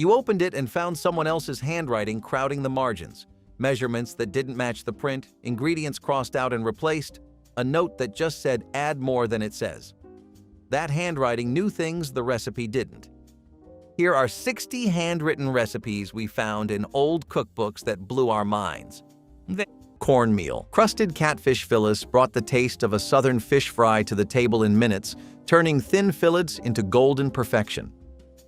You opened it and found someone else's handwriting crowding the margins, measurements that didn't match the print, ingredients crossed out and replaced, a note that just said add more than it says. That handwriting knew things the recipe didn't. Here are 60 handwritten recipes we found in old cookbooks that blew our minds. Cornmeal. Crusted catfish fillets brought the taste of a southern fish fry to the table in minutes, turning thin fillets into golden perfection.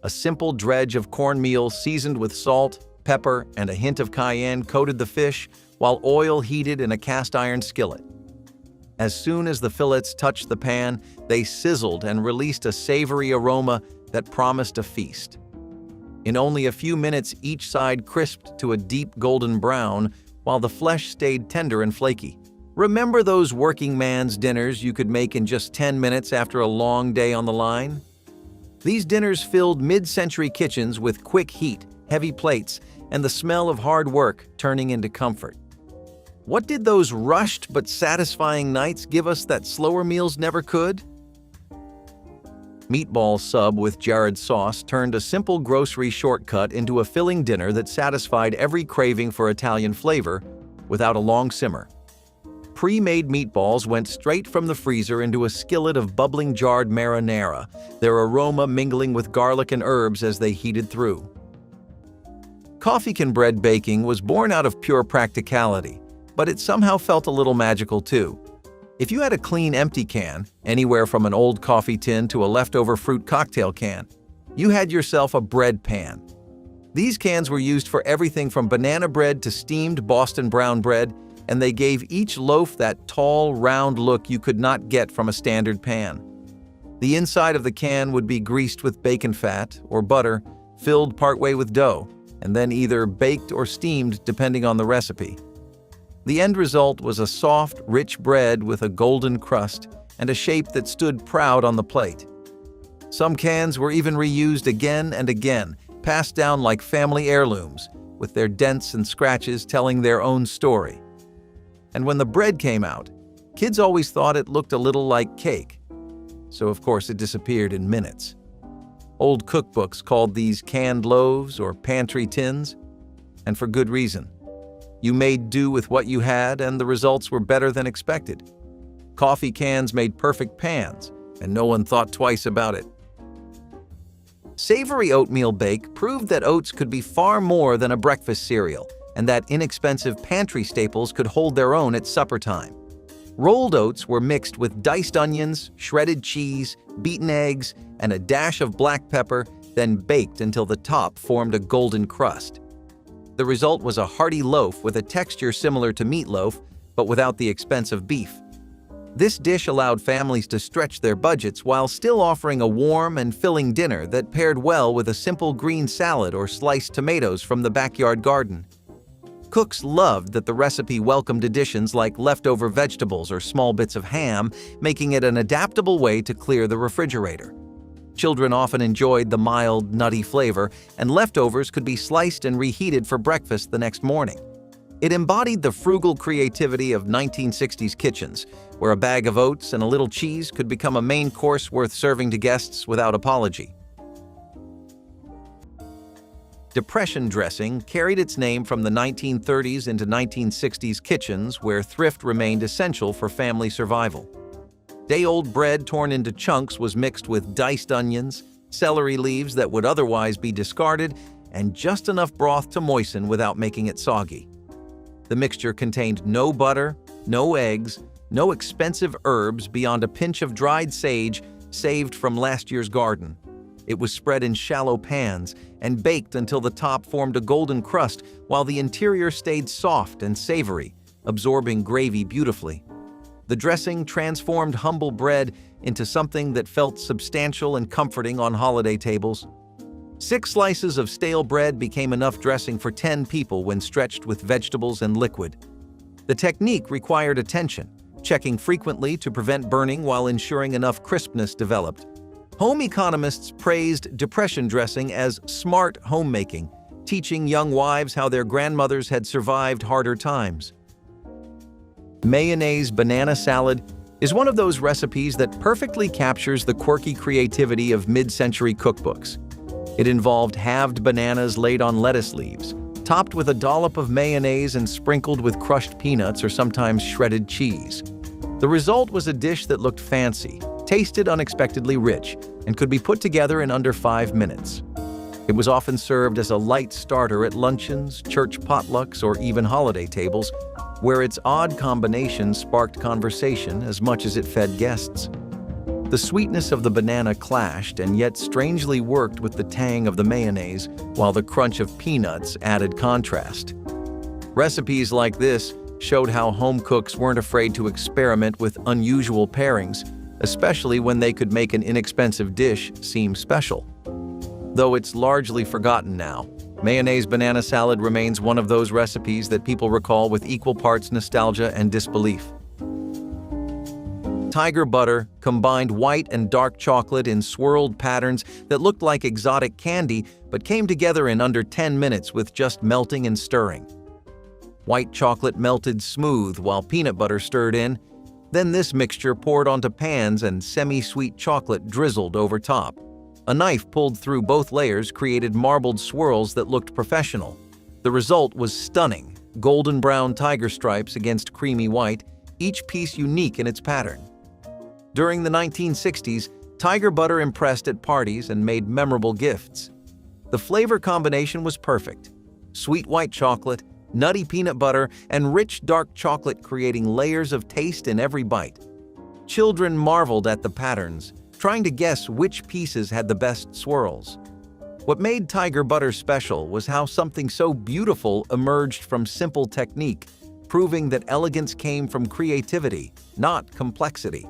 A simple dredge of cornmeal seasoned with salt, pepper, and a hint of cayenne coated the fish, while oil heated in a cast-iron skillet. As soon as the fillets touched the pan, they sizzled and released a savory aroma that promised a feast. In only a few minutes, each side crisped to a deep golden brown, while the flesh stayed tender and flaky. Remember those working man's dinners you could make in just 10 minutes after a long day on the line? These dinners filled mid-century kitchens with quick heat, heavy plates, and the smell of hard work turning into comfort. What did those rushed but satisfying nights give us that slower meals never could? Meatball sub with jarred sauce turned a simple grocery shortcut into a filling dinner that satisfied every craving for Italian flavor without a long simmer. Pre-made meatballs went straight from the freezer into a skillet of bubbling jarred marinara, their aroma mingling with garlic and herbs as they heated through. Coffee can bread baking was born out of pure practicality, but it somehow felt a little magical too. If you had a clean empty can, anywhere from an old coffee tin to a leftover fruit cocktail can, you had yourself a bread pan. These cans were used for everything from banana bread to steamed Boston brown bread, and they gave each loaf that tall, round look you could not get from a standard pan. The inside of the can would be greased with bacon fat or butter, filled partway with dough, and then either baked or steamed depending on the recipe. The end result was a soft, rich bread with a golden crust and a shape that stood proud on the plate. Some cans were even reused again and again, passed down like family heirlooms, with their dents and scratches telling their own story. And when the bread came out, kids always thought it looked a little like cake. So of course it disappeared in minutes. Old cookbooks called these canned loaves or pantry tins, and for good reason. You made do with what you had, and the results were better than expected. Coffee cans made perfect pans, and no one thought twice about it. Savory oatmeal bake proved that oats could be far more than a breakfast cereal, and that inexpensive pantry staples could hold their own at supper time. Rolled oats were mixed with diced onions, shredded cheese, beaten eggs, and a dash of black pepper, then baked until the top formed a golden crust. The result was a hearty loaf with a texture similar to meatloaf, but without the expense of beef. This dish allowed families to stretch their budgets while still offering a warm and filling dinner that paired well with a simple green salad or sliced tomatoes from the backyard garden. Cooks loved that the recipe welcomed additions like leftover vegetables or small bits of ham, making it an adaptable way to clear the refrigerator. Children often enjoyed the mild, nutty flavor, and leftovers could be sliced and reheated for breakfast the next morning. It embodied the frugal creativity of 1960s kitchens, where a bag of oats and a little cheese could become a main course worth serving to guests without apology. Depression dressing carried its name from the 1930s into 1960s kitchens, where thrift remained essential for family survival. Day-old bread torn into chunks was mixed with diced onions, celery leaves that would otherwise be discarded, and just enough broth to moisten without making it soggy. The mixture contained no butter, no eggs, no expensive herbs beyond a pinch of dried sage saved from last year's garden. It was spread in shallow pans and baked until the top formed a golden crust while the interior stayed soft and savory, absorbing gravy beautifully. The dressing transformed humble bread into something that felt substantial and comforting on holiday tables. 6 slices of stale bread became enough dressing for 10 people when stretched with vegetables and liquid. The technique required attention, checking frequently to prevent burning while ensuring enough crispness developed. Home economists praised depression dressing as smart homemaking, teaching young wives how their grandmothers had survived harder times. Mayonnaise banana salad is one of those recipes that perfectly captures the quirky creativity of mid-century cookbooks. It involved halved bananas laid on lettuce leaves, topped with a dollop of mayonnaise and sprinkled with crushed peanuts or sometimes shredded cheese. The result was a dish that looked fancy, tasted unexpectedly rich, and could be put together in under 5 minutes. It was often served as a light starter at luncheons, church potlucks, or even holiday tables, where its odd combination sparked conversation as much as it fed guests. The sweetness of the banana clashed and yet strangely worked with the tang of the mayonnaise, while the crunch of peanuts added contrast. Recipes like this showed how home cooks weren't afraid to experiment with unusual pairings, especially when they could make an inexpensive dish seem special. Though it's largely forgotten now, mayonnaise banana salad remains one of those recipes that people recall with equal parts nostalgia and disbelief. Tiger butter combined white and dark chocolate in swirled patterns that looked like exotic candy but came together in under 10 minutes with just melting and stirring. White chocolate melted smooth while peanut butter stirred in. Then this mixture poured onto pans and semi-sweet chocolate drizzled over top. A knife pulled through both layers created marbled swirls that looked professional. The result was stunning, golden brown tiger stripes against creamy white, each piece unique in its pattern. During the 1960s, tiger butter impressed at parties and made memorable gifts. The flavor combination was perfect: sweet white chocolate, nutty peanut butter, and rich dark chocolate creating layers of taste in every bite. Children marveled at the patterns, trying to guess which pieces had the best swirls. What made tiger butter special was how something so beautiful emerged from simple technique, proving that elegance came from creativity, not complexity.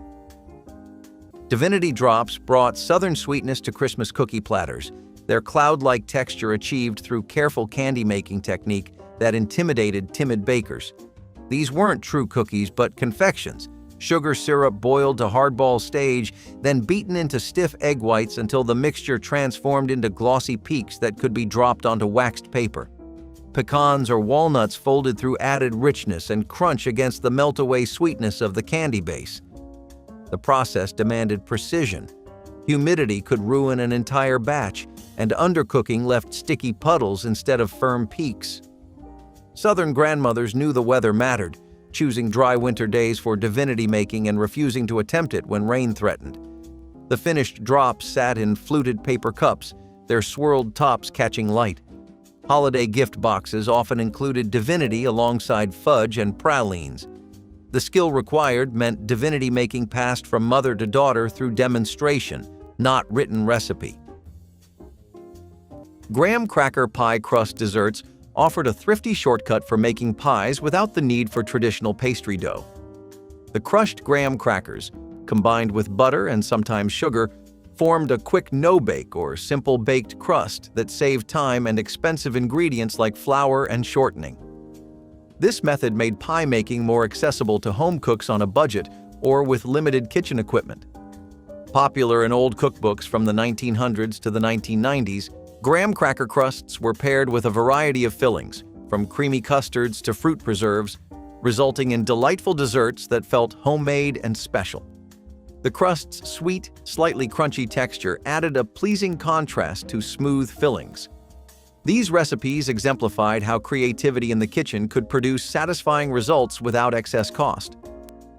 Divinity Drops brought southern sweetness to Christmas cookie platters, their cloud-like texture achieved through careful candy-making technique that intimidated timid bakers. These weren't true cookies but confections, sugar syrup boiled to hardball stage, then beaten into stiff egg whites until the mixture transformed into glossy peaks that could be dropped onto waxed paper. Pecans or walnuts folded through added richness and crunch against the melt-away sweetness of the candy base. The process demanded precision. Humidity could ruin an entire batch, and undercooking left sticky puddles instead of firm peaks. Southern grandmothers knew the weather mattered, choosing dry winter days for divinity making and refusing to attempt it when rain threatened. The finished drops sat in fluted paper cups, their swirled tops catching light. Holiday gift boxes often included divinity alongside fudge and pralines. The skill required meant divinity making passed from mother to daughter through demonstration, not written recipe. Graham cracker pie crust desserts offered a thrifty shortcut for making pies without the need for traditional pastry dough. The crushed graham crackers, combined with butter and sometimes sugar, formed a quick no-bake or simple baked crust that saved time and expensive ingredients like flour and shortening. This method made pie making more accessible to home cooks on a budget or with limited kitchen equipment. Popular in old cookbooks from the 1900s to the 1990s, graham cracker crusts were paired with a variety of fillings, from creamy custards to fruit preserves, resulting in delightful desserts that felt homemade and special. The crust's sweet, slightly crunchy texture added a pleasing contrast to smooth fillings. These recipes exemplified how creativity in the kitchen could produce satisfying results without excess cost.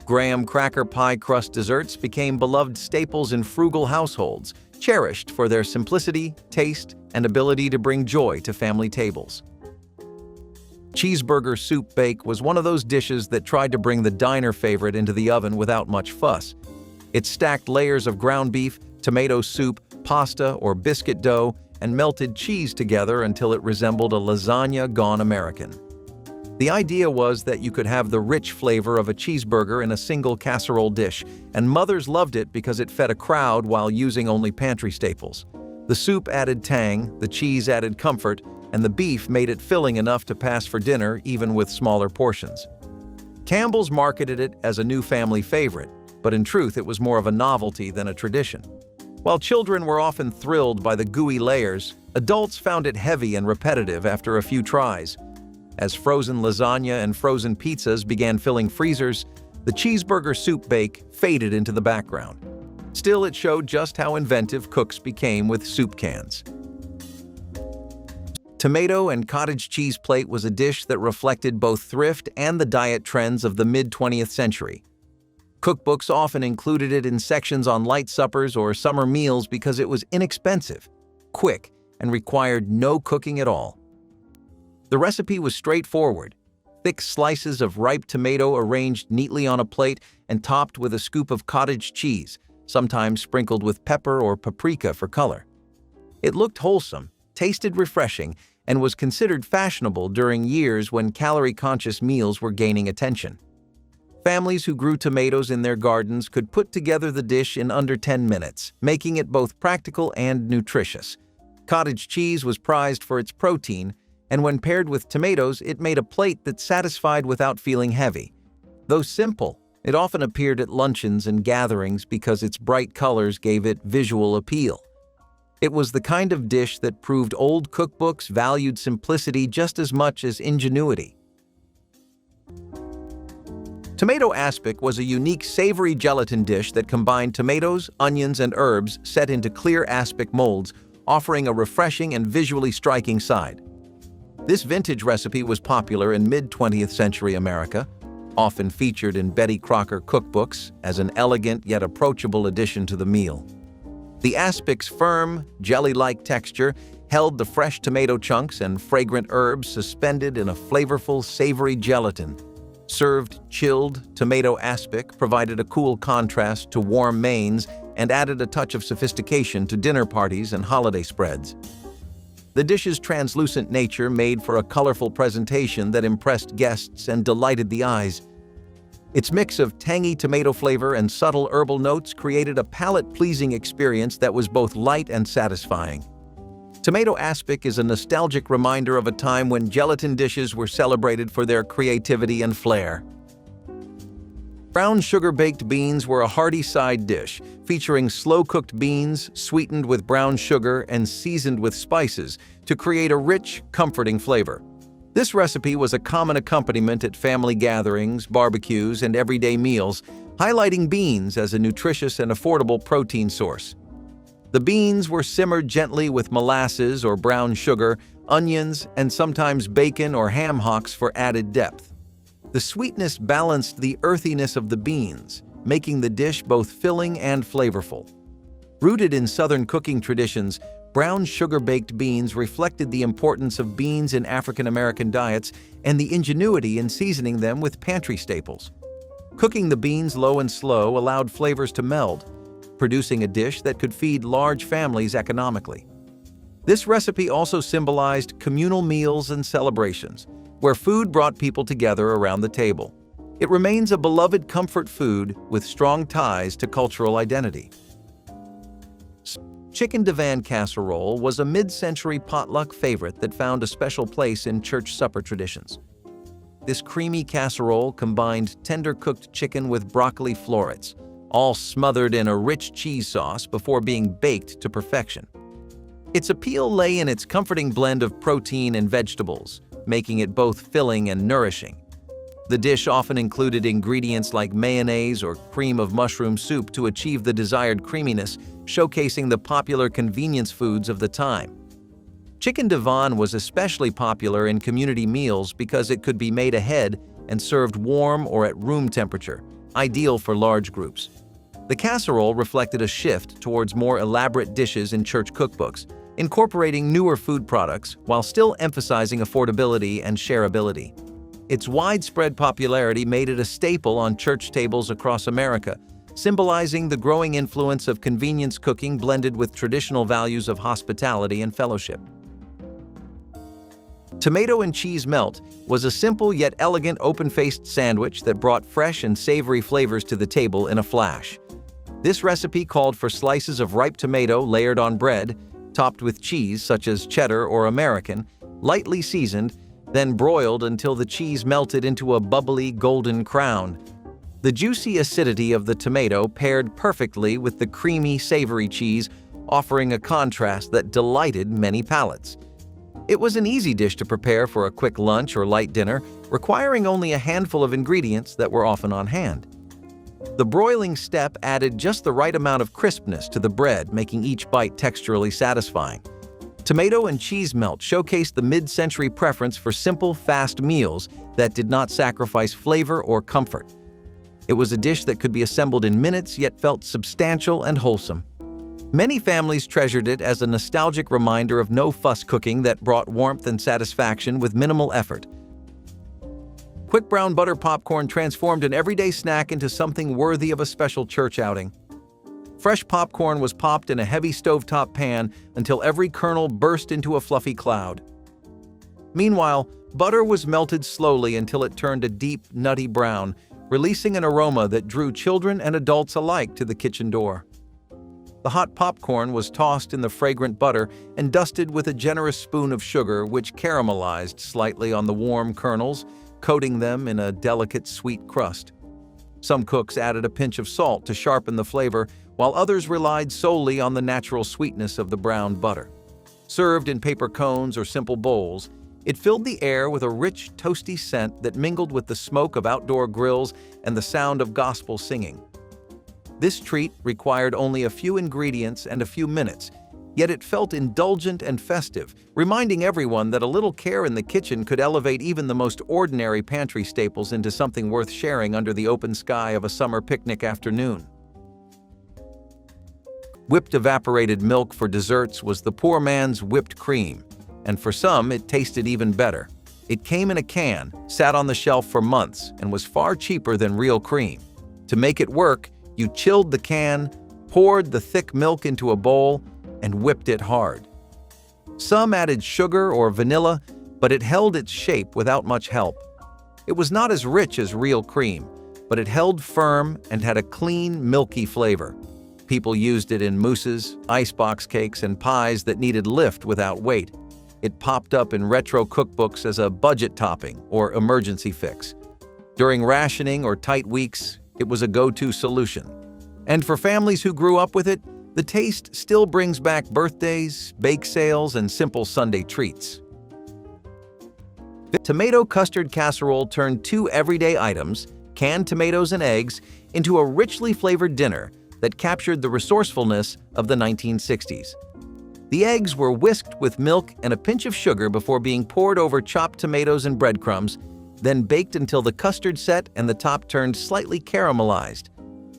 Graham cracker pie crust desserts became beloved staples in frugal households, cherished for their simplicity, taste, and ability to bring joy to family tables. Cheeseburger soup bake was one of those dishes that tried to bring the diner favorite into the oven without much fuss. It stacked layers of ground beef, tomato soup, pasta or biscuit dough, and melted cheese together until it resembled a lasagna gone American. The idea was that you could have the rich flavor of a cheeseburger in a single casserole dish, and mothers loved it because it fed a crowd while using only pantry staples. The soup added tang, the cheese added comfort, and the beef made it filling enough to pass for dinner even with smaller portions. Campbell's marketed it as a new family favorite, but in truth it was more of a novelty than a tradition. While children were often thrilled by the gooey layers, adults found it heavy and repetitive after a few tries. As frozen lasagna and frozen pizzas began filling freezers, the cheeseburger soup bake faded into the background. Still, it showed just how inventive cooks became with soup cans. Tomato and cottage cheese plate was a dish that reflected both thrift and the diet trends of the mid-20th century. Cookbooks often included it in sections on light suppers or summer meals because it was inexpensive, quick, and required no cooking at all. The recipe was straightforward: thick slices of ripe tomato arranged neatly on a plate and topped with a scoop of cottage cheese, sometimes sprinkled with pepper or paprika for color. It looked wholesome, tasted refreshing, and was considered fashionable during years when calorie-conscious meals were gaining attention. Families who grew tomatoes in their gardens could put together the dish in under 10 minutes, making it both practical and nutritious. Cottage cheese was prized for its protein, and when paired with tomatoes, it made a plate that satisfied without feeling heavy. Though simple, it often appeared at luncheons and gatherings because its bright colors gave it visual appeal. It was the kind of dish that proved old cookbooks valued simplicity just as much as ingenuity. Tomato aspic was a unique savory gelatin dish that combined tomatoes, onions, and herbs set into clear aspic molds, offering a refreshing and visually striking side. This vintage recipe was popular in mid-20th century America, often featured in Betty Crocker cookbooks as an elegant yet approachable addition to the meal. The aspic's firm, jelly-like texture held the fresh tomato chunks and fragrant herbs suspended in a flavorful, savory gelatin. Served chilled, tomato aspic provided a cool contrast to warm mains and added a touch of sophistication to dinner parties and holiday spreads. The dish's translucent nature made for a colorful presentation that impressed guests and delighted the eyes. Its mix of tangy tomato flavor and subtle herbal notes created a palate-pleasing experience that was both light and satisfying. Tomato aspic is a nostalgic reminder of a time when gelatin dishes were celebrated for their creativity and flair. Brown sugar-baked beans were a hearty side dish, featuring slow-cooked beans sweetened with brown sugar and seasoned with spices to create a rich, comforting flavor. This recipe was a common accompaniment at family gatherings, barbecues, and everyday meals, highlighting beans as a nutritious and affordable protein source. The beans were simmered gently with molasses or brown sugar, onions, and sometimes bacon or ham hocks for added depth. The sweetness balanced the earthiness of the beans, making the dish both filling and flavorful. Rooted in Southern cooking traditions, brown sugar-baked beans reflected the importance of beans in African American diets and the ingenuity in seasoning them with pantry staples. Cooking the beans low and slow allowed flavors to meld, producing a dish that could feed large families economically. This recipe also symbolized communal meals and celebrations, where food brought people together around the table. It remains a beloved comfort food with strong ties to cultural identity. Chicken divan casserole was a mid-century potluck favorite that found a special place in church supper traditions. This creamy casserole combined tender-cooked chicken with broccoli florets, all smothered in a rich cheese sauce before being baked to perfection. Its appeal lay in its comforting blend of protein and vegetables, making it both filling and nourishing. The dish often included ingredients like mayonnaise or cream of mushroom soup to achieve the desired creaminess, showcasing the popular convenience foods of the time. Chicken divan was especially popular in community meals because it could be made ahead and served warm or at room temperature, ideal for large groups. The casserole reflected a shift towards more elaborate dishes in church cookbooks, incorporating newer food products while still emphasizing affordability and shareability. Its widespread popularity made it a staple on church tables across America, symbolizing the growing influence of convenience cooking blended with traditional values of hospitality and fellowship. Tomato and cheese melt was a simple yet elegant open-faced sandwich that brought fresh and savory flavors to the table in a flash. This recipe called for slices of ripe tomato layered on bread, topped with cheese such as cheddar or American, lightly seasoned, then broiled until the cheese melted into a bubbly golden crown. The juicy acidity of the tomato paired perfectly with the creamy, savory cheese, offering a contrast that delighted many palates. It was an easy dish to prepare for a quick lunch or light dinner, requiring only a handful of ingredients that were often on hand. The broiling step added just the right amount of crispness to the bread, making each bite texturally satisfying. Tomato and cheese melt showcased the mid-century preference for simple, fast meals that did not sacrifice flavor or comfort. It was a dish that could be assembled in minutes yet felt substantial and wholesome. Many families treasured it as a nostalgic reminder of no-fuss cooking that brought warmth and satisfaction with minimal effort. Quick brown butter popcorn transformed an everyday snack into something worthy of a special church outing. Fresh popcorn was popped in a heavy stovetop pan until every kernel burst into a fluffy cloud. Meanwhile, butter was melted slowly until it turned a deep, nutty brown, releasing an aroma that drew children and adults alike to the kitchen door. The hot popcorn was tossed in the fragrant butter and dusted with a generous spoon of sugar, which caramelized slightly on the warm kernels, coating them in a delicate sweet crust. Some cooks added a pinch of salt to sharpen the flavor, while others relied solely on the natural sweetness of the browned butter. Served in paper cones or simple bowls, it filled the air with a rich, toasty scent that mingled with the smoke of outdoor grills and the sound of gospel singing. This treat required only a few ingredients and a few minutes, yet it felt indulgent and festive, reminding everyone that a little care in the kitchen could elevate even the most ordinary pantry staples into something worth sharing under the open sky of a summer picnic afternoon. Whipped evaporated milk for desserts was the poor man's whipped cream, and for some it tasted even better. It came in a can, sat on the shelf for months, and was far cheaper than real cream. To make it work, you chilled the can, poured the thick milk into a bowl, and whipped it hard. Some added sugar or vanilla, but it held its shape without much help. It was not as rich as real cream, but it held firm and had a clean, milky flavor. People used it in mousses, icebox cakes, and pies that needed lift without weight. It popped up in retro cookbooks as a budget topping or emergency fix. During rationing or tight weeks, it was a go-to solution. And for families who grew up with it, the taste still brings back birthdays, bake sales, and simple Sunday treats. The tomato custard casserole turned two everyday items, canned tomatoes and eggs, into a richly flavored dinner that captured the resourcefulness of the 1960s. The eggs were whisked with milk and a pinch of sugar before being poured over chopped tomatoes and breadcrumbs, then baked until the custard set and the top turned slightly caramelized.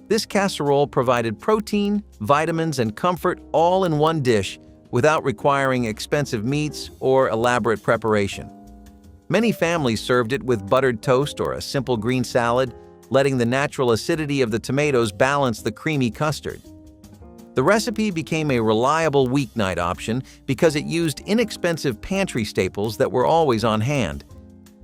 This casserole provided protein, vitamins, and comfort all in one dish without requiring expensive meats or elaborate preparation. Many families served it with buttered toast or a simple green salad, letting the natural acidity of the tomatoes balance the creamy custard. The recipe became a reliable weeknight option because it used inexpensive pantry staples that were always on hand.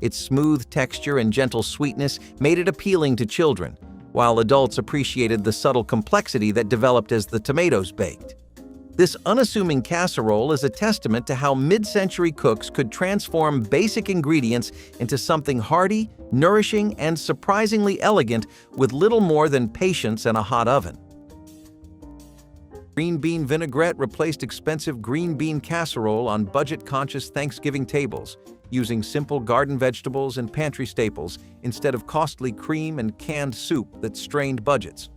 Its smooth texture and gentle sweetness made it appealing to children, while adults appreciated the subtle complexity that developed as the tomatoes baked. This unassuming casserole is a testament to how mid-century cooks could transform basic ingredients into something hearty, nourishing, and surprisingly elegant with little more than patience and a hot oven. Green bean vinaigrette replaced expensive green bean casserole on budget-conscious Thanksgiving tables, using simple garden vegetables and pantry staples instead of costly cream and canned soup that strained budgets.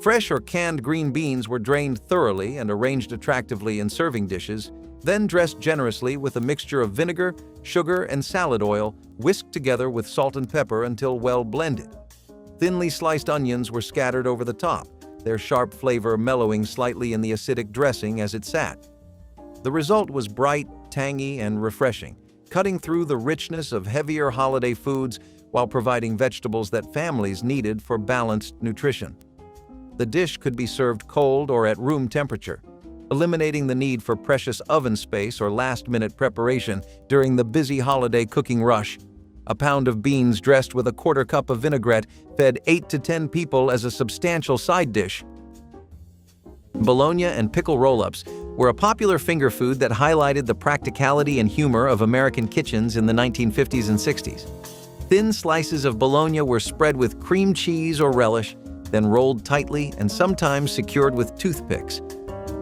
Fresh or canned green beans were drained thoroughly and arranged attractively in serving dishes, then dressed generously with a mixture of vinegar, sugar, and salad oil, whisked together with salt and pepper until well blended. Thinly sliced onions were scattered over the top, their sharp flavor mellowing slightly in the acidic dressing as it sat. The result was bright, tangy, and refreshing, cutting through the richness of heavier holiday foods while providing vegetables that families needed for balanced nutrition. The dish could be served cold or at room temperature, eliminating the need for precious oven space or last-minute preparation during the busy holiday cooking rush. A pound of beans dressed with a quarter cup of vinaigrette fed 8 to 10 people as a substantial side dish. Bologna and pickle roll-ups were a popular finger food that highlighted the practicality and humor of American kitchens in the 1950s and 60s. Thin slices of bologna were spread with cream cheese or relish, then rolled tightly and sometimes secured with toothpicks.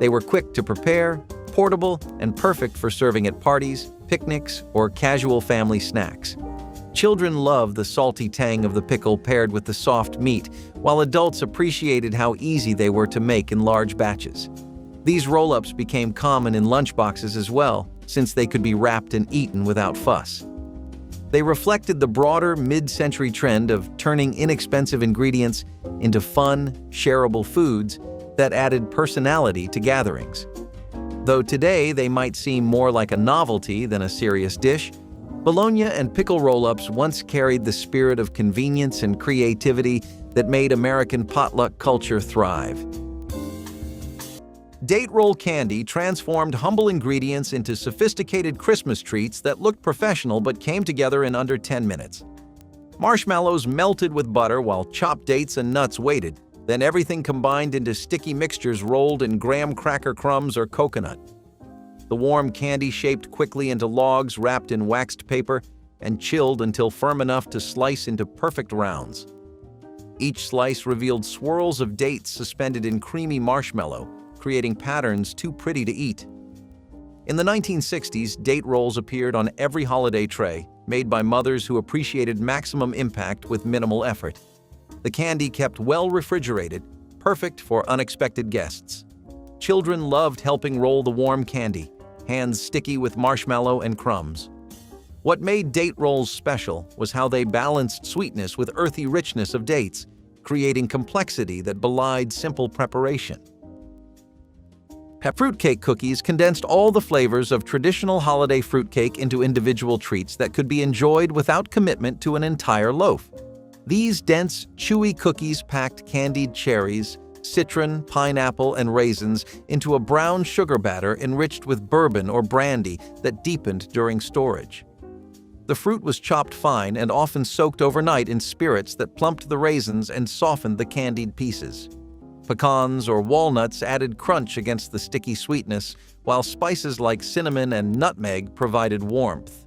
They were quick to prepare, portable, and perfect for serving at parties, picnics, or casual family snacks. Children loved the salty tang of the pickle paired with the soft meat, while adults appreciated how easy they were to make in large batches. These roll-ups became common in lunchboxes as well, since they could be wrapped and eaten without fuss. They reflected the broader mid-century trend of turning inexpensive ingredients into fun, shareable foods that added personality to gatherings. Though today they might seem more like a novelty than a serious dish, bologna and pickle roll-ups once carried the spirit of convenience and creativity that made American potluck culture thrive. Date roll candy transformed humble ingredients into sophisticated Christmas treats that looked professional but came together in under 10 minutes. Marshmallows melted with butter while chopped dates and nuts waited, then everything combined into sticky mixtures rolled in graham cracker crumbs or coconut. The warm candy shaped quickly into logs wrapped in waxed paper and chilled until firm enough to slice into perfect rounds. Each slice revealed swirls of dates suspended in creamy marshmallow, creating patterns too pretty to eat. In the 1960s, date rolls appeared on every holiday tray, made by mothers who appreciated maximum impact with minimal effort. The candy kept well refrigerated, perfect for unexpected guests. Children loved helping roll the warm candy, hands sticky with marshmallow and crumbs. What made date rolls special was how they balanced sweetness with earthy richness of dates, creating complexity that belied simple preparation. Fruitcake cookies condensed all the flavors of traditional holiday fruitcake into individual treats that could be enjoyed without commitment to an entire loaf. These dense, chewy cookies packed candied cherries, citron, pineapple, and raisins into a brown sugar batter enriched with bourbon or brandy that deepened during storage. The fruit was chopped fine and often soaked overnight in spirits that plumped the raisins and softened the candied pieces. Pecans or walnuts added crunch against the sticky sweetness, while spices like cinnamon and nutmeg provided warmth.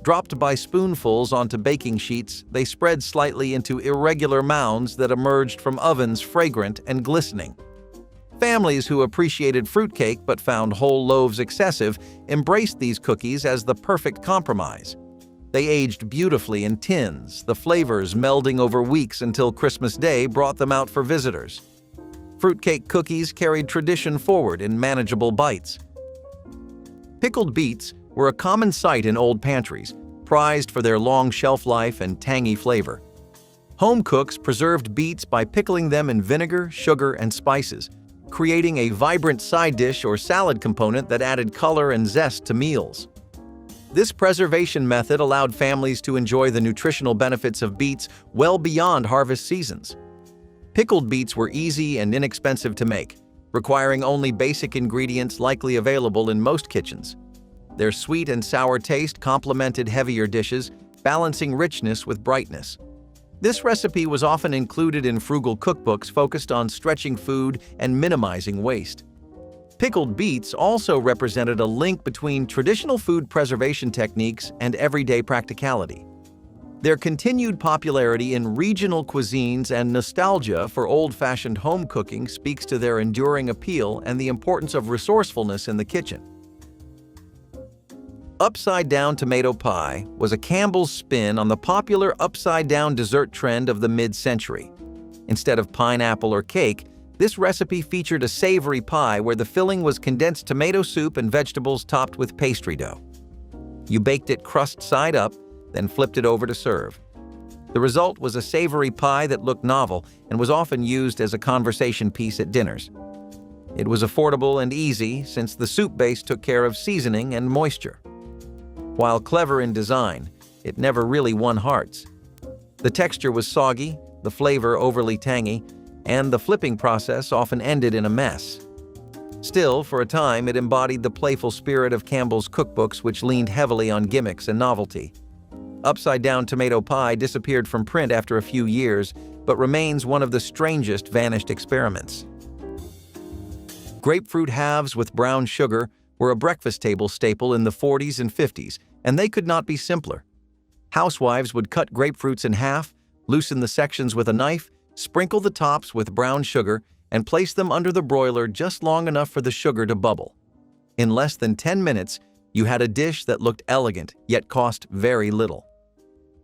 Dropped by spoonfuls onto baking sheets, they spread slightly into irregular mounds that emerged from ovens fragrant and glistening. Families who appreciated fruitcake but found whole loaves excessive embraced these cookies as the perfect compromise. They aged beautifully in tins, the flavors melding over weeks until Christmas Day brought them out for visitors. Fruitcake cookies carried tradition forward in manageable bites. Pickled beets were a common sight in old pantries, prized for their long shelf life and tangy flavor. Home cooks preserved beets by pickling them in vinegar, sugar, and spices, creating a vibrant side dish or salad component that added color and zest to meals. This preservation method allowed families to enjoy the nutritional benefits of beets well beyond harvest seasons. Pickled beets were easy and inexpensive to make, requiring only basic ingredients likely available in most kitchens. Their sweet and sour taste complemented heavier dishes, balancing richness with brightness. This recipe was often included in frugal cookbooks focused on stretching food and minimizing waste. Pickled beets also represented a link between traditional food preservation techniques and everyday practicality. Their continued popularity in regional cuisines and nostalgia for old-fashioned home cooking speaks to their enduring appeal and the importance of resourcefulness in the kitchen. Upside-down tomato pie was a Campbell's spin on the popular upside-down dessert trend of the mid-century. Instead of pineapple or cake, this recipe featured a savory pie where the filling was condensed tomato soup and vegetables topped with pastry dough. You baked it crust side up, then flipped it over to serve. The result was a savory pie that looked novel and was often used as a conversation piece at dinners. It was affordable and easy since the soup base took care of seasoning and moisture. While clever in design, it never really won hearts. The texture was soggy, the flavor overly tangy, and the flipping process often ended in a mess. Still, for a time, it embodied the playful spirit of Campbell's cookbooks, which leaned heavily on gimmicks and novelty. Upside-down tomato pie disappeared from print after a few years, but remains one of the strangest vanished experiments. Grapefruit halves with brown sugar were a breakfast table staple in the 40s and 50s, and they could not be simpler. Housewives would cut grapefruits in half, loosen the sections with a knife, sprinkle the tops with brown sugar, and place them under the broiler just long enough for the sugar to bubble. In less than 10 minutes, you had a dish that looked elegant, yet cost very little.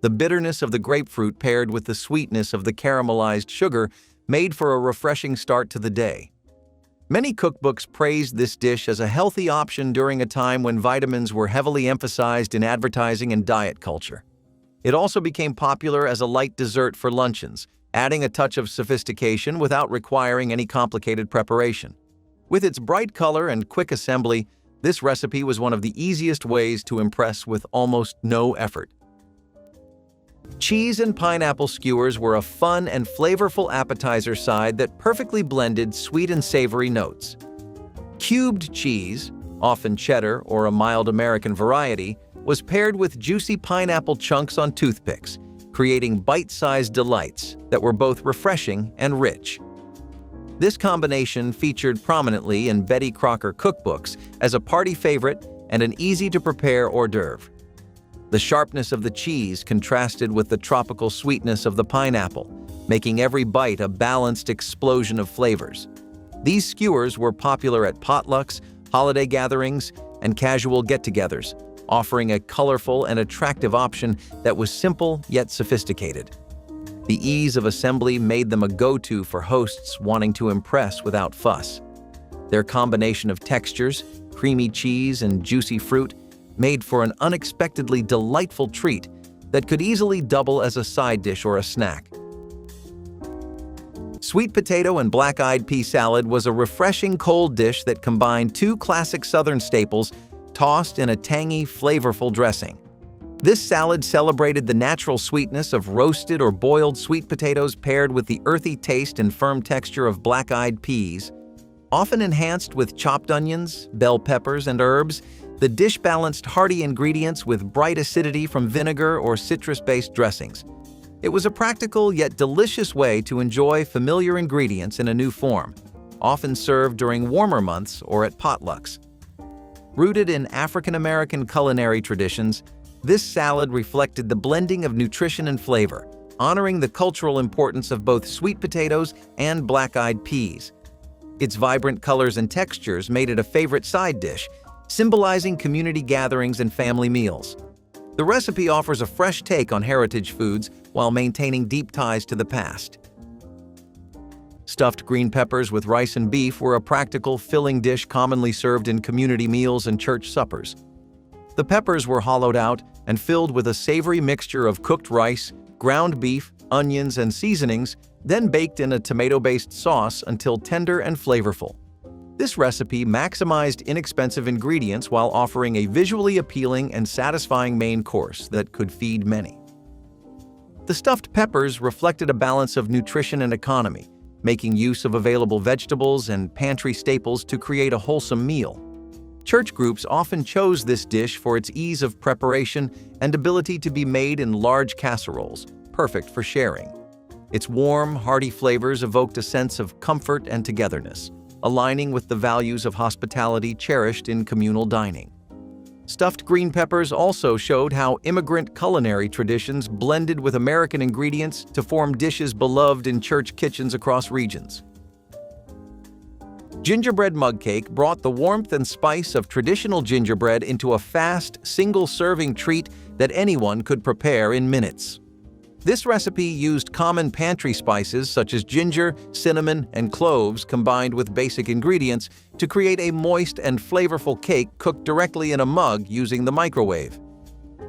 The bitterness of the grapefruit paired with the sweetness of the caramelized sugar made for a refreshing start to the day. Many cookbooks praised this dish as a healthy option during a time when vitamins were heavily emphasized in advertising and diet culture. It also became popular as a light dessert for luncheons, adding a touch of sophistication without requiring any complicated preparation. With its bright color and quick assembly, this recipe was one of the easiest ways to impress with almost no effort. Cheese and pineapple skewers were a fun and flavorful appetizer side that perfectly blended sweet and savory notes. Cubed cheese, often cheddar or a mild American variety, was paired with juicy pineapple chunks on toothpicks, creating bite-sized delights that were both refreshing and rich. This combination featured prominently in Betty Crocker cookbooks as a party favorite and an easy-to-prepare hors d'oeuvre. The sharpness of the cheese contrasted with the tropical sweetness of the pineapple, making every bite a balanced explosion of flavors. These skewers were popular at potlucks, holiday gatherings, and casual get-togethers, offering a colorful and attractive option that was simple yet sophisticated. The ease of assembly made them a go-to for hosts wanting to impress without fuss. Their combination of textures, creamy cheese and juicy fruit, made for an unexpectedly delightful treat that could easily double as a side dish or a snack. Sweet potato and black-eyed pea salad was a refreshing cold dish that combined two classic Southern staples tossed in a tangy, flavorful dressing. This salad celebrated the natural sweetness of roasted or boiled sweet potatoes paired with the earthy taste and firm texture of black-eyed peas. Often enhanced with chopped onions, bell peppers, and herbs, the dish balanced hearty ingredients with bright acidity from vinegar or citrus-based dressings. It was a practical yet delicious way to enjoy familiar ingredients in a new form, often served during warmer months or at potlucks. Rooted in African-American culinary traditions, this salad reflected the blending of nutrition and flavor, honoring the cultural importance of both sweet potatoes and black-eyed peas. Its vibrant colors and textures made it a favorite side dish, symbolizing community gatherings and family meals. The recipe offers a fresh take on heritage foods while maintaining deep ties to the past. Stuffed green peppers with rice and beef were a practical, filling dish commonly served in community meals and church suppers. The peppers were hollowed out and filled with a savory mixture of cooked rice, ground beef, onions, and seasonings, then baked in a tomato-based sauce until tender and flavorful. This recipe maximized inexpensive ingredients while offering a visually appealing and satisfying main course that could feed many. The stuffed peppers reflected a balance of nutrition and economy, making use of available vegetables and pantry staples to create a wholesome meal. Church groups often chose this dish for its ease of preparation and ability to be made in large casseroles, perfect for sharing. Its warm, hearty flavors evoked a sense of comfort and togetherness, aligning with the values of hospitality cherished in communal dining. Stuffed green peppers also showed how immigrant culinary traditions blended with American ingredients to form dishes beloved in church kitchens across regions. Gingerbread mug cake brought the warmth and spice of traditional gingerbread into a fast, single-serving treat that anyone could prepare in minutes. This recipe used common pantry spices such as ginger, cinnamon, and cloves combined with basic ingredients to create a moist and flavorful cake cooked directly in a mug using the microwave.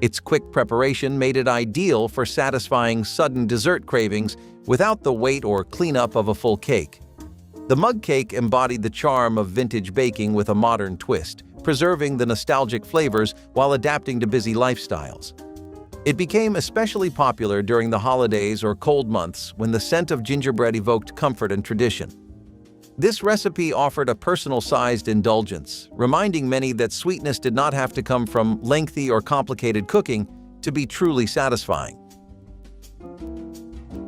Its quick preparation made it ideal for satisfying sudden dessert cravings without the weight or cleanup of a full cake. The mug cake embodied the charm of vintage baking with a modern twist, preserving the nostalgic flavors while adapting to busy lifestyles. It became especially popular during the holidays or cold months when the scent of gingerbread evoked comfort and tradition. This recipe offered a personal-sized indulgence, reminding many that sweetness did not have to come from lengthy or complicated cooking to be truly satisfying.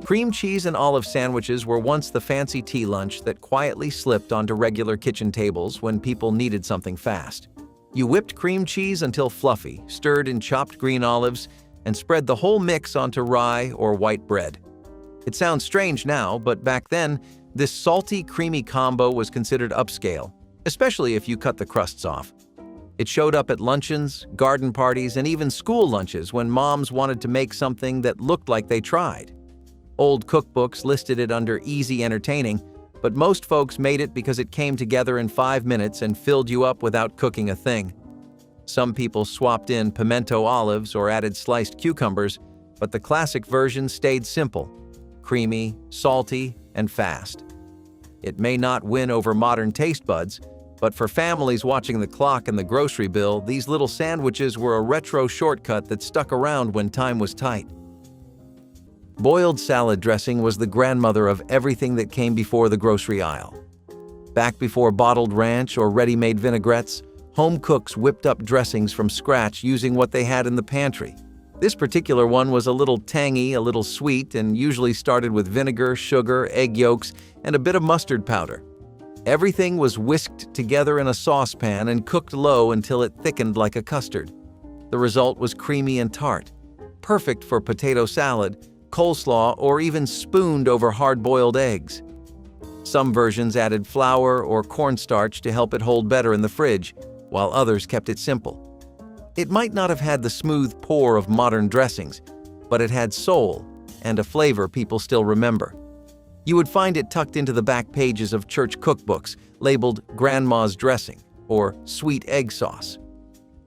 Cream cheese and olive sandwiches were once the fancy tea lunch that quietly slipped onto regular kitchen tables when people needed something fast. You whipped cream cheese until fluffy, stirred in chopped green olives, and spread the whole mix onto rye or white bread. It sounds strange now, but back then, this salty, creamy combo was considered upscale, especially if you cut the crusts off. It showed up at luncheons, garden parties, and even school lunches when moms wanted to make something that looked like they tried. Old cookbooks listed it under easy entertaining, but most folks made it because it came together in 5 minutes and filled you up without cooking a thing. Some people swapped in pimento olives or added sliced cucumbers, but the classic version stayed simple, creamy, salty, and fast. It may not win over modern taste buds, but for families watching the clock and the grocery bill, these little sandwiches were a retro shortcut that stuck around when time was tight. Boiled salad dressing was the grandmother of everything that came before the grocery aisle. Back before bottled ranch or ready-made vinaigrettes, home cooks whipped up dressings from scratch using what they had in the pantry. This particular one was a little tangy, a little sweet, and usually started with vinegar, sugar, egg yolks, and a bit of mustard powder. Everything was whisked together in a saucepan and cooked low until it thickened like a custard. The result was creamy and tart, perfect for potato salad, coleslaw, or even spooned over hard-boiled eggs. Some versions added flour or cornstarch to help it hold better in the fridge, while others kept it simple. It might not have had the smooth pour of modern dressings, but it had soul and a flavor people still remember. You would find it tucked into the back pages of church cookbooks, labeled Grandma's Dressing or Sweet Egg Sauce.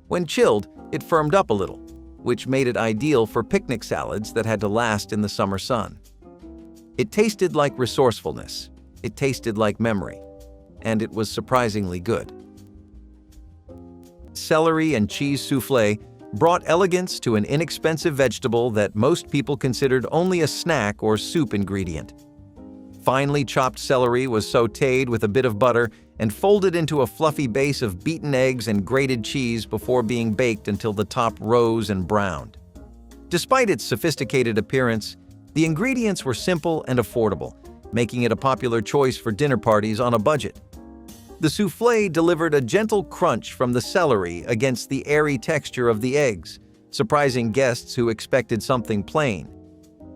When chilled, it firmed up a little, which made it ideal for picnic salads that had to last in the summer sun. It tasted like resourcefulness, it tasted like memory, and it was surprisingly good. Celery and cheese soufflé brought elegance to an inexpensive vegetable that most people considered only a snack or soup ingredient. Finely chopped celery was sautéed with a bit of butter and folded into a fluffy base of beaten eggs and grated cheese before being baked until the top rose and browned. Despite its sophisticated appearance, the ingredients were simple and affordable, making it a popular choice for dinner parties on a budget. The soufflé delivered a gentle crunch from the celery against the airy texture of the eggs, surprising guests who expected something plain.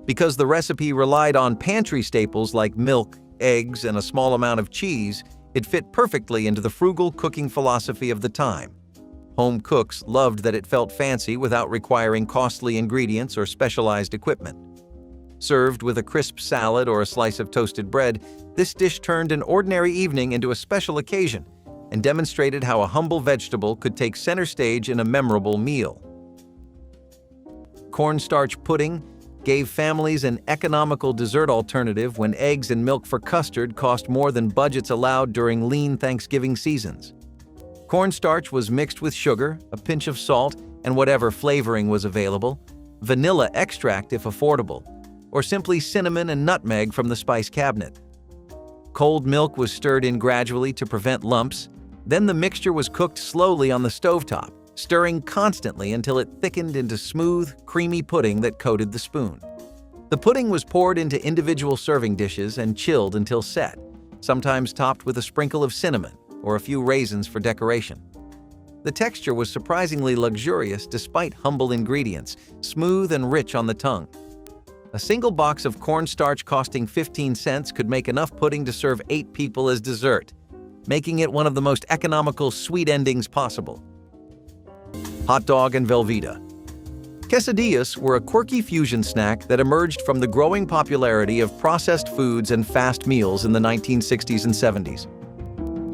Because the recipe relied on pantry staples like milk, eggs, and a small amount of cheese, it fit perfectly into the frugal cooking philosophy of the time. Home cooks loved that it felt fancy without requiring costly ingredients or specialized equipment. Served with a crisp salad or a slice of toasted bread, this dish turned an ordinary evening into a special occasion and demonstrated how a humble vegetable could take center stage in a memorable meal. Cornstarch pudding gave families an economical dessert alternative when eggs and milk for custard cost more than budgets allowed during lean Thanksgiving seasons. Cornstarch was mixed with sugar, a pinch of salt, and whatever flavoring was available, vanilla extract if affordable, or simply cinnamon and nutmeg from the spice cabinet. Cold milk was stirred in gradually to prevent lumps, then the mixture was cooked slowly on the stovetop, stirring constantly until it thickened into smooth, creamy pudding that coated the spoon. The pudding was poured into individual serving dishes and chilled until set, sometimes topped with a sprinkle of cinnamon or a few raisins for decoration. The texture was surprisingly luxurious despite humble ingredients, smooth and rich on the tongue. A single box of cornstarch costing 15 cents could make enough pudding to serve 8 people as dessert, making it one of the most economical sweet endings possible. Hot dog and Velveeta. Quesadillas were a quirky fusion snack that emerged from the growing popularity of processed foods and fast meals in the 1960s and 70s.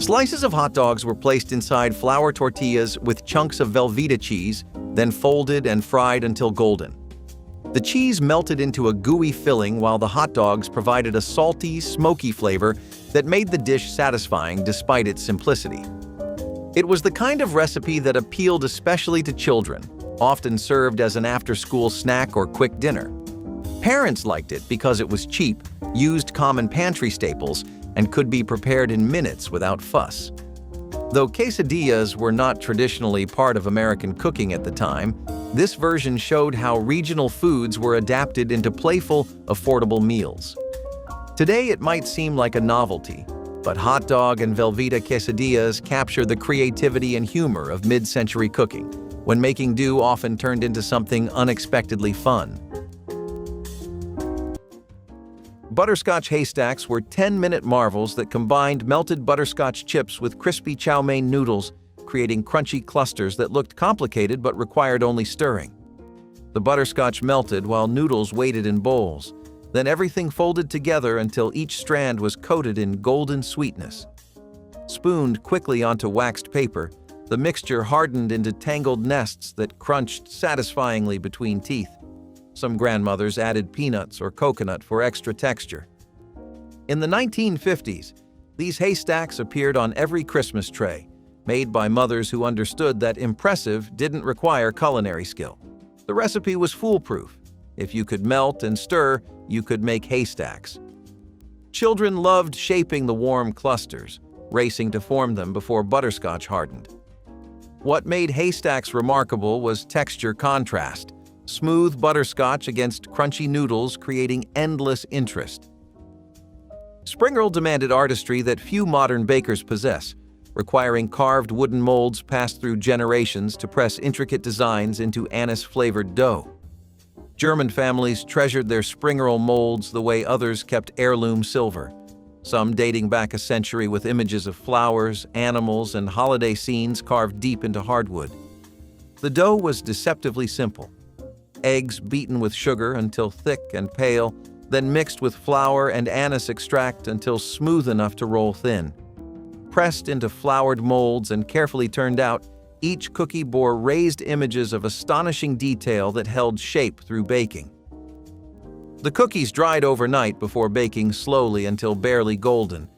Slices of hot dogs were placed inside flour tortillas with chunks of Velveeta cheese, then folded and fried until golden. The cheese melted into a gooey filling while the hot dogs provided a salty, smoky flavor that made the dish satisfying despite its simplicity. It was the kind of recipe that appealed especially to children, often served as an after-school snack or quick dinner. Parents liked it because it was cheap, used common pantry staples, and could be prepared in minutes without fuss. Though quesadillas were not traditionally part of American cooking at the time, this version showed how regional foods were adapted into playful, affordable meals. Today it might seem like a novelty, but hot dog and Velveeta quesadillas capture the creativity and humor of mid-century cooking, when making do often turned into something unexpectedly fun. Butterscotch haystacks were 10-minute marvels that combined melted butterscotch chips with crispy chow mein noodles, creating crunchy clusters that looked complicated but required only stirring. The butterscotch melted while noodles waited in bowls, Then everything folded together until each strand was coated in golden sweetness. Spooned quickly onto waxed paper, the mixture hardened into tangled nests that crunched satisfyingly between teeth. Some grandmothers added peanuts or coconut for extra texture. In the 1950s, these haystacks appeared on every Christmas tray, made by mothers who understood that impressive didn't require culinary skill. The recipe was foolproof. If you could melt and stir, you could make haystacks. Children loved shaping the warm clusters, racing to form them before butterscotch hardened. What made haystacks remarkable was texture contrast. Smooth butterscotch against crunchy noodles, creating endless interest. Spring-roll demanded artistry that few modern bakers possess, requiring carved wooden molds passed through generations to press intricate designs into anise-flavored dough. German families treasured their spring-roll molds the way others kept heirloom silver, some dating back a century with images of flowers, animals, and holiday scenes carved deep into hardwood. The dough was deceptively simple. Eggs beaten with sugar until thick and pale, then mixed with flour and anise extract until smooth enough to roll thin. Pressed into floured molds and carefully turned out, each cookie bore raised images of astonishing detail that held shape through baking. The cookies dried overnight before baking slowly until barely golden,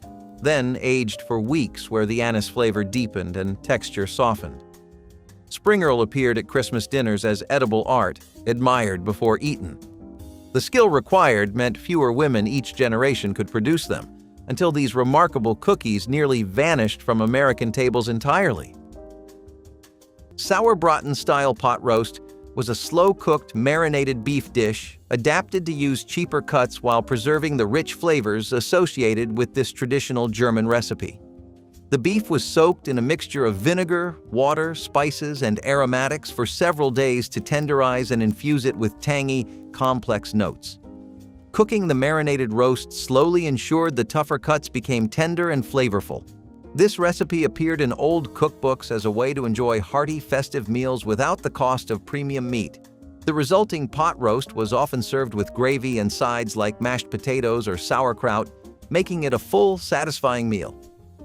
then aged for weeks where the anise flavor deepened and texture softened. Spring-roll appeared at Christmas dinners as edible art, admired before eaten. The skill required meant fewer women each generation could produce them, until these remarkable cookies nearly vanished from American tables entirely. Sauerbraten-style pot roast was a slow-cooked, marinated beef dish adapted to use cheaper cuts while preserving the rich flavors associated with this traditional German recipe. The beef was soaked in a mixture of vinegar, water, spices, and aromatics for several days to tenderize and infuse it with tangy, complex notes. Cooking the marinated roast slowly ensured the tougher cuts became tender and flavorful. This recipe appeared in old cookbooks as a way to enjoy hearty, festive meals without the cost of premium meat. The resulting pot roast was often served with gravy and sides like mashed potatoes or sauerkraut, making it a full, satisfying meal.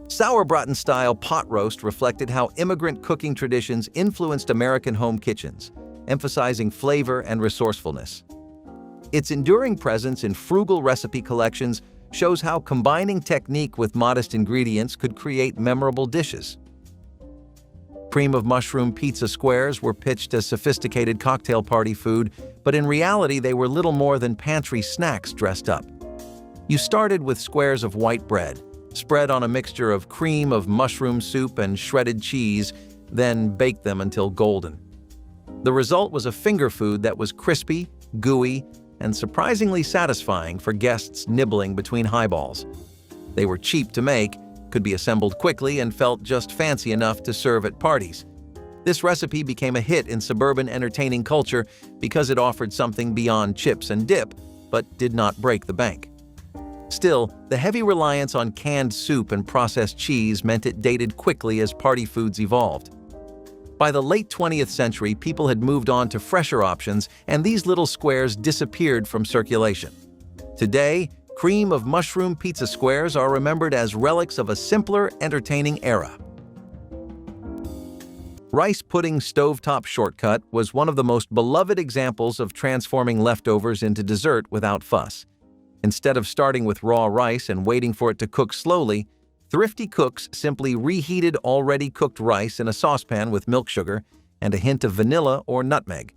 Sauerbraten-style pot roast reflected how immigrant cooking traditions influenced American home kitchens, emphasizing flavor and resourcefulness. Its enduring presence in frugal recipe collections shows how combining technique with modest ingredients could create memorable dishes. Cream of mushroom pizza squares were pitched as sophisticated cocktail party food, but in reality they were little more than pantry snacks dressed up. You started with squares of white bread, spread on a mixture of cream of mushroom soup and shredded cheese, then baked them until golden. The result was a finger food that was crispy, gooey, and surprisingly satisfying for guests nibbling between highballs. They were cheap to make, could be assembled quickly, and felt just fancy enough to serve at parties. This recipe became a hit in suburban entertaining culture because it offered something beyond chips and dip, but did not break the bank. Still, the heavy reliance on canned soup and processed cheese meant it dated quickly as party foods evolved. By the late 20th century, people had moved on to fresher options, and these little squares disappeared from circulation. Today, cream of mushroom pizza squares are remembered as relics of a simpler, entertaining era. Rice pudding stovetop shortcut was one of the most beloved examples of transforming leftovers into dessert without fuss. Instead of starting with raw rice and waiting for it to cook slowly, thrifty cooks simply reheated already cooked rice in a saucepan with milk sugar and a hint of vanilla or nutmeg.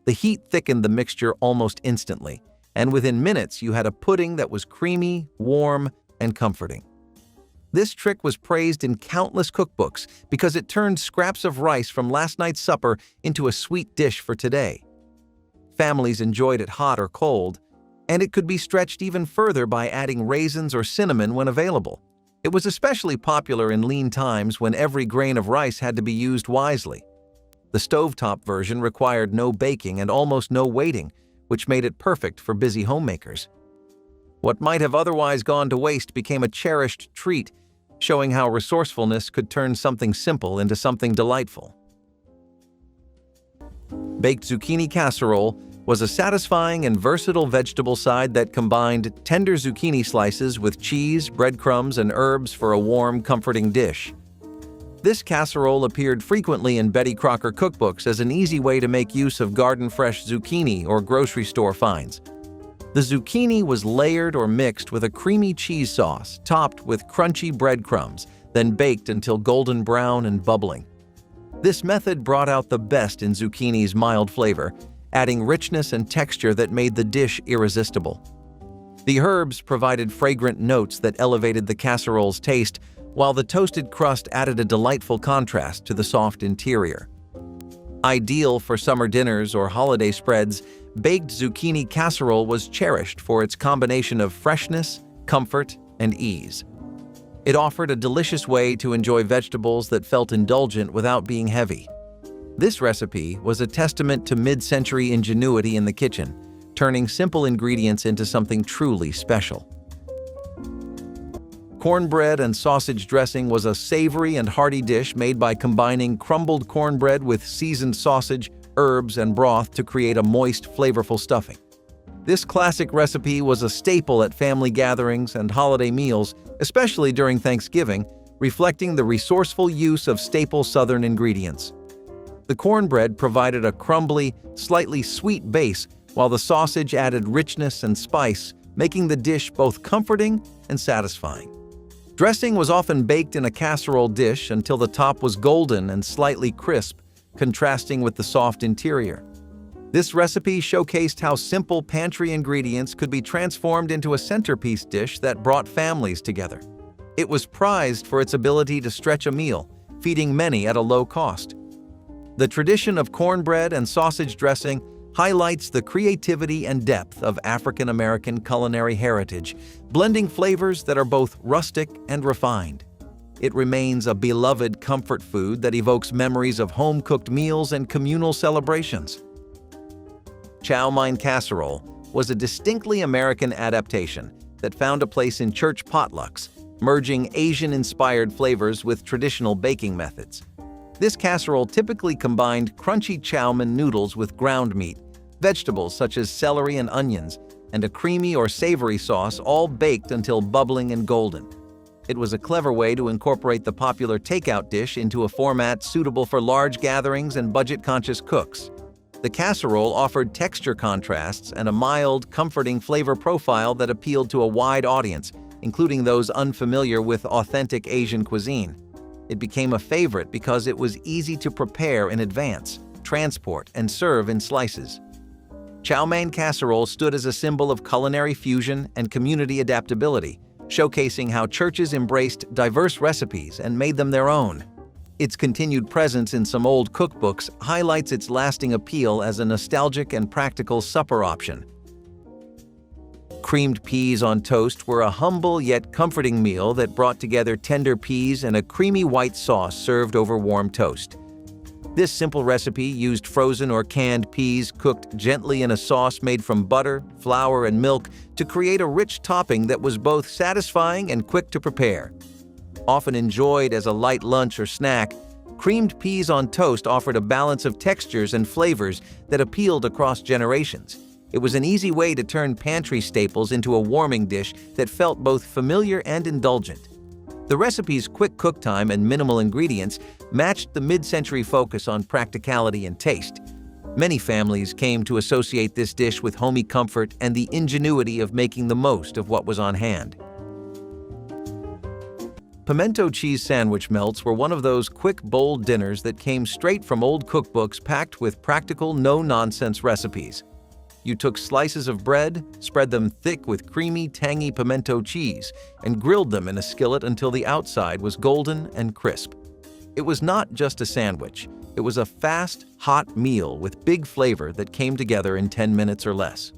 The heat thickened the mixture almost instantly, and within minutes you had a pudding that was creamy, warm, and comforting. This trick was praised in countless cookbooks because it turned scraps of rice from last night's supper into a sweet dish for today. Families enjoyed it hot or cold, and it could be stretched even further by adding raisins or cinnamon when available. It was especially popular in lean times when every grain of rice had to be used wisely. The stovetop version required no baking and almost no waiting, which made it perfect for busy homemakers. What might have otherwise gone to waste became a cherished treat, showing how resourcefulness could turn something simple into something delightful. Baked zucchini casserole was a satisfying and versatile vegetable side that combined tender zucchini slices with cheese, breadcrumbs, and herbs for a warm, comforting dish. This casserole appeared frequently in Betty Crocker cookbooks as an easy way to make use of garden-fresh zucchini or grocery store finds. The zucchini was layered or mixed with a creamy cheese sauce, topped with crunchy breadcrumbs, then baked until golden brown and bubbling. This method brought out the best in zucchini's mild flavor, adding richness and texture that made the dish irresistible. The herbs provided fragrant notes that elevated the casserole's taste, while the toasted crust added a delightful contrast to the soft interior. Ideal for summer dinners or holiday spreads, baked zucchini casserole was cherished for its combination of freshness, comfort, and ease. It offered a delicious way to enjoy vegetables that felt indulgent without being heavy. This recipe was a testament to mid-century ingenuity in the kitchen, turning simple ingredients into something truly special. Cornbread and sausage dressing was a savory and hearty dish made by combining crumbled cornbread with seasoned sausage, herbs, and broth to create a moist, flavorful stuffing. This classic recipe was a staple at family gatherings and holiday meals, especially during Thanksgiving, reflecting the resourceful use of staple Southern ingredients. The cornbread provided a crumbly, slightly sweet base, while the sausage added richness and spice, making the dish both comforting and satisfying. Dressing was often baked in a casserole dish until the top was golden and slightly crisp, contrasting with the soft interior. This recipe showcased how simple pantry ingredients could be transformed into a centerpiece dish that brought families together. It was prized for its ability to stretch a meal, feeding many at a low cost. The tradition of cornbread and sausage dressing highlights the creativity and depth of African American culinary heritage, blending flavors that are both rustic and refined. It remains a beloved comfort food that evokes memories of home-cooked meals and communal celebrations. Chow mein casserole was a distinctly American adaptation that found a place in church potlucks, merging Asian-inspired flavors with traditional baking methods. This casserole typically combined crunchy chow mein noodles with ground meat, vegetables such as celery and onions, and a creamy or savory sauce, all baked until bubbling and golden. It was a clever way to incorporate the popular takeout dish into a format suitable for large gatherings and budget-conscious cooks. The casserole offered texture contrasts and a mild, comforting flavor profile that appealed to a wide audience, including those unfamiliar with authentic Asian cuisine. It became a favorite because it was easy to prepare in advance, transport, and serve in slices. Chow mein casserole stood as a symbol of culinary fusion and community adaptability, showcasing how churches embraced diverse recipes and made them their own. Its continued presence in some old cookbooks highlights its lasting appeal as a nostalgic and practical supper option. Creamed peas on toast were a humble yet comforting meal that brought together tender peas and a creamy white sauce served over warm toast. This simple recipe used frozen or canned peas cooked gently in a sauce made from butter, flour, and milk to create a rich topping that was both satisfying and quick to prepare. Often enjoyed as a light lunch or snack, creamed peas on toast offered a balance of textures and flavors that appealed across generations. It was an easy way to turn pantry staples into a warming dish that felt both familiar and indulgent. The recipe's quick cook time and minimal ingredients matched the mid-century focus on practicality and taste. Many families came to associate this dish with homey comfort and the ingenuity of making the most of what was on hand. Pimento cheese sandwich melts were one of those quick, bold dinners that came straight from old cookbooks packed with practical, no-nonsense recipes. You took slices of bread, spread them thick with creamy, tangy pimento cheese, and grilled them in a skillet until the outside was golden and crisp. It was not just a sandwich. It was a fast, hot meal with big flavor that came together in 10 minutes or less.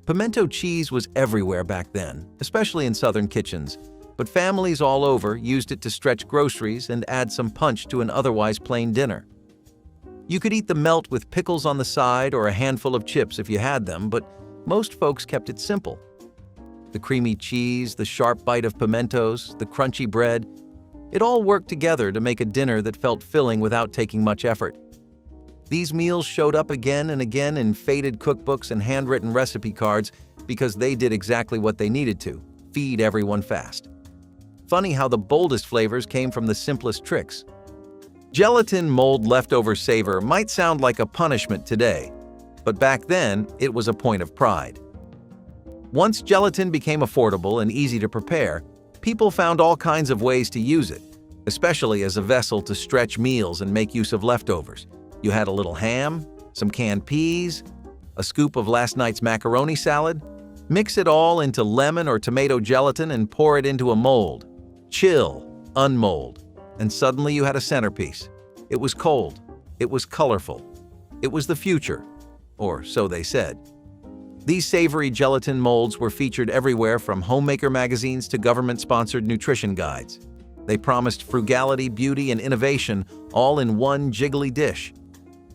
Pimento cheese was everywhere back then, especially in Southern kitchens, but families all over used it to stretch groceries and add some punch to an otherwise plain dinner. You could eat the melt with pickles on the side or a handful of chips if you had them, but most folks kept it simple. The creamy cheese, the sharp bite of pimentos, the crunchy bread, it all worked together to make a dinner that felt filling without taking much effort. These meals showed up again and again in faded cookbooks and handwritten recipe cards because they did exactly what they needed to: feed everyone fast. Funny how the boldest flavors came from the simplest tricks. Gelatin mold leftover savor might sound like a punishment today, but back then it was a point of pride. Once gelatin became affordable and easy to prepare, people found all kinds of ways to use it, especially as a vessel to stretch meals and make use of leftovers. You had a little ham, some canned peas, a scoop of last night's macaroni salad. Mix it all into lemon or tomato gelatin and pour it into a mold. Chill, unmold, and suddenly you had a centerpiece. It was cold. It was colorful. It was the future, or so they said. These savory gelatin molds were featured everywhere, from homemaker magazines to government-sponsored nutrition guides. They promised frugality, beauty, and innovation, all in one jiggly dish.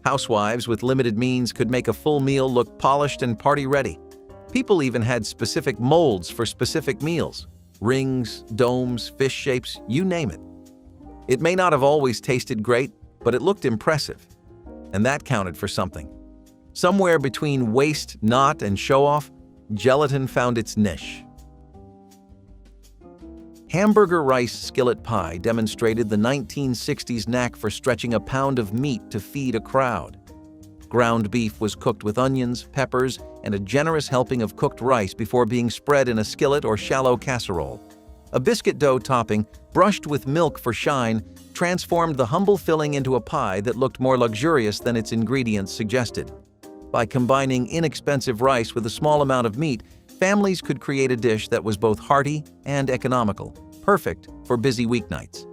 Housewives with limited means could make a full meal look polished and party-ready. People even had specific molds for specific meals: rings, domes, fish shapes, you name it. It may not have always tasted great, but it looked impressive. And that counted for something. Somewhere between waste, not, and show-off, gelatin found its niche. Hamburger rice skillet pie demonstrated the 1960s knack for stretching a pound of meat to feed a crowd. Ground beef was cooked with onions, peppers, and a generous helping of cooked rice before being spread in a skillet or shallow casserole. A biscuit dough topping, brushed with milk for shine, transformed the humble filling into a pie that looked more luxurious than its ingredients suggested. By combining inexpensive rice with a small amount of meat, families could create a dish that was both hearty and economical, perfect for busy weeknights.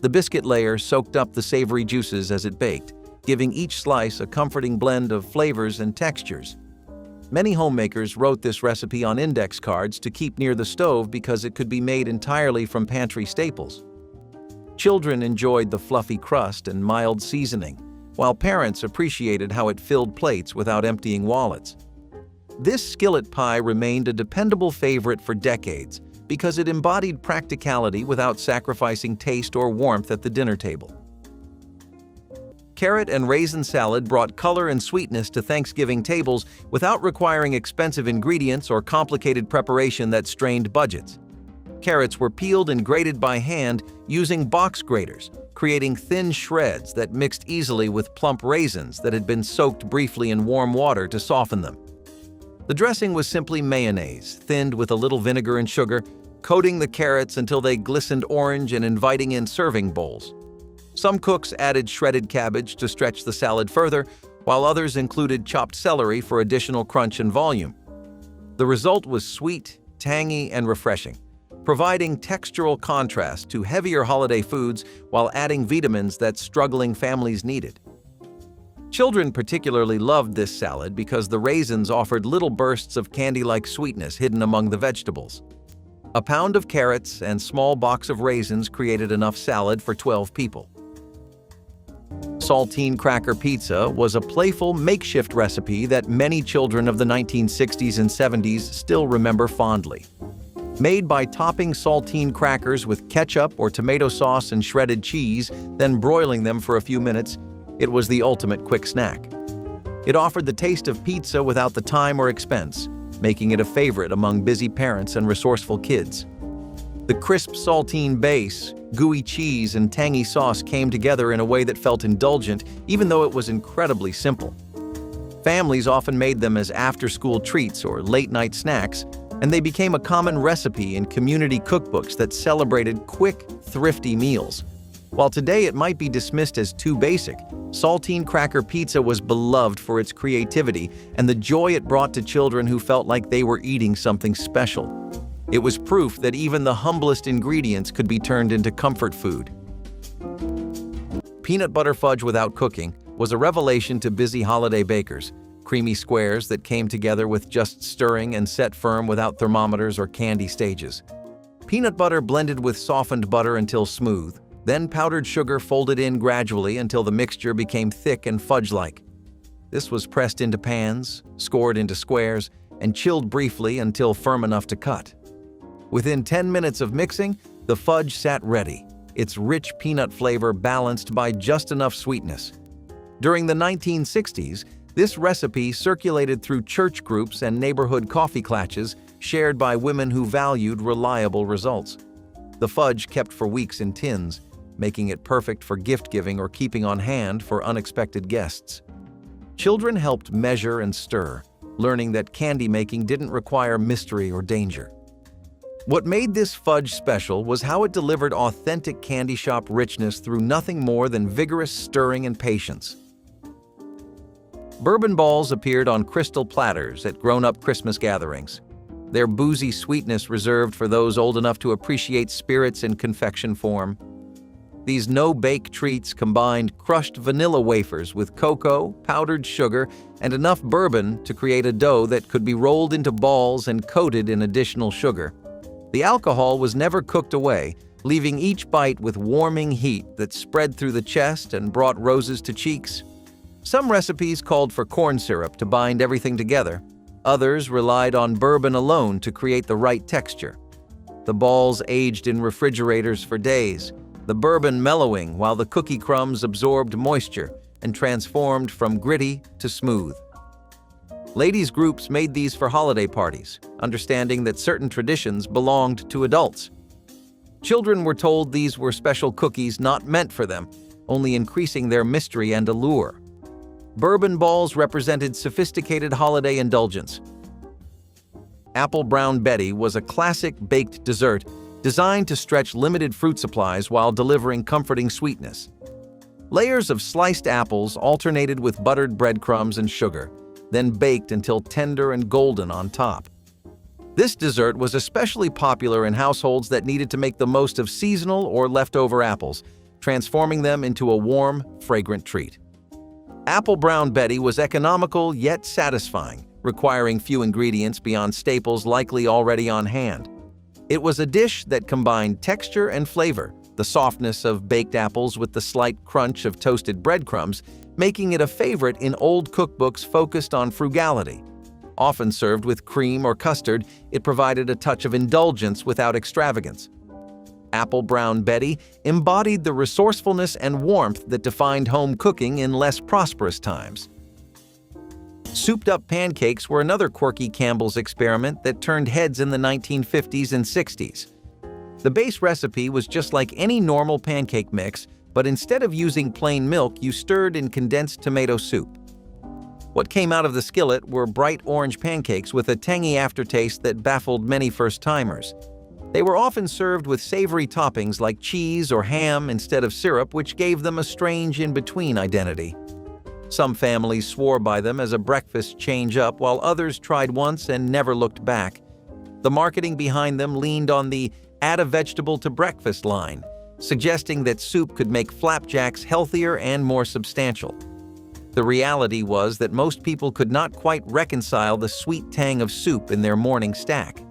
The biscuit layer soaked up the savory juices as it baked, giving each slice a comforting blend of flavors and textures. Many homemakers wrote this recipe on index cards to keep near the stove because it could be made entirely from pantry staples. Children enjoyed the fluffy crust and mild seasoning, while parents appreciated how it filled plates without emptying wallets. This skillet pie remained a dependable favorite for decades because it embodied practicality without sacrificing taste or warmth at the dinner table. Carrot and raisin salad brought color and sweetness to Thanksgiving tables without requiring expensive ingredients or complicated preparation that strained budgets. Carrots were peeled and grated by hand using box graters, creating thin shreds that mixed easily with plump raisins that had been soaked briefly in warm water to soften them. The dressing was simply mayonnaise, thinned with a little vinegar and sugar, coating the carrots until they glistened orange and inviting in serving bowls. Some cooks added shredded cabbage to stretch the salad further, while others included chopped celery for additional crunch and volume. The result was sweet, tangy, and refreshing, providing textural contrast to heavier holiday foods while adding vitamins that struggling families needed. Children particularly loved this salad because the raisins offered little bursts of candy-like sweetness hidden among the vegetables. A pound of carrots and small box of raisins created enough salad for 12 people. Saltine cracker pizza was a playful, makeshift recipe that many children of the 1960s and 70s still remember fondly. Made by topping saltine crackers with ketchup or tomato sauce and shredded cheese, then broiling them for a few minutes, it was the ultimate quick snack. It offered the taste of pizza without the time or expense, making it a favorite among busy parents and resourceful kids. The crisp saltine base, gooey cheese, and tangy sauce came together in a way that felt indulgent, even though it was incredibly simple. Families often made them as after-school treats or late-night snacks, and they became a common recipe in community cookbooks that celebrated quick, thrifty meals. While today it might be dismissed as too basic, saltine cracker pizza was beloved for its creativity and the joy it brought to children who felt like they were eating something special. It was proof that even the humblest ingredients could be turned into comfort food. Peanut butter fudge without cooking was a revelation to busy holiday bakers. Creamy squares that came together with just stirring and set firm without thermometers or candy stages. Peanut butter blended with softened butter until smooth, then powdered sugar folded in gradually until the mixture became thick and fudge-like. This was pressed into pans, scored into squares, and chilled briefly until firm enough to cut. Within 10 minutes of mixing, the fudge sat ready, its rich peanut flavor balanced by just enough sweetness. During the 1960s, this recipe circulated through church groups and neighborhood coffee klatches shared by women who valued reliable results. The fudge kept for weeks in tins, making it perfect for gift-giving or keeping on hand for unexpected guests. Children helped measure and stir, learning that candy making didn't require mystery or danger. What made this fudge special was how it delivered authentic candy shop richness through nothing more than vigorous stirring and patience. Bourbon balls appeared on crystal platters at grown-up Christmas gatherings, their boozy sweetness reserved for those old enough to appreciate spirits in confection form. These no-bake treats combined crushed vanilla wafers with cocoa, powdered sugar, and enough bourbon to create a dough that could be rolled into balls and coated in additional sugar. The alcohol was never cooked away, leaving each bite with warming heat that spread through the chest and brought roses to cheeks. Some recipes called for corn syrup to bind everything together. Others relied on bourbon alone to create the right texture. The balls aged in refrigerators for days, the bourbon mellowing while the cookie crumbs absorbed moisture and transformed from gritty to smooth. Ladies' groups made these for holiday parties, understanding that certain traditions belonged to adults. Children were told these were special cookies not meant for them, only increasing their mystery and allure. Bourbon balls represented sophisticated holiday indulgence. Apple Brown Betty was a classic baked dessert designed to stretch limited fruit supplies while delivering comforting sweetness. Layers of sliced apples alternated with buttered breadcrumbs and sugar, then baked until tender and golden on top. This dessert was especially popular in households that needed to make the most of seasonal or leftover apples, transforming them into a warm, fragrant treat. Apple Brown Betty was economical yet satisfying, requiring few ingredients beyond staples likely already on hand. It was a dish that combined texture and flavor, the softness of baked apples with the slight crunch of toasted breadcrumbs, making it a favorite in old cookbooks focused on frugality. Often served with cream or custard, it provided a touch of indulgence without extravagance. Apple Brown Betty embodied the resourcefulness and warmth that defined home cooking in less prosperous times. Souped-up pancakes were another quirky Campbell's experiment that turned heads in the 1950s and 60s. The base recipe was just like any normal pancake mix, but instead of using plain milk, you stirred in condensed tomato soup. What came out of the skillet were bright orange pancakes with a tangy aftertaste that baffled many first-timers. They were often served with savory toppings like cheese or ham instead of syrup, which gave them a strange in-between identity. Some families swore by them as a breakfast change-up, while others tried once and never looked back. The marketing behind them leaned on the "add a vegetable to breakfast" line, suggesting that soup could make flapjacks healthier and more substantial. The reality was that most people could not quite reconcile the sweet tang of soup in their morning stack.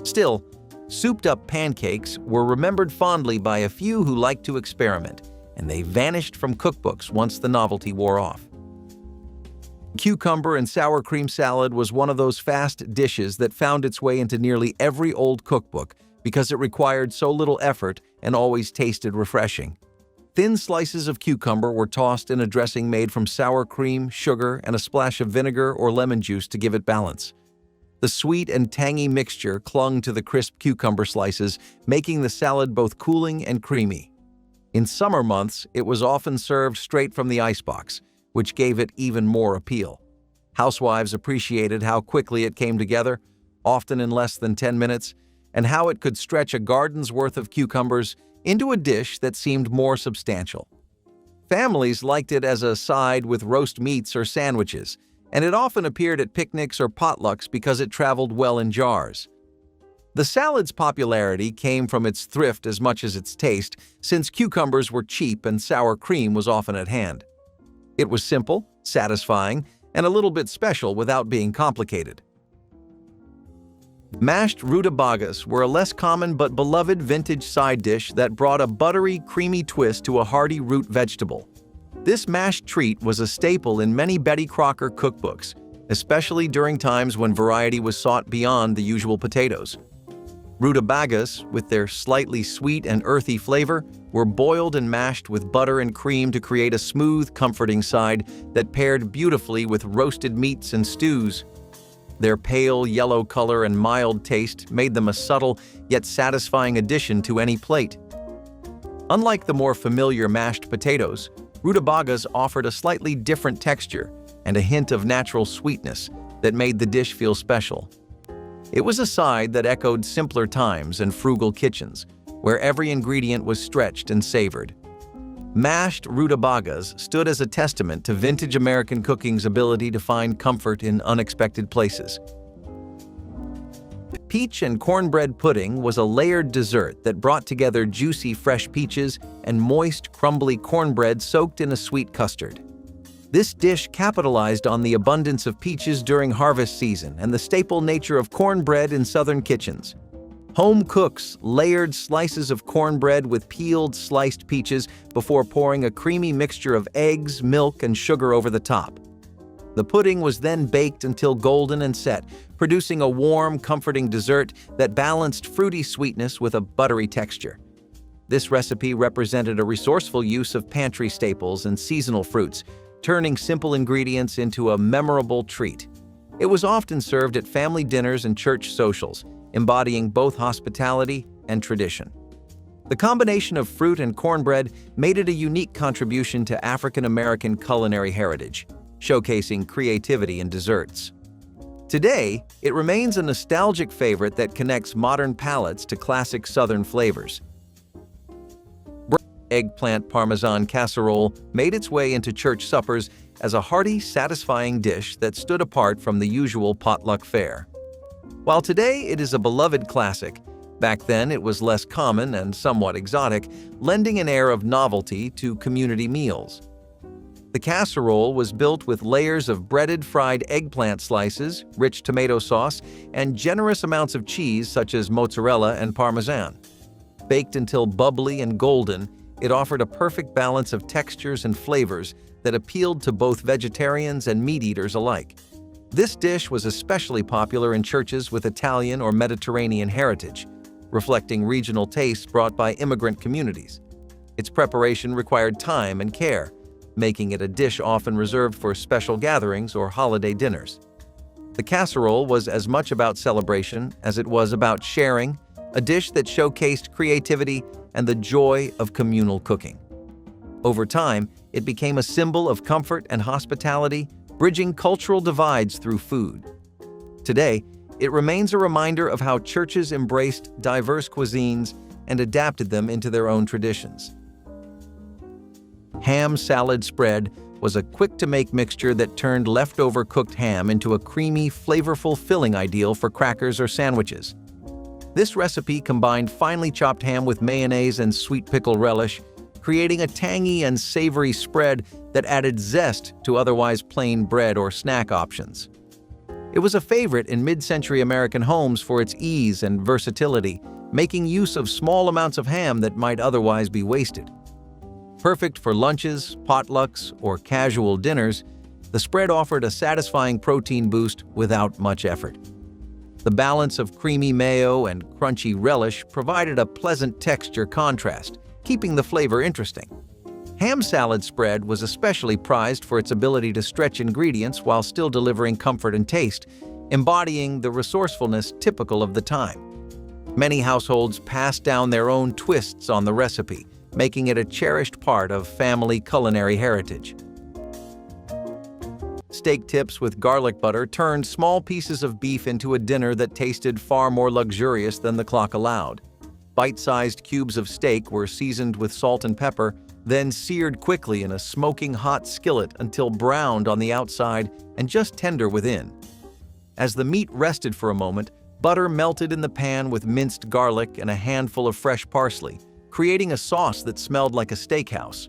Still, souped-up pancakes were remembered fondly by a few who liked to experiment, and they vanished from cookbooks once the novelty wore off. Cucumber and sour cream salad was one of those fast dishes that found its way into nearly every old cookbook because it required so little effort and always tasted refreshing. Thin slices of cucumber were tossed in a dressing made from sour cream, sugar, and a splash of vinegar or lemon juice to give it balance. The sweet and tangy mixture clung to the crisp cucumber slices, making the salad both cooling and creamy. In summer months, it was often served straight from the icebox, which gave it even more appeal. Housewives appreciated how quickly it came together, often in less than 10 minutes, and how it could stretch a garden's worth of cucumbers into a dish that seemed more substantial. Families liked it as a side with roast meats or sandwiches, and it often appeared at picnics or potlucks because it traveled well in jars. The salad's popularity came from its thrift as much as its taste, since cucumbers were cheap and sour cream was often at hand. It was simple, satisfying, and a little bit special without being complicated. Mashed rutabagas were a less common but beloved vintage side dish that brought a buttery, creamy twist to a hearty root vegetable. This mashed treat was a staple in many Betty Crocker cookbooks, especially during times when variety was sought beyond the usual potatoes. Rutabagas, with their slightly sweet and earthy flavor, were boiled and mashed with butter and cream to create a smooth, comforting side that paired beautifully with roasted meats and stews. Their pale yellow color and mild taste made them a subtle yet satisfying addition to any plate. Unlike the more familiar mashed potatoes, rutabagas offered a slightly different texture and a hint of natural sweetness that made the dish feel special. It was a side that echoed simpler times and frugal kitchens, where every ingredient was stretched and savored. Mashed rutabagas stood as a testament to vintage American cooking's ability to find comfort in unexpected places. Peach and cornbread pudding was a layered dessert that brought together juicy fresh peaches and moist, crumbly cornbread soaked in a sweet custard. This dish capitalized on the abundance of peaches during harvest season and the staple nature of cornbread in southern kitchens. Home cooks layered slices of cornbread with peeled, sliced peaches before pouring a creamy mixture of eggs, milk, and sugar over the top. The pudding was then baked until golden and set, producing a warm, comforting dessert that balanced fruity sweetness with a buttery texture. This recipe represented a resourceful use of pantry staples and seasonal fruits, turning simple ingredients into a memorable treat. It was often served at family dinners and church socials, embodying both hospitality and tradition. The combination of fruit and cornbread made it a unique contribution to African American culinary heritage, showcasing creativity in desserts. Today, it remains a nostalgic favorite that connects modern palates to classic Southern flavors. Eggplant Parmesan casserole made its way into church suppers as a hearty, satisfying dish that stood apart from the usual potluck fare. While today it is a beloved classic, back then it was less common and somewhat exotic, lending an air of novelty to community meals. The casserole was built with layers of breaded fried eggplant slices, rich tomato sauce, and generous amounts of cheese such as mozzarella and parmesan. Baked until bubbly and golden, it offered a perfect balance of textures and flavors that appealed to both vegetarians and meat eaters alike. This dish was especially popular in churches with Italian or Mediterranean heritage, reflecting regional tastes brought by immigrant communities. Its preparation required time and care, making it a dish often reserved for special gatherings or holiday dinners. The casserole was as much about celebration as it was about sharing, a dish that showcased creativity and the joy of communal cooking. Over time, it became a symbol of comfort and hospitality, bridging cultural divides through food. Today, it remains a reminder of how churches embraced diverse cuisines and adapted them into their own traditions. Ham salad spread was a quick-to-make mixture that turned leftover cooked ham into a creamy, flavorful filling ideal for crackers or sandwiches. This recipe combined finely chopped ham with mayonnaise and sweet pickle relish, creating a tangy and savory spread that added zest to otherwise plain bread or snack options. It was a favorite in mid-century American homes for its ease and versatility, making use of small amounts of ham that might otherwise be wasted. Perfect for lunches, potlucks, or casual dinners, the spread offered a satisfying protein boost without much effort. The balance of creamy mayo and crunchy relish provided a pleasant texture contrast, keeping the flavor interesting. Ham salad spread was especially prized for its ability to stretch ingredients while still delivering comfort and taste, embodying the resourcefulness typical of the time. Many households passed down their own twists on the recipe, making it a cherished part of family culinary heritage. Steak tips with garlic butter turned small pieces of beef into a dinner that tasted far more luxurious than the clock allowed. Bite-sized cubes of steak were seasoned with salt and pepper, then seared quickly in a smoking hot skillet until browned on the outside and just tender within. As the meat rested for a moment, butter melted in the pan with minced garlic and a handful of fresh parsley, creating a sauce that smelled like a steakhouse.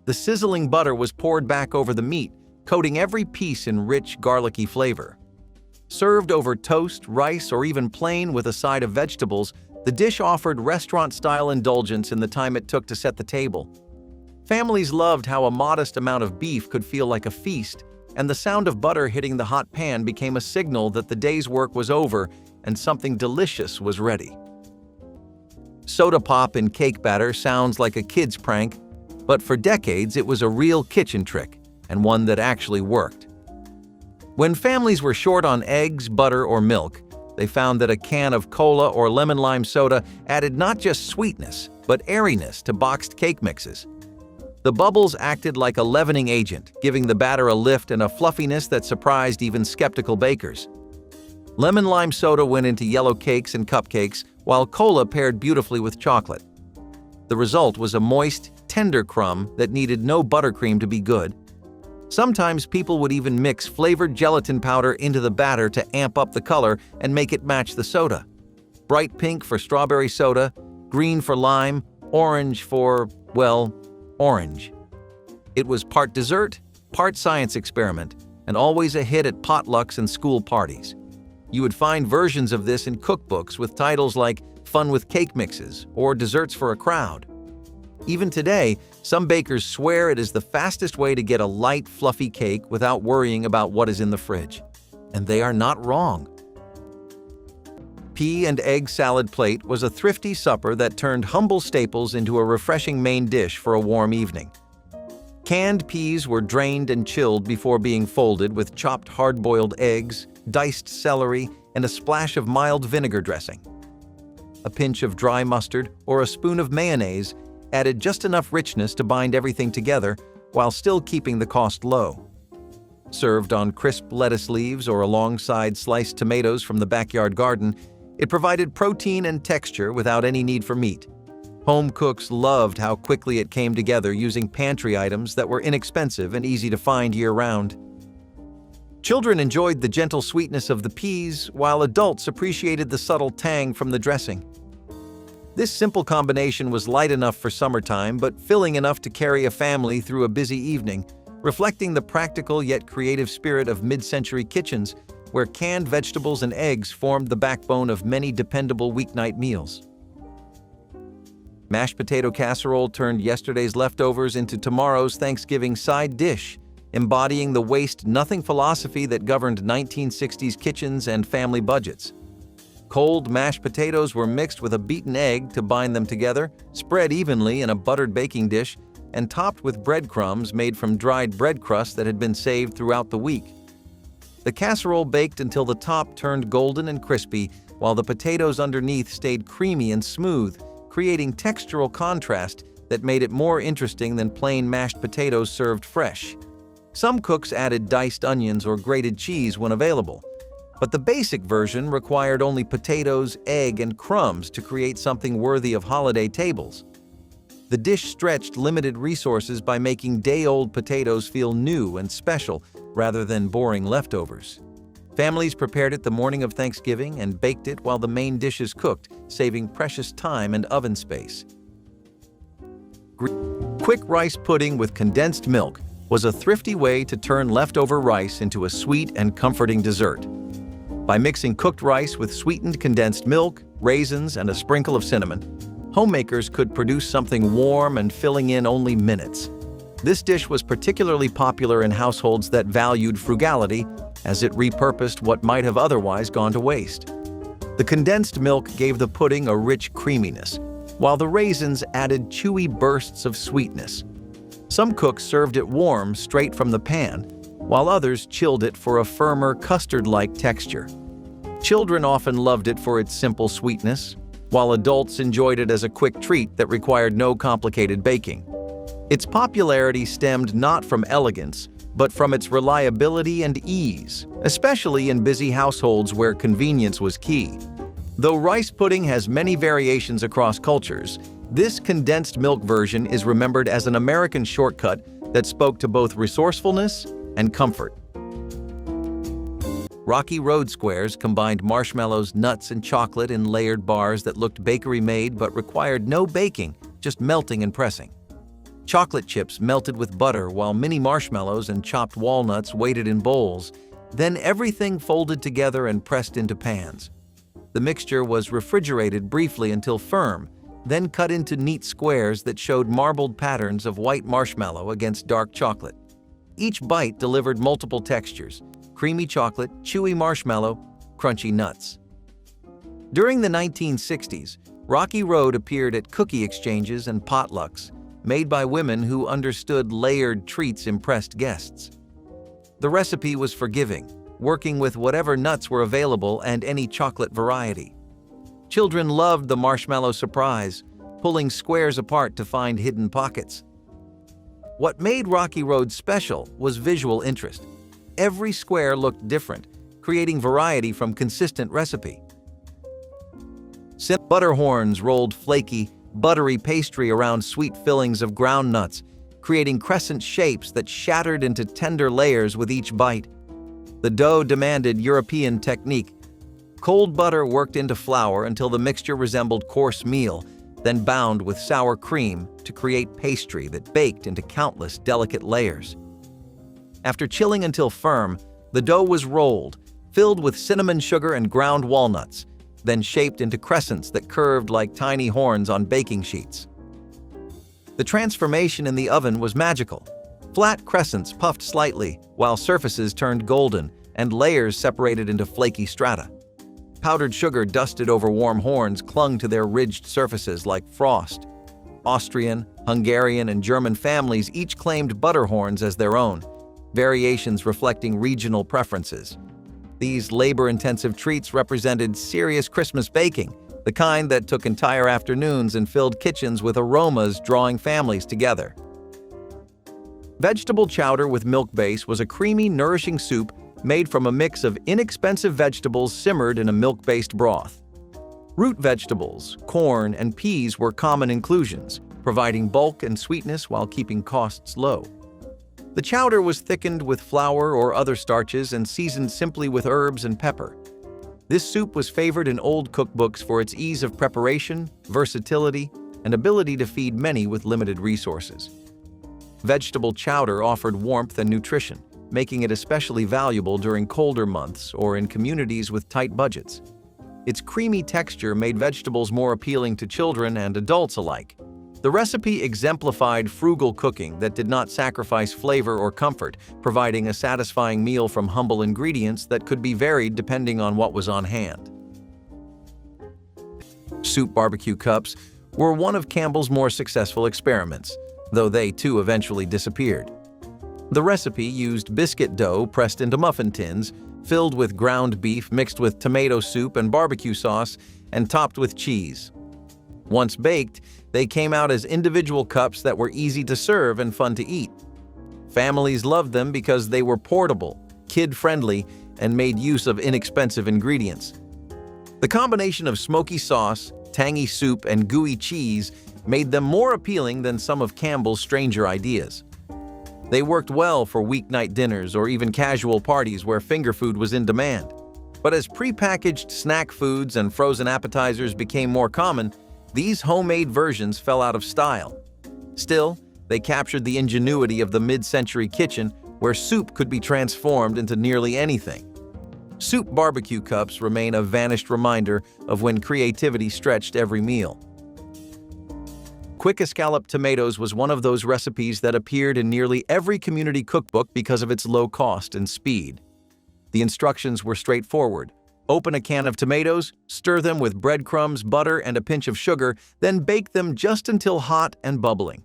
The sizzling butter was poured back over the meat, coating every piece in rich, garlicky flavor. Served over toast, rice, or even plain with a side of vegetables, the dish offered restaurant-style indulgence in the time it took to set the table. Families loved how a modest amount of beef could feel like a feast, and the sound of butter hitting the hot pan became a signal that the day's work was over, and something delicious was ready. Soda pop in cake batter sounds like a kid's prank, but for decades it was a real kitchen trick, and one that actually worked. When families were short on eggs, butter, or milk, they found that a can of cola or lemon lime soda added not just sweetness, but airiness to boxed cake mixes. The bubbles acted like a leavening agent, giving the batter a lift and a fluffiness that surprised even skeptical bakers. Lemon lime soda went into yellow cakes and cupcakes, while cola paired beautifully with chocolate. The result was a moist, tender crumb that needed no buttercream to be good. Sometimes people would even mix flavored gelatin powder into the batter to amp up the color and make it match the soda. Bright pink for strawberry soda, green for lime, orange for, well, orange. It was part dessert, part science experiment, and always a hit at potlucks and school parties. You would find versions of this in cookbooks with titles like Fun with Cake Mixes or Desserts for a Crowd. Even today, some bakers swear it is the fastest way to get a light, fluffy cake without worrying about what is in the fridge. And they are not wrong. Pea and egg salad plate was a thrifty supper that turned humble staples into a refreshing main dish for a warm evening. Canned peas were drained and chilled before being folded with chopped hard-boiled eggs, diced celery, and a splash of mild vinegar dressing. A pinch of dry mustard or a spoon of mayonnaise added just enough richness to bind everything together while still keeping the cost low. Served on crisp lettuce leaves or alongside sliced tomatoes from the backyard garden, it provided protein and texture without any need for meat. Home cooks loved how quickly it came together using pantry items that were inexpensive and easy to find year-round. Children enjoyed the gentle sweetness of the peas, while adults appreciated the subtle tang from the dressing. This simple combination was light enough for summertime, but filling enough to carry a family through a busy evening, reflecting the practical yet creative spirit of mid-century kitchens, where canned vegetables and eggs formed the backbone of many dependable weeknight meals. Mashed potato casserole turned yesterday's leftovers into tomorrow's Thanksgiving side dish, embodying the waste-nothing philosophy that governed 1960s kitchens and family budgets. Cold mashed potatoes were mixed with a beaten egg to bind them together, spread evenly in a buttered baking dish, and topped with breadcrumbs made from dried bread crust that had been saved throughout the week. The casserole baked until the top turned golden and crispy, while the potatoes underneath stayed creamy and smooth, creating textural contrast that made it more interesting than plain mashed potatoes served fresh. Some cooks added diced onions or grated cheese when available, but the basic version required only potatoes, egg, and crumbs to create something worthy of holiday tables. The dish stretched limited resources by making day-old potatoes feel new and special rather than boring leftovers. Families prepared it the morning of Thanksgiving and baked it while the main dishes cooked, saving precious time and oven space. Quick rice pudding with condensed milk was a thrifty way to turn leftover rice into a sweet and comforting dessert. By mixing cooked rice with sweetened condensed milk, raisins, and a sprinkle of cinnamon, homemakers could produce something warm and filling in only minutes. This dish was particularly popular in households that valued frugality, as it repurposed what might have otherwise gone to waste. The condensed milk gave the pudding a rich creaminess, while the raisins added chewy bursts of sweetness. Some cooks served it warm straight from the pan, while others chilled it for a firmer custard-like texture. Children often loved it for its simple sweetness, while adults enjoyed it as a quick treat that required no complicated baking. Its popularity stemmed not from elegance, but from its reliability and ease, especially in busy households where convenience was key. Though rice pudding has many variations across cultures, this condensed milk version is remembered as an American shortcut that spoke to both resourcefulness and comfort. Rocky Road squares combined marshmallows, nuts, and chocolate in layered bars that looked bakery-made but required no baking, just melting and pressing. Chocolate chips melted with butter while mini marshmallows and chopped walnuts waited in bowls, then everything folded together and pressed into pans. The mixture was refrigerated briefly until firm, then cut into neat squares that showed marbled patterns of white marshmallow against dark chocolate. Each bite delivered multiple textures: creamy chocolate, chewy marshmallow, crunchy nuts. During the 1960s, Rocky Road appeared at cookie exchanges and potlucks, made by women who understood layered treats impressed guests. The recipe was forgiving, working with whatever nuts were available and any chocolate variety. Children loved the marshmallow surprise, pulling squares apart to find hidden pockets. What made Rocky Road special was visual interest. Every square looked different, creating variety from consistent recipe. Butter horns rolled flaky, buttery pastry around sweet fillings of ground nuts, creating crescent shapes that shattered into tender layers with each bite. The dough demanded European technique. Cold butter worked into flour until the mixture resembled coarse meal, then bound with sour cream to create pastry that baked into countless delicate layers. After chilling until firm, the dough was rolled, filled with cinnamon sugar and ground walnuts, then shaped into crescents that curved like tiny horns on baking sheets. The transformation in the oven was magical. Flat crescents puffed slightly, while surfaces turned golden and layers separated into flaky strata. Powdered sugar dusted over warm horns clung to their ridged surfaces like frost. Austrian, Hungarian, and German families each claimed butter horns as their own, variations reflecting regional preferences. These labor-intensive treats represented serious Christmas baking, the kind that took entire afternoons and filled kitchens with aromas drawing families together. Vegetable chowder with milk base was a creamy, nourishing soup made from a mix of inexpensive vegetables simmered in a milk-based broth. Root vegetables, corn, and peas were common inclusions, providing bulk and sweetness while keeping costs low. The chowder was thickened with flour or other starches and seasoned simply with herbs and pepper. This soup was favored in old cookbooks for its ease of preparation, versatility, and ability to feed many with limited resources. Vegetable chowder offered warmth and nutrition, making it especially valuable during colder months or in communities with tight budgets. Its creamy texture made vegetables more appealing to children and adults alike. The recipe exemplified frugal cooking that did not sacrifice flavor or comfort, providing a satisfying meal from humble ingredients that could be varied depending on what was on hand. Soup barbecue cups were one of Campbell's more successful experiments, though they too eventually disappeared. The recipe used biscuit dough pressed into muffin tins, filled with ground beef mixed with tomato soup and barbecue sauce, and topped with cheese. Once baked, they came out as individual cups that were easy to serve and fun to eat. Families loved them because they were portable, kid-friendly, and made use of inexpensive ingredients. The combination of smoky sauce, tangy soup, and gooey cheese made them more appealing than some of Campbell's stranger ideas. They worked well for weeknight dinners or even casual parties where finger food was in demand. But as prepackaged snack foods and frozen appetizers became more common, these homemade versions fell out of style. Still, they captured the ingenuity of the mid-century kitchen where soup could be transformed into nearly anything. Soup barbecue cups remain a vanished reminder of when creativity stretched every meal. Quick escalloped tomatoes was one of those recipes that appeared in nearly every community cookbook because of its low cost and speed. The instructions were straightforward. Open a can of tomatoes, stir them with breadcrumbs, butter, and a pinch of sugar, then bake them just until hot and bubbling.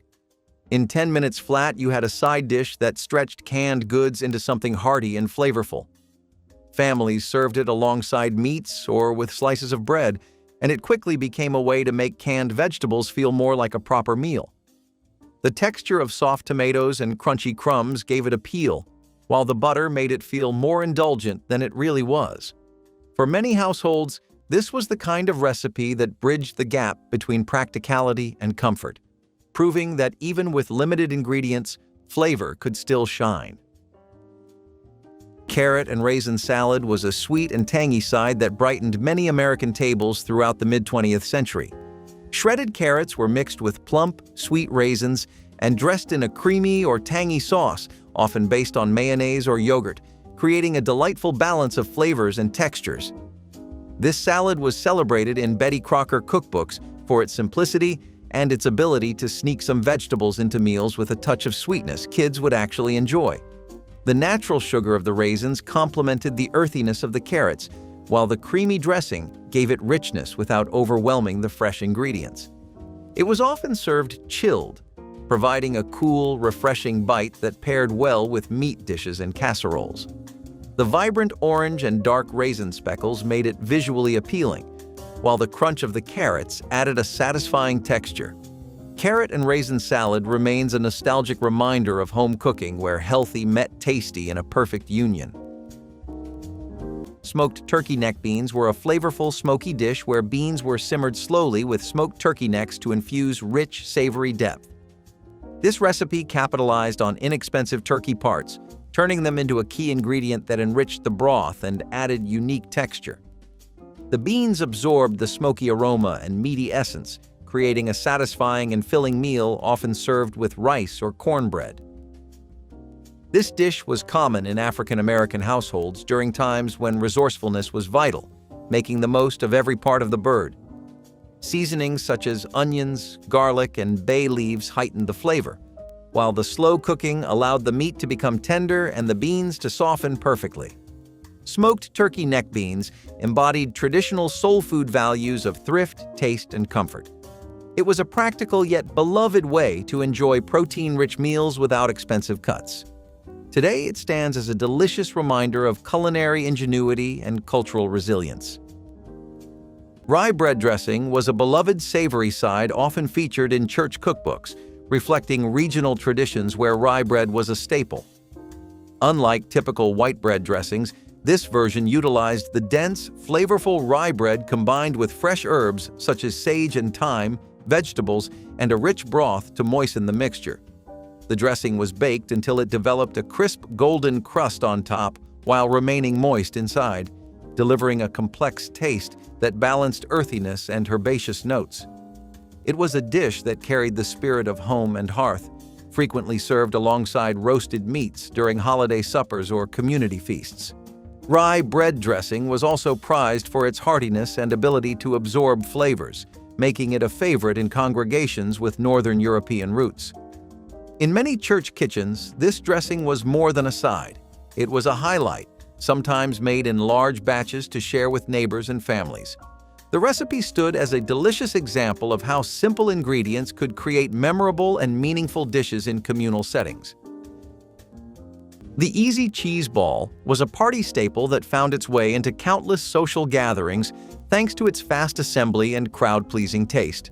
In 10 minutes flat, you had a side dish that stretched canned goods into something hearty and flavorful. Families served it alongside meats or with slices of bread, and it quickly became a way to make canned vegetables feel more like a proper meal. The texture of soft tomatoes and crunchy crumbs gave it appeal, while the butter made it feel more indulgent than it really was. For many households, this was the kind of recipe that bridged the gap between practicality and comfort, proving that even with limited ingredients, flavor could still shine. Carrot and raisin salad was a sweet and tangy side that brightened many American tables throughout the mid-20th century. Shredded carrots were mixed with plump, sweet raisins and dressed in a creamy or tangy sauce, often based on mayonnaise or yogurt, creating a delightful balance of flavors and textures. This salad was celebrated in Betty Crocker cookbooks for its simplicity and its ability to sneak some vegetables into meals with a touch of sweetness kids would actually enjoy. The natural sugar of the raisins complemented the earthiness of the carrots, while the creamy dressing gave it richness without overwhelming the fresh ingredients. It was often served chilled, providing a cool, refreshing bite that paired well with meat dishes and casseroles. The vibrant orange and dark raisin speckles made it visually appealing, while the crunch of the carrots added a satisfying texture. Carrot and raisin salad remains a nostalgic reminder of home cooking where healthy met tasty in a perfect union. Smoked turkey neck beans were a flavorful, smoky dish where beans were simmered slowly with smoked turkey necks to infuse rich, savory depth. This recipe capitalized on inexpensive turkey parts, turning them into a key ingredient that enriched the broth and added unique texture. The beans absorbed the smoky aroma and meaty essence, creating a satisfying and filling meal often served with rice or cornbread. This dish was common in African American households during times when resourcefulness was vital, making the most of every part of the bird. Seasonings such as onions, garlic, and bay leaves heightened the flavor, while the slow cooking allowed the meat to become tender and the beans to soften perfectly. Smoked turkey neck beans embodied traditional soul food values of thrift, taste, and comfort. It was a practical yet beloved way to enjoy protein-rich meals without expensive cuts. Today, it stands as a delicious reminder of culinary ingenuity and cultural resilience. Rye bread dressing was a beloved savory side often featured in church cookbooks, reflecting regional traditions where rye bread was a staple. Unlike typical white bread dressings, this version utilized the dense, flavorful rye bread combined with fresh herbs such as sage and thyme, vegetables, and a rich broth to moisten the mixture. The dressing was baked until it developed a crisp golden crust on top while remaining moist inside, delivering a complex taste that balanced earthiness and herbaceous notes. It was a dish that carried the spirit of home and hearth, frequently served alongside roasted meats during holiday suppers or community feasts. Rye bread dressing was also prized for its heartiness and ability to absorb flavors, making it a favorite in congregations with Northern European roots. In many church kitchens, this dressing was more than a side. It was a highlight, sometimes made in large batches to share with neighbors and families. The recipe stood as a delicious example of how simple ingredients could create memorable and meaningful dishes in communal settings. The easy cheese ball was a party staple that found its way into countless social gatherings thanks to its fast assembly and crowd-pleasing taste.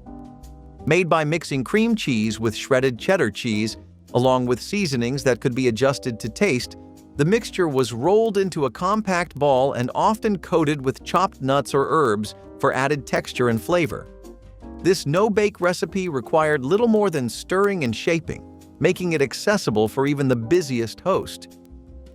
Made by mixing cream cheese with shredded cheddar cheese, along with seasonings that could be adjusted to taste, the mixture was rolled into a compact ball and often coated with chopped nuts or herbs for added texture and flavor. This no-bake recipe required little more than stirring and shaping, making it accessible for even the busiest host.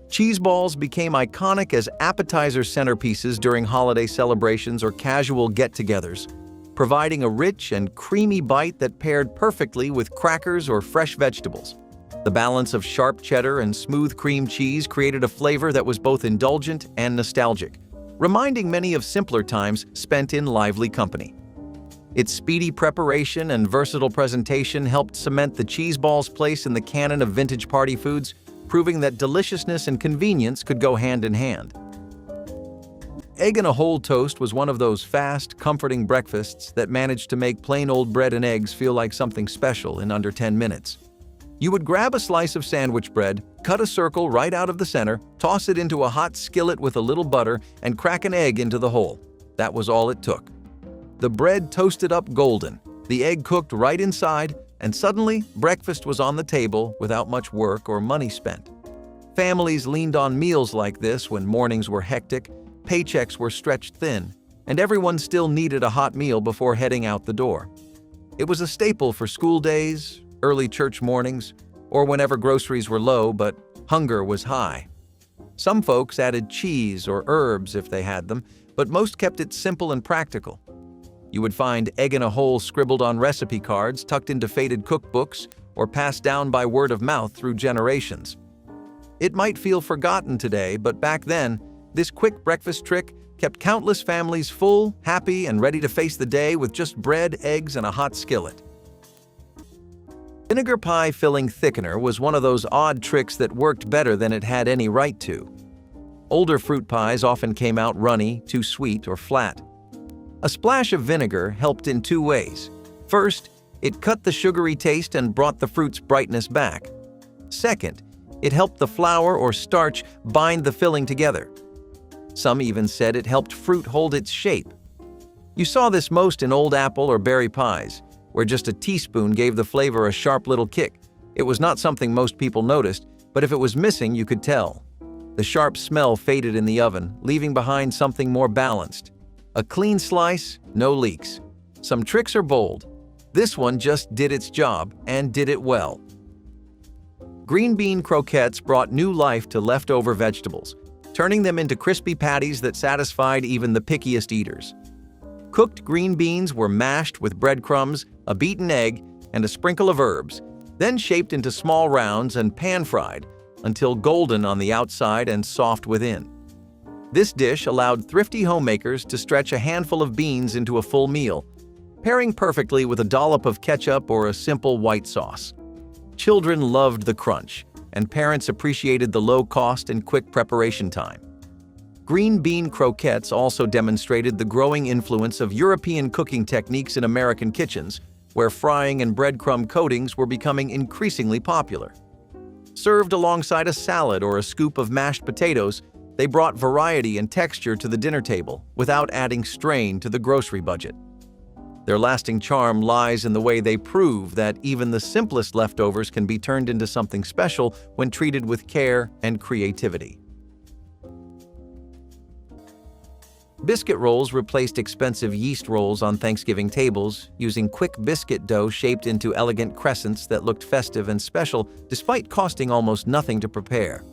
Cheese balls became iconic as appetizer centerpieces during holiday celebrations or casual get-togethers, providing a rich and creamy bite that paired perfectly with crackers or fresh vegetables. The balance of sharp cheddar and smooth cream cheese created a flavor that was both indulgent and nostalgic, reminding many of simpler times spent in lively company. Its speedy preparation and versatile presentation helped cement the cheese ball's place in the canon of vintage party foods, proving that deliciousness and convenience could go hand in hand. Egg in a whole toast was one of those fast, comforting breakfasts that managed to make plain old bread and eggs feel like something special in under 10 minutes. You would grab a slice of sandwich bread, cut a circle right out of the center, toss it into a hot skillet with a little butter, and crack an egg into the hole. That was all it took. The bread toasted up golden, the egg cooked right inside, and suddenly breakfast was on the table without much work or money spent. Families leaned on meals like this when mornings were hectic, paychecks were stretched thin, and everyone still needed a hot meal before heading out the door. It was a staple for school days, early church mornings, or whenever groceries were low but hunger was high. Some folks added cheese or herbs if they had them, but most kept it simple and practical. You would find egg in a hole scribbled on recipe cards, tucked into faded cookbooks, or passed down by word of mouth through generations. It might feel forgotten today, but back then, this quick breakfast trick kept countless families full, happy, and ready to face the day with just bread, eggs, and a hot skillet. Vinegar pie filling thickener was one of those odd tricks that worked better than it had any right to. Older fruit pies often came out runny, too sweet, or flat. A splash of vinegar helped in two ways. First, it cut the sugary taste and brought the fruit's brightness back. Second, it helped the flour or starch bind the filling together. Some even said it helped fruit hold its shape. You saw this most in old apple or berry pies, where just a teaspoon gave the flavor a sharp little kick. It was not something most people noticed, but if it was missing, you could tell. The sharp smell faded in the oven, leaving behind something more balanced. A clean slice, no leaks. Some tricks are bold. This one just did its job, and did it well. Green bean croquettes brought new life to leftover vegetables, turning them into crispy patties that satisfied even the pickiest eaters. Cooked green beans were mashed with breadcrumbs, a beaten egg, and a sprinkle of herbs, then shaped into small rounds and pan-fried until golden on the outside and soft within. This dish allowed thrifty homemakers to stretch a handful of beans into a full meal, pairing perfectly with a dollop of ketchup or a simple white sauce. Children loved the crunch, and parents appreciated the low cost and quick preparation time. Green bean croquettes also demonstrated the growing influence of European cooking techniques in American kitchens, where frying and breadcrumb coatings were becoming increasingly popular. Served alongside a salad or a scoop of mashed potatoes, they brought variety and texture to the dinner table without adding strain to the grocery budget. Their lasting charm lies in the way they prove that even the simplest leftovers can be turned into something special when treated with care and creativity. Biscuit rolls replaced expensive yeast rolls on Thanksgiving tables, using quick biscuit dough shaped into elegant crescents that looked festive and special despite costing almost nothing to prepare.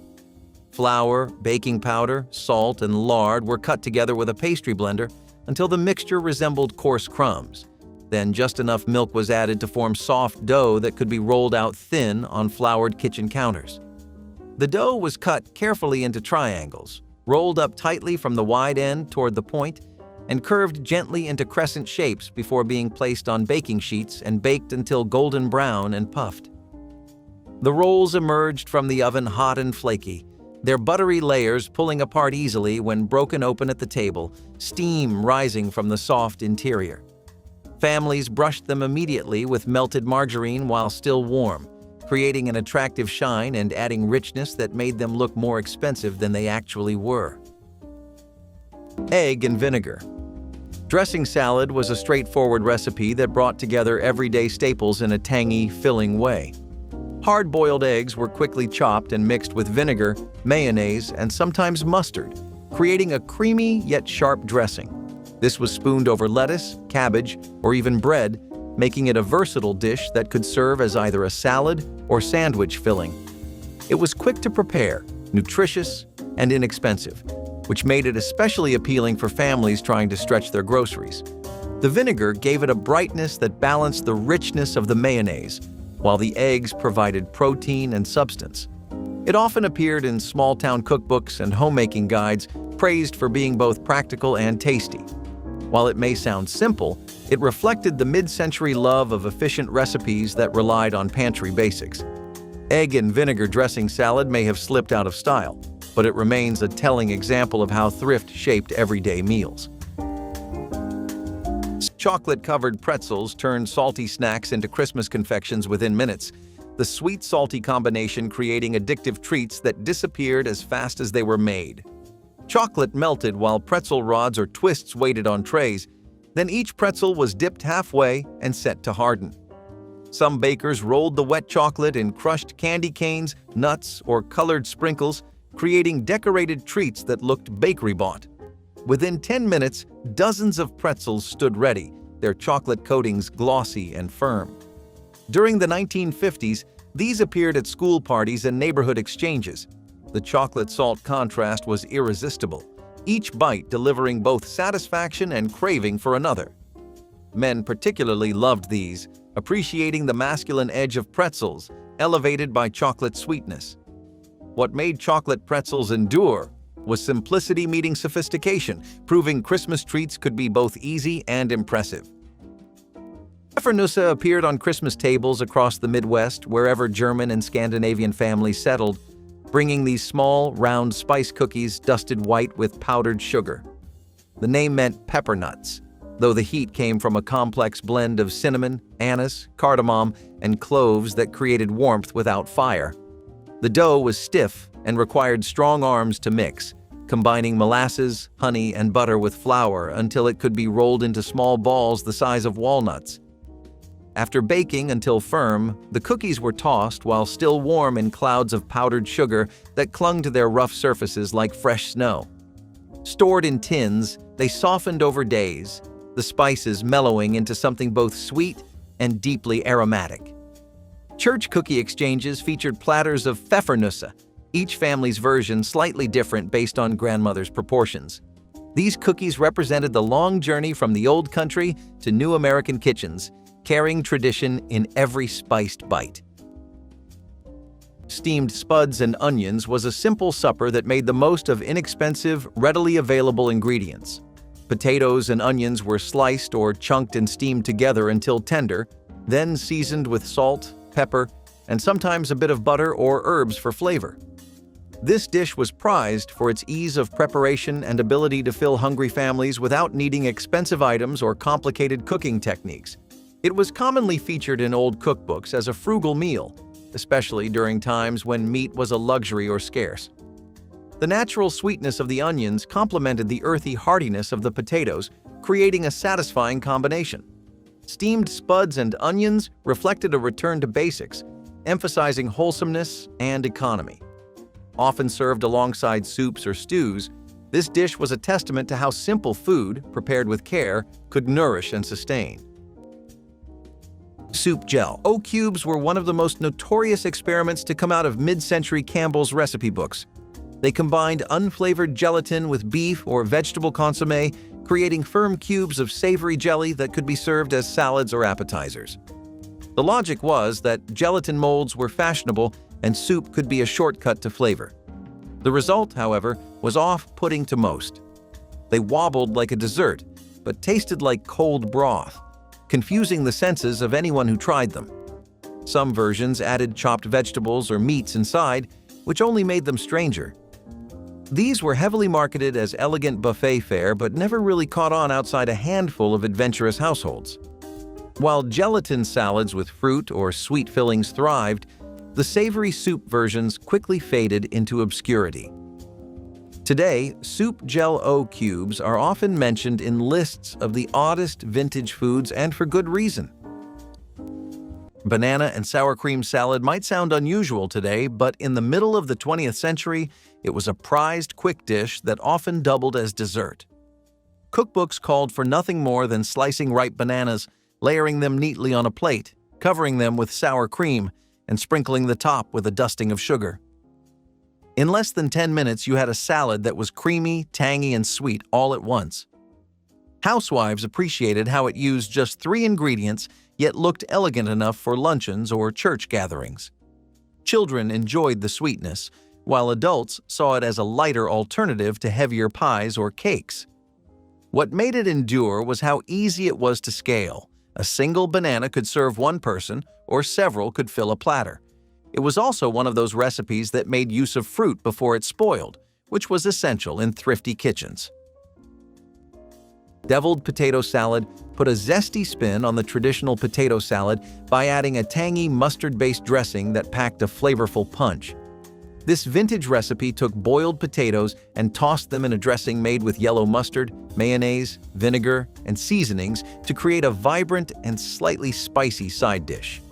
Flour, baking powder, salt, and lard were cut together with a pastry blender until the mixture resembled coarse crumbs. Then just enough milk was added to form soft dough that could be rolled out thin on floured kitchen counters. The dough was cut carefully into triangles, rolled up tightly from the wide end toward the point, and curved gently into crescent shapes before being placed on baking sheets and baked until golden brown and puffed. The rolls emerged from the oven hot and flaky, their buttery layers pulling apart easily when broken open at the table, steam rising from the soft interior. Families brushed them immediately with melted margarine while still warm, creating an attractive shine and adding richness that made them look more expensive than they actually were. Egg and vinegar. Dressing salad was a straightforward recipe that brought together everyday staples in a tangy, filling way. Hard-boiled eggs were quickly chopped and mixed with vinegar, mayonnaise, and sometimes mustard, creating a creamy yet sharp dressing. This was spooned over lettuce, cabbage, or even bread, making it a versatile dish that could serve as either a salad or sandwich filling. It was quick to prepare, nutritious, and inexpensive, which made it especially appealing for families trying to stretch their groceries. The vinegar gave it a brightness that balanced the richness of the mayonnaise, while the eggs provided protein and substance. It often appeared in small-town cookbooks and homemaking guides, praised for being both practical and tasty. While it may sound simple, it reflected the mid-century love of efficient recipes that relied on pantry basics. Egg and vinegar dressing salad may have slipped out of style, but it remains a telling example of how thrift shaped everyday meals. Chocolate-covered pretzels turned salty snacks into Christmas confections within minutes, the sweet-salty combination creating addictive treats that disappeared as fast as they were made. Chocolate melted while pretzel rods or twists waited on trays, then each pretzel was dipped halfway and set to harden. Some bakers rolled the wet chocolate in crushed candy canes, nuts, or colored sprinkles, creating decorated treats that looked bakery-bought. Within 10 minutes, dozens of pretzels stood ready, their chocolate coatings glossy and firm. During the 1950s, these appeared at school parties and neighborhood exchanges. The chocolate-salt contrast was irresistible, each bite delivering both satisfaction and craving for another. Men particularly loved these, appreciating the masculine edge of pretzels, elevated by chocolate sweetness. What made chocolate pretzels endure was simplicity meeting sophistication, proving Christmas treats could be both easy and impressive. Pfeffernusse appeared on Christmas tables across the Midwest, wherever German and Scandinavian families settled. bringing these small, round spice cookies dusted white with powdered sugar. The name meant pepper nuts, though the heat came from a complex blend of cinnamon, anise, cardamom, and cloves that created warmth without fire. The dough was stiff and required strong arms to mix, combining molasses, honey, and butter with flour until it could be rolled into small balls the size of walnuts. After baking until firm, the cookies were tossed while still warm in clouds of powdered sugar that clung to their rough surfaces like fresh snow. Stored in tins, they softened over days, the spices mellowing into something both sweet and deeply aromatic. Church cookie exchanges featured platters of Pfeffernusse, each family's version slightly different based on grandmother's proportions. These cookies represented the long journey from the old country to new American kitchens, carrying tradition in every spiced bite. Steamed spuds and onions was a simple supper that made the most of inexpensive, readily available ingredients. Potatoes and onions were sliced or chunked and steamed together until tender, then seasoned with salt, pepper, and sometimes a bit of butter or herbs for flavor. This dish was prized for its ease of preparation and ability to fill hungry families without needing expensive items or complicated cooking techniques. It was commonly featured in old cookbooks as a frugal meal, especially during times when meat was a luxury or scarce. The natural sweetness of the onions complemented the earthy heartiness of the potatoes, creating a satisfying combination. Steamed spuds and onions reflected a return to basics, emphasizing wholesomeness and economy. Often served alongside soups or stews, this dish was a testament to how simple food, prepared with care, could nourish and sustain. Soup gel. O-cubes were one of the most notorious experiments to come out of mid-century Campbell's recipe books. They combined unflavored gelatin with beef or vegetable consommé, creating firm cubes of savory jelly that could be served as salads or appetizers. The logic was that gelatin molds were fashionable and soup could be a shortcut to flavor. The result, however, was off-putting to most. They wobbled like a dessert, but tasted like cold broth, confusing the senses of anyone who tried them. Some versions added chopped vegetables or meats inside, which only made them stranger. These were heavily marketed as elegant buffet fare but never really caught on outside a handful of adventurous households. While gelatin salads with fruit or sweet fillings thrived, the savory soup versions quickly faded into obscurity. Today, soup gel O-cubes are often mentioned in lists of the oddest vintage foods, and for good reason. Banana and sour cream salad might sound unusual today, but in the middle of the 20th century, it was a prized quick dish that often doubled as dessert. Cookbooks called for nothing more than slicing ripe bananas, layering them neatly on a plate, covering them with sour cream, and sprinkling the top with a dusting of sugar. In less than 10 minutes, you had a salad that was creamy, tangy, and sweet all at once. Housewives appreciated how it used just 3 ingredients, yet looked elegant enough for luncheons or church gatherings. Children enjoyed the sweetness, while adults saw it as a lighter alternative to heavier pies or cakes. What made it endure was how easy it was to scale. A single banana could serve one person, or several could fill a platter. It was also one of those recipes that made use of fruit before it spoiled, which was essential in thrifty kitchens. Deviled potato salad put a zesty spin on the traditional potato salad by adding a tangy mustard-based dressing that packed a flavorful punch. This vintage recipe took boiled potatoes and tossed them in a dressing made with yellow mustard, mayonnaise, vinegar, and seasonings to create a vibrant and slightly spicy side dish.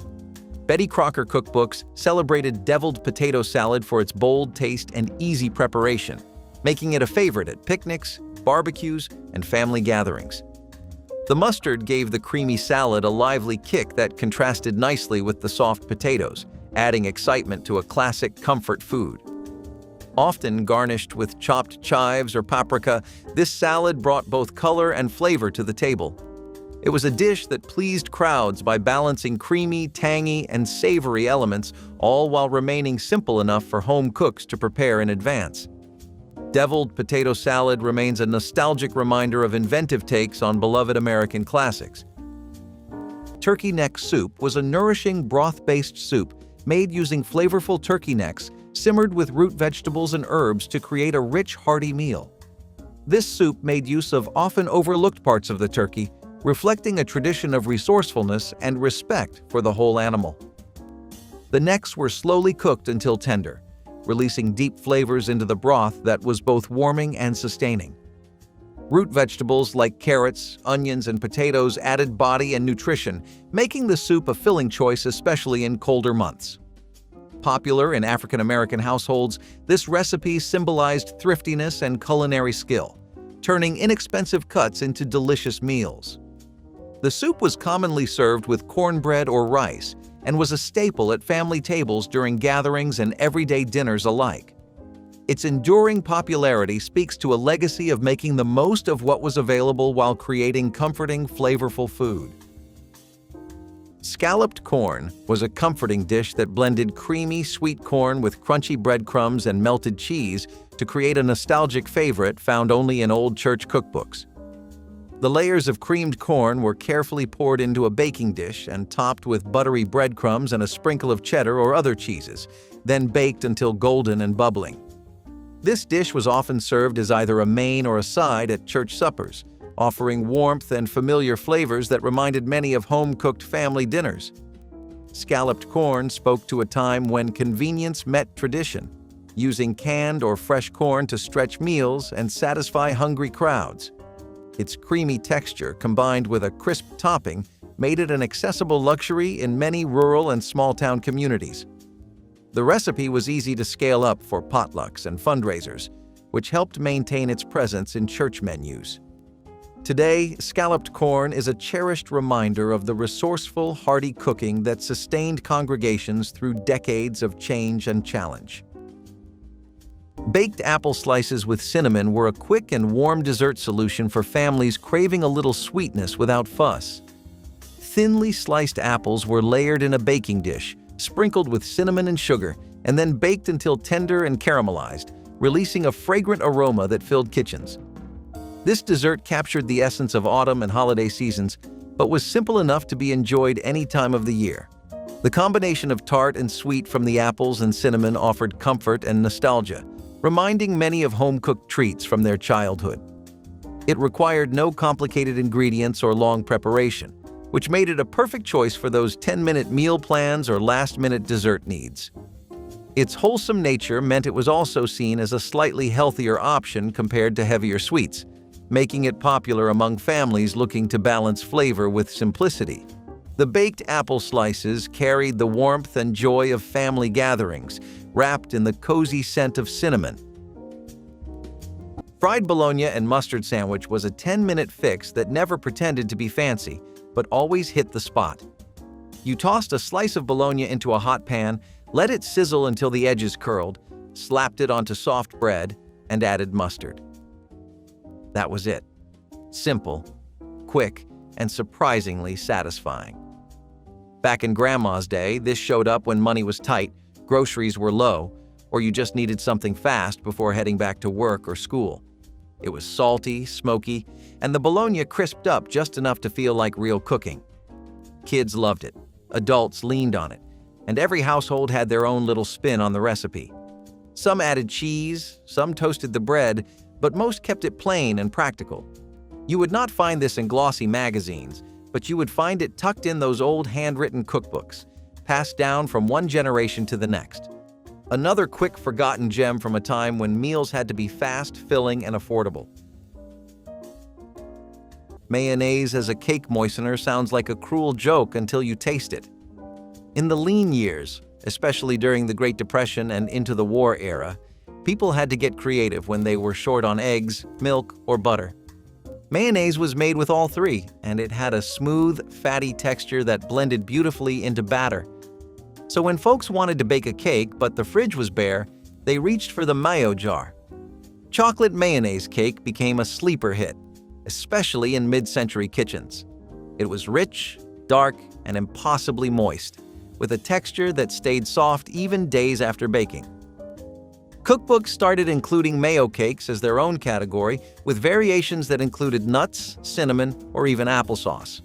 Betty Crocker cookbooks celebrated deviled potato salad for its bold taste and easy preparation, making it a favorite at picnics, barbecues, and family gatherings. The mustard gave the creamy salad a lively kick that contrasted nicely with the soft potatoes, adding excitement to a classic comfort food. Often garnished with chopped chives or paprika, this salad brought both color and flavor to the table. It was a dish that pleased crowds by balancing creamy, tangy, and savory elements, all while remaining simple enough for home cooks to prepare in advance. Deviled potato salad remains a nostalgic reminder of inventive takes on beloved American classics. Turkey neck soup was a nourishing broth-based soup made using flavorful turkey necks, simmered with root vegetables and herbs to create a rich, hearty meal. This soup made use of often overlooked parts of the turkey, reflecting a tradition of resourcefulness and respect for the whole animal. The necks were slowly cooked until tender, releasing deep flavors into the broth that was both warming and sustaining. Root vegetables like carrots, onions, and potatoes added body and nutrition, making the soup a filling choice especially in colder months. Popular in African American households, this recipe symbolized thriftiness and culinary skill, turning inexpensive cuts into delicious meals. The soup was commonly served with cornbread or rice and was a staple at family tables during gatherings and everyday dinners alike. Its enduring popularity speaks to a legacy of making the most of what was available while creating comforting, flavorful food. Scalloped corn was a comforting dish that blended creamy, sweet corn with crunchy breadcrumbs and melted cheese to create a nostalgic favorite found only in old church cookbooks. The layers of creamed corn were carefully poured into a baking dish and topped with buttery breadcrumbs and a sprinkle of cheddar or other cheeses, then baked until golden and bubbling. This dish was often served as either a main or a side at church suppers, offering warmth and familiar flavors that reminded many of home-cooked family dinners. Scalloped corn spoke to a time when convenience met tradition, using canned or fresh corn to stretch meals and satisfy hungry crowds. Its creamy texture, combined with a crisp topping, made it an accessible luxury in many rural and small-town communities. The recipe was easy to scale up for potlucks and fundraisers, which helped maintain its presence in church menus. Today, scalloped corn is a cherished reminder of the resourceful, hearty cooking that sustained congregations through decades of change and challenge. Baked apple slices with cinnamon were a quick and warm dessert solution for families craving a little sweetness without fuss. Thinly sliced apples were layered in a baking dish, sprinkled with cinnamon and sugar, and then baked until tender and caramelized, releasing a fragrant aroma that filled kitchens. This dessert captured the essence of autumn and holiday seasons, but was simple enough to be enjoyed any time of the year. The combination of tart and sweet from the apples and cinnamon offered comfort and nostalgia, reminding many of home-cooked treats from their childhood. It required no complicated ingredients or long preparation, which made it a perfect choice for those 10-minute meal plans or last-minute dessert needs. Its wholesome nature meant it was also seen as a slightly healthier option compared to heavier sweets, making it popular among families looking to balance flavor with simplicity. The baked apple slices carried the warmth and joy of family gatherings, wrapped in the cozy scent of cinnamon. Fried bologna and mustard sandwich was a 10-minute fix that never pretended to be fancy, but always hit the spot. You tossed a slice of bologna into a hot pan, let it sizzle until the edges curled, slapped it onto soft bread, and added mustard. That was it. Simple, quick, and surprisingly satisfying. Back in Grandma's day, this showed up when money was tight, groceries were low, or you just needed something fast before heading back to work or school. It was salty, smoky, and the bologna crisped up just enough to feel like real cooking. Kids loved it, adults leaned on it, and every household had their own little spin on the recipe. Some added cheese, some toasted the bread, but most kept it plain and practical. You would not find this in glossy magazines, but you would find it tucked in those old handwritten cookbooks, passed down from one generation to the next. Another quick forgotten gem from a time when meals had to be fast, filling, and affordable. Mayonnaise as a cake moistener sounds like a cruel joke until you taste it. In the lean years, especially during the Great Depression and into the war era, people had to get creative when they were short on eggs, milk, or butter. Mayonnaise was made with all three, and it had a smooth, fatty texture that blended beautifully into batter. So when folks wanted to bake a cake but the fridge was bare, they reached for the mayo jar. Chocolate mayonnaise cake became a sleeper hit, especially in mid-century kitchens. It was rich, dark, and impossibly moist, with a texture that stayed soft even days after baking. Cookbooks started including mayo cakes as their own category, with variations that included nuts, cinnamon, or even applesauce.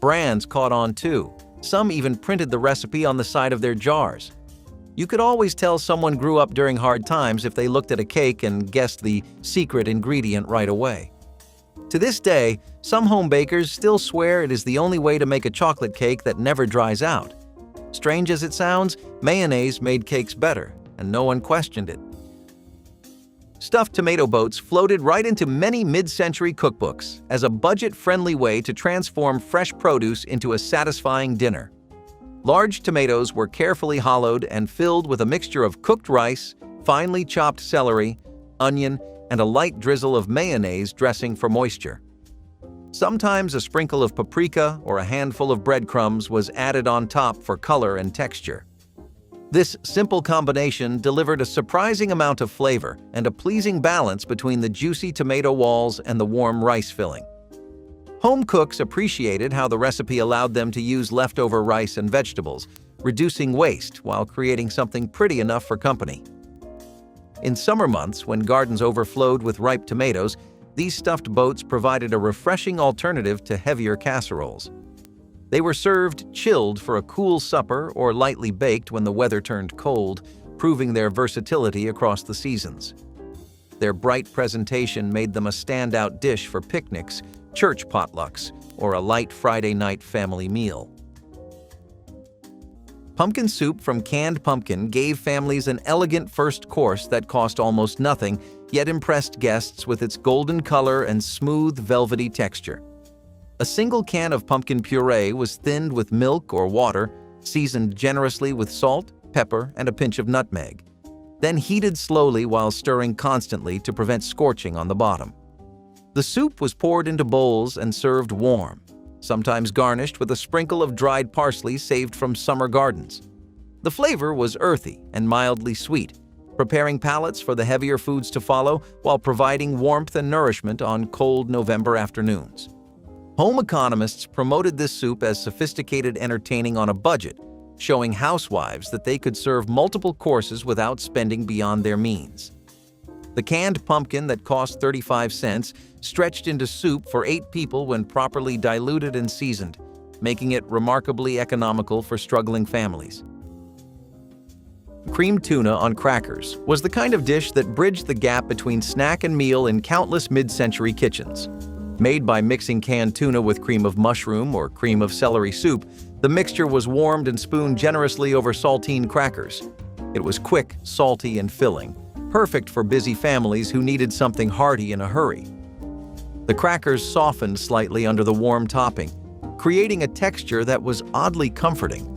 Brands caught on too. Some even printed the recipe on the side of their jars. You could always tell someone grew up during hard times if they looked at a cake and guessed the secret ingredient right away. To this day, some home bakers still swear it is the only way to make a chocolate cake that never dries out. Strange as it sounds, mayonnaise made cakes better, and no one questioned it. Stuffed tomato boats floated right into many mid-century cookbooks as a budget-friendly way to transform fresh produce into a satisfying dinner. Large tomatoes were carefully hollowed and filled with a mixture of cooked rice, finely chopped celery, onion, and a light drizzle of mayonnaise dressing for moisture. Sometimes a sprinkle of paprika or a handful of breadcrumbs was added on top for color and texture. This simple combination delivered a surprising amount of flavor and a pleasing balance between the juicy tomato walls and the warm rice filling. Home cooks appreciated how the recipe allowed them to use leftover rice and vegetables, reducing waste while creating something pretty enough for company. In summer months, when gardens overflowed with ripe tomatoes, these stuffed boats provided a refreshing alternative to heavier casseroles. They were served chilled for a cool supper or lightly baked when the weather turned cold, proving their versatility across the seasons. Their bright presentation made them a standout dish for picnics, church potlucks, or a light Friday night family meal. Pumpkin soup from canned pumpkin gave families an elegant first course that cost almost nothing, yet impressed guests with its golden color and smooth, velvety texture. A single can of pumpkin puree was thinned with milk or water, seasoned generously with salt, pepper, and a pinch of nutmeg, then heated slowly while stirring constantly to prevent scorching on the bottom. The soup was poured into bowls and served warm, sometimes garnished with a sprinkle of dried parsley saved from summer gardens. The flavor was earthy and mildly sweet, preparing palates for the heavier foods to follow while providing warmth and nourishment on cold November afternoons. Home economists promoted this soup as sophisticated entertaining on a budget, showing housewives that they could serve multiple courses without spending beyond their means. The canned pumpkin that cost 35 cents stretched into soup for 8 people when properly diluted and seasoned, making it remarkably economical for struggling families. Creamed tuna on crackers was the kind of dish that bridged the gap between snack and meal in countless mid-century kitchens. Made by mixing canned tuna with cream of mushroom or cream of celery soup, the mixture was warmed and spooned generously over saltine crackers. It was quick, salty, and filling, perfect for busy families who needed something hearty in a hurry. The crackers softened slightly under the warm topping, creating a texture that was oddly comforting.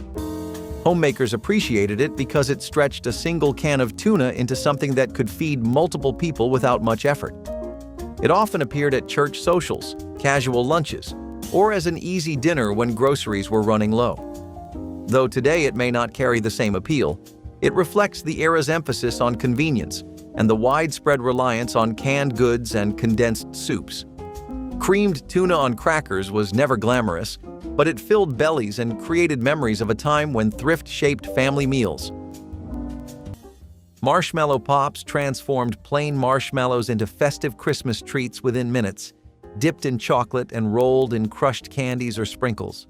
Homemakers appreciated it because it stretched a single can of tuna into something that could feed multiple people without much effort. It often appeared at church socials, casual lunches, or as an easy dinner when groceries were running low. Though today it may not carry the same appeal, it reflects the era's emphasis on convenience and the widespread reliance on canned goods and condensed soups. Creamed tuna on crackers was never glamorous, but it filled bellies and created memories of a time when thrift shaped family meals. Marshmallow pops transformed plain marshmallows into festive Christmas treats within minutes, dipped in chocolate and rolled in crushed candies or sprinkles.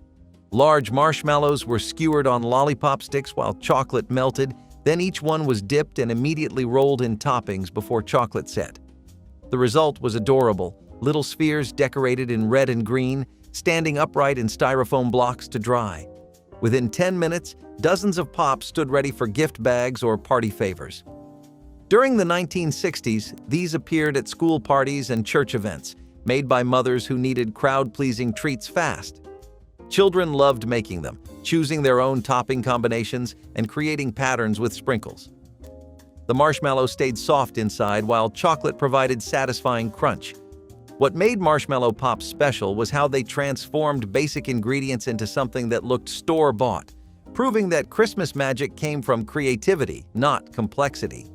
Large marshmallows were skewered on lollipop sticks while chocolate melted, then each one was dipped and immediately rolled in toppings before chocolate set. The result was adorable, little spheres decorated in red and green, standing upright in styrofoam blocks to dry. Within 10 minutes, dozens of pops stood ready for gift bags or party favors. During the 1960s, these appeared at school parties and church events, made by mothers who needed crowd-pleasing treats fast. Children loved making them, choosing their own topping combinations and creating patterns with sprinkles. The marshmallow stayed soft inside while chocolate provided satisfying crunch. What made marshmallow pops special was how they transformed basic ingredients into something that looked store-bought, proving that Christmas magic came from creativity, not complexity.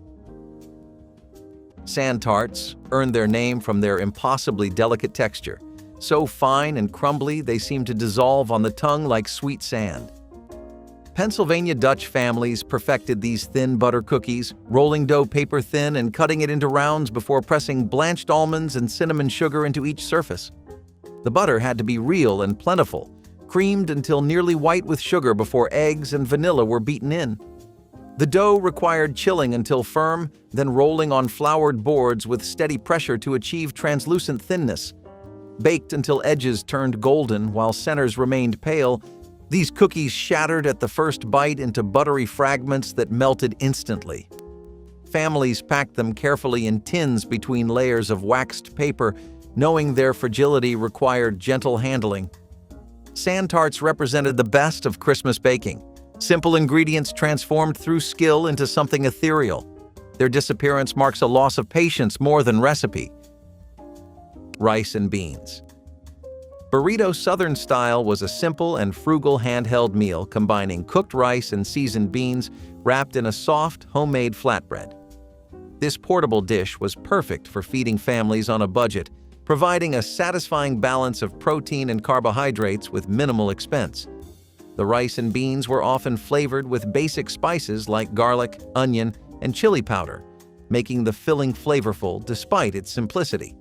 Sand tarts earned their name from their impossibly delicate texture. So fine and crumbly, they seem to dissolve on the tongue like sweet sand. Pennsylvania Dutch families perfected these thin butter cookies, rolling dough paper thin and cutting it into rounds before pressing blanched almonds and cinnamon sugar into each surface. The butter had to be real and plentiful, creamed until nearly white with sugar before eggs and vanilla were beaten in. The dough required chilling until firm, then rolling on floured boards with steady pressure to achieve translucent thinness. Baked until edges turned golden while centers remained pale, these cookies shattered at the first bite into buttery fragments that melted instantly. Families packed them carefully in tins between layers of waxed paper, knowing their fragility required gentle handling. Sand tarts represented the best of Christmas baking. Simple ingredients transformed through skill into something ethereal. Their disappearance marks a loss of patience more than recipe. Rice and beans. Burrito Southern style was a simple and frugal handheld meal combining cooked rice and seasoned beans wrapped in a soft, homemade flatbread. This portable dish was perfect for feeding families on a budget, providing a satisfying balance of protein and carbohydrates with minimal expense. The rice and beans were often flavored with basic spices like garlic, onion, and chili powder, making the filling flavorful despite its simplicity.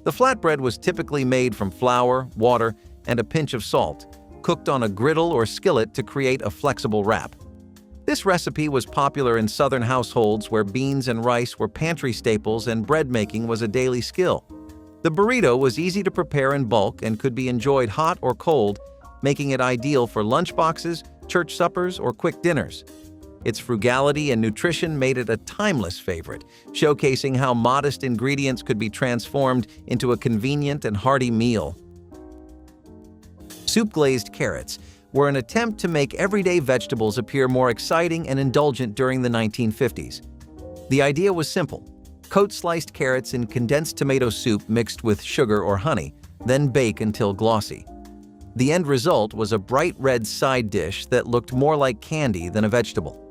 The flatbread was typically made from flour, water, and a pinch of salt, cooked on a griddle or skillet to create a flexible wrap. This recipe was popular in Southern households where beans and rice were pantry staples and bread making was a daily skill. The burrito was easy to prepare in bulk and could be enjoyed hot or cold, making it ideal for lunchboxes, church suppers, or quick dinners. Its frugality and nutrition made it a timeless favorite, showcasing how modest ingredients could be transformed into a convenient and hearty meal. Soup-glazed carrots were an attempt to make everyday vegetables appear more exciting and indulgent during the 1950s. The idea was simple. Coat sliced carrots in condensed tomato soup mixed with sugar or honey, then bake until glossy. The end result was a bright red side dish that looked more like candy than a vegetable.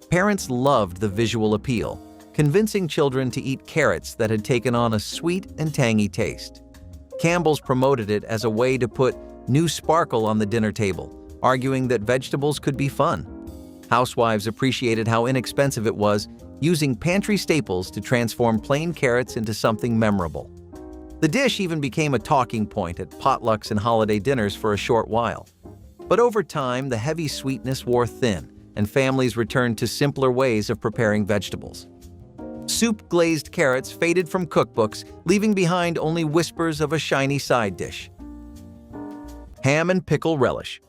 Parents loved the visual appeal, convincing children to eat carrots that had taken on a sweet and tangy taste. Campbell's promoted it as a way to put new sparkle on the dinner table, arguing that vegetables could be fun. Housewives appreciated how inexpensive it was, using pantry staples to transform plain carrots into something memorable. The dish even became a talking point at potlucks and holiday dinners for a short while. But over time, the heavy sweetness wore thin, and families returned to simpler ways of preparing vegetables. Soup-glazed carrots faded from cookbooks, leaving behind only whispers of a shiny side dish. Ham and pickle relish.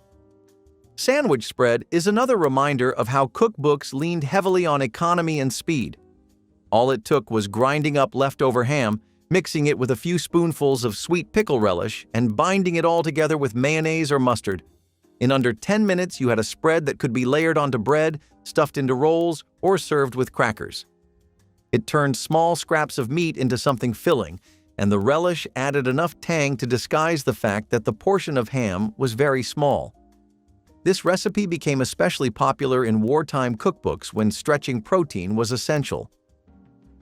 Sandwich spread is another reminder of how cookbooks leaned heavily on economy and speed. All it took was grinding up leftover ham, mixing it with a few spoonfuls of sweet pickle relish, and binding it all together with mayonnaise or mustard. In under 10 minutes, you had a spread that could be layered onto bread, stuffed into rolls, or served with crackers. It turned small scraps of meat into something filling, and the relish added enough tang to disguise the fact that the portion of ham was very small. This recipe became especially popular in wartime cookbooks when stretching protein was essential.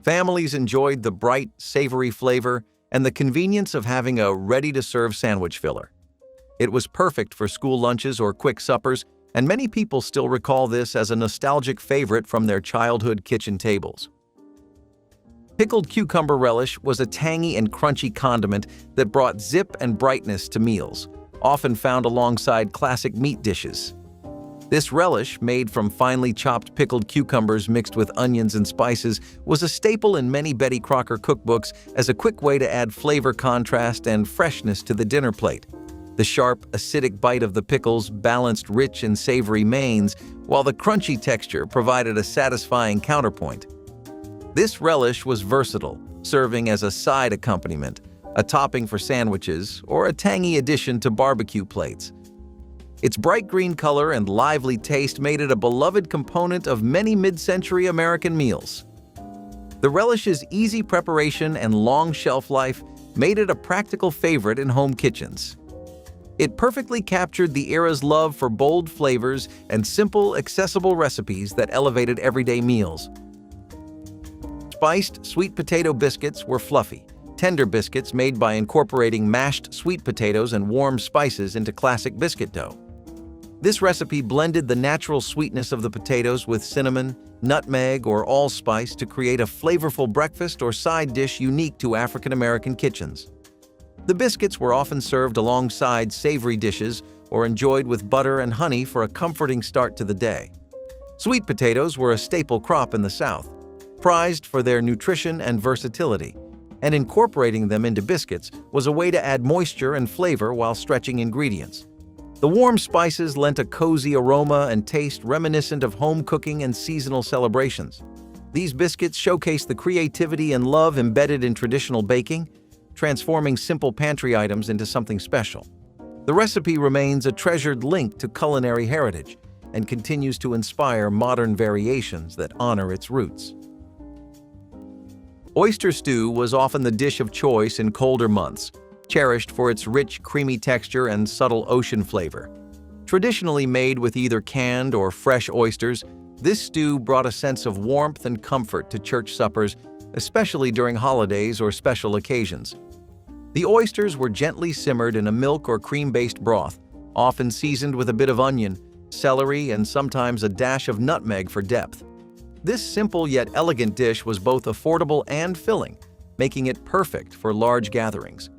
Families enjoyed the bright, savory flavor and the convenience of having a ready-to-serve sandwich filler. It was perfect for school lunches or quick suppers, and many people still recall this as a nostalgic favorite from their childhood kitchen tables. Pickled cucumber relish was a tangy and crunchy condiment that brought zip and brightness to meals, often found alongside classic meat dishes. This relish, made from finely chopped pickled cucumbers mixed with onions and spices, was a staple in many Betty Crocker cookbooks as a quick way to add flavor contrast and freshness to the dinner plate. The sharp, acidic bite of the pickles balanced rich and savory mains, while the crunchy texture provided a satisfying counterpoint. This relish was versatile, serving as a side accompaniment, a topping for sandwiches, or a tangy addition to barbecue plates. Its bright green color and lively taste made it a beloved component of many mid-century American meals. The relish's easy preparation and long shelf life made it a practical favorite in home kitchens. It perfectly captured the era's love for bold flavors and simple, accessible recipes that elevated everyday meals. Spiced sweet potato biscuits were fluffy, tender biscuits made by incorporating mashed sweet potatoes and warm spices into classic biscuit dough. This recipe blended the natural sweetness of the potatoes with cinnamon, nutmeg, or allspice to create a flavorful breakfast or side dish unique to African American kitchens. The biscuits were often served alongside savory dishes or enjoyed with butter and honey for a comforting start to the day. Sweet potatoes were a staple crop in the South, prized for their nutrition and versatility, and incorporating them into biscuits was a way to add moisture and flavor while stretching ingredients. The warm spices lent a cozy aroma and taste reminiscent of home cooking and seasonal celebrations. These biscuits showcase the creativity and love embedded in traditional baking, transforming simple pantry items into something special. The recipe remains a treasured link to culinary heritage and continues to inspire modern variations that honor its roots. Oyster stew was often the dish of choice in colder months, cherished for its rich, creamy texture and subtle ocean flavor. Traditionally made with either canned or fresh oysters, this stew brought a sense of warmth and comfort to church suppers, especially during holidays or special occasions. The oysters were gently simmered in a milk or cream-based broth, often seasoned with a bit of onion, celery, and sometimes a dash of nutmeg for depth. This simple yet elegant dish was both affordable and filling, making it perfect for large gatherings.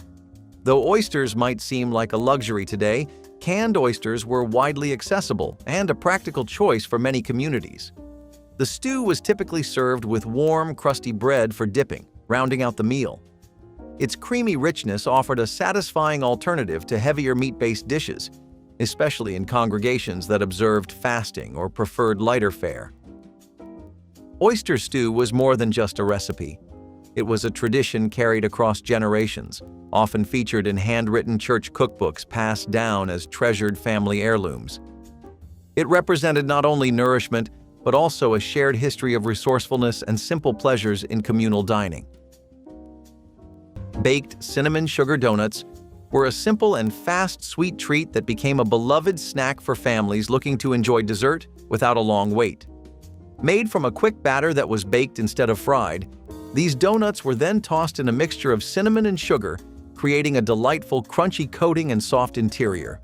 Though oysters might seem like a luxury today, canned oysters were widely accessible and a practical choice for many communities. The stew was typically served with warm, crusty bread for dipping, rounding out the meal. Its creamy richness offered a satisfying alternative to heavier meat-based dishes, especially in congregations that observed fasting or preferred lighter fare. Oyster stew was more than just a recipe. It was a tradition carried across generations, often featured in handwritten church cookbooks passed down as treasured family heirlooms. It represented not only nourishment, but also a shared history of resourcefulness and simple pleasures in communal dining. Baked cinnamon sugar donuts were a simple and fast sweet treat that became a beloved snack for families looking to enjoy dessert without a long wait. Made from a quick batter that was baked instead of fried, these donuts were then tossed in a mixture of cinnamon and sugar, creating a delightful crunchy coating and soft interior.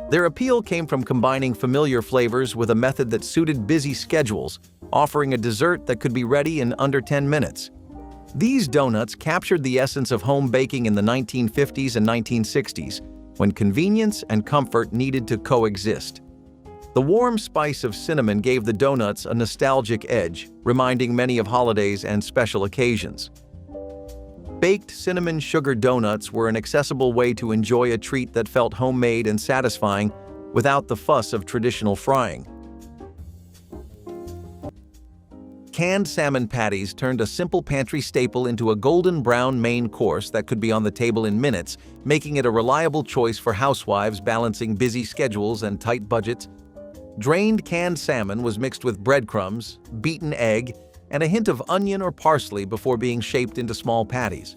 Their appeal came from combining familiar flavors with a method that suited busy schedules, offering a dessert that could be ready in under 10 minutes. These donuts captured the essence of home baking in the 1950s and 1960s, when convenience and comfort needed to coexist. The warm spice of cinnamon gave the donuts a nostalgic edge, reminding many of holidays and special occasions. Baked cinnamon sugar donuts were an accessible way to enjoy a treat that felt homemade and satisfying without the fuss of traditional frying. Canned salmon patties turned a simple pantry staple into a golden brown main course that could be on the table in minutes, making it a reliable choice for housewives balancing busy schedules and tight budgets. Drained canned salmon was mixed with breadcrumbs, beaten egg, and a hint of onion or parsley before being shaped into small patties.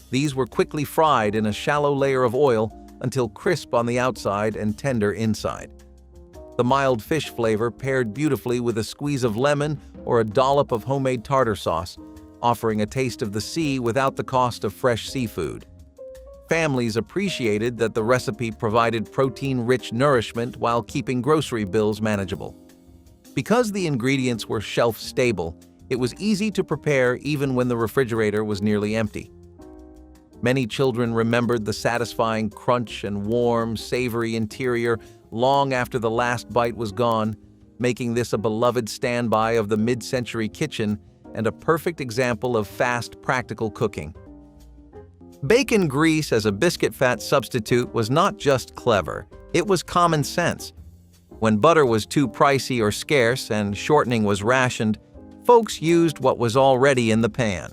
These were quickly fried in a shallow layer of oil until crisp on the outside and tender inside. The mild fish flavor paired beautifully with a squeeze of lemon or a dollop of homemade tartar sauce, offering a taste of the sea without the cost of fresh seafood. Families appreciated that the recipe provided protein-rich nourishment while keeping grocery bills manageable. Because the ingredients were shelf-stable, it was easy to prepare even when the refrigerator was nearly empty. Many children remembered the satisfying crunch and warm, savory interior long after the last bite was gone, making this a beloved standby of the mid-century kitchen and a perfect example of fast, practical cooking. Bacon grease as a biscuit fat substitute was not just clever, it was common sense. When butter was too pricey or scarce and shortening was rationed, folks used what was already in the pan.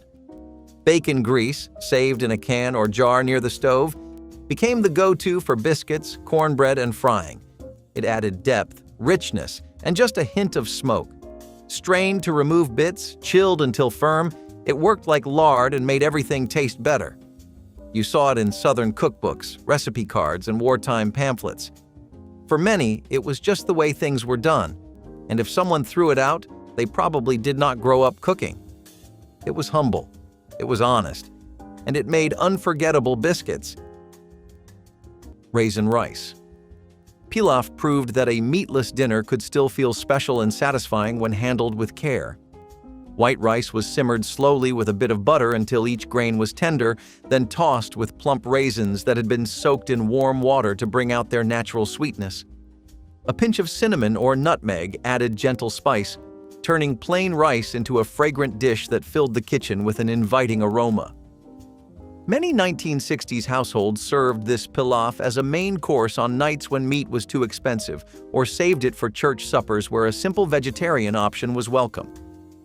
Bacon grease, saved in a can or jar near the stove, became the go-to for biscuits, cornbread, and frying. It added depth, richness, and just a hint of smoke. Strained to remove bits, chilled until firm, it worked like lard and made everything taste better. You saw it in Southern cookbooks, recipe cards, and wartime pamphlets. For many, it was just the way things were done, and if someone threw it out, they probably did not grow up cooking. It was humble, it was honest, and it made unforgettable biscuits. Raisin rice. Pilaf proved that a meatless dinner could still feel special and satisfying when handled with care. White rice was simmered slowly with a bit of butter until each grain was tender, then tossed with plump raisins that had been soaked in warm water to bring out their natural sweetness. A pinch of cinnamon or nutmeg added gentle spice, turning plain rice into a fragrant dish that filled the kitchen with an inviting aroma. Many 1960s households served this pilaf as a main course on nights when meat was too expensive, or saved it for church suppers where a simple vegetarian option was welcome.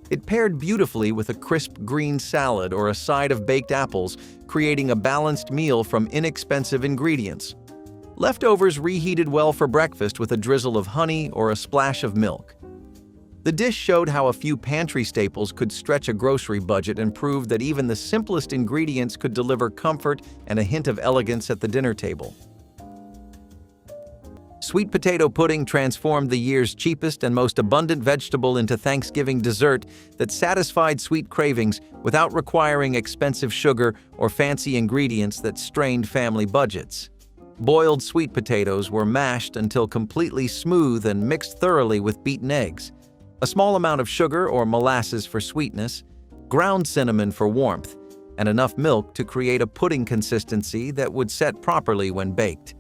It paired beautifully with a crisp green salad or a side of baked apples, creating a balanced meal from inexpensive ingredients. Leftovers reheated well for breakfast with a drizzle of honey or a splash of milk. The dish showed how a few pantry staples could stretch a grocery budget and proved that even the simplest ingredients could deliver comfort and a hint of elegance at the dinner table. Sweet potato pudding transformed the year's cheapest and most abundant vegetable into Thanksgiving dessert that satisfied sweet cravings without requiring expensive sugar or fancy ingredients that strained family budgets. Boiled sweet potatoes were mashed until completely smooth and mixed thoroughly with beaten eggs. A small amount of sugar or molasses for sweetness, ground cinnamon for warmth, and enough milk to create a pudding consistency that would set properly when baked.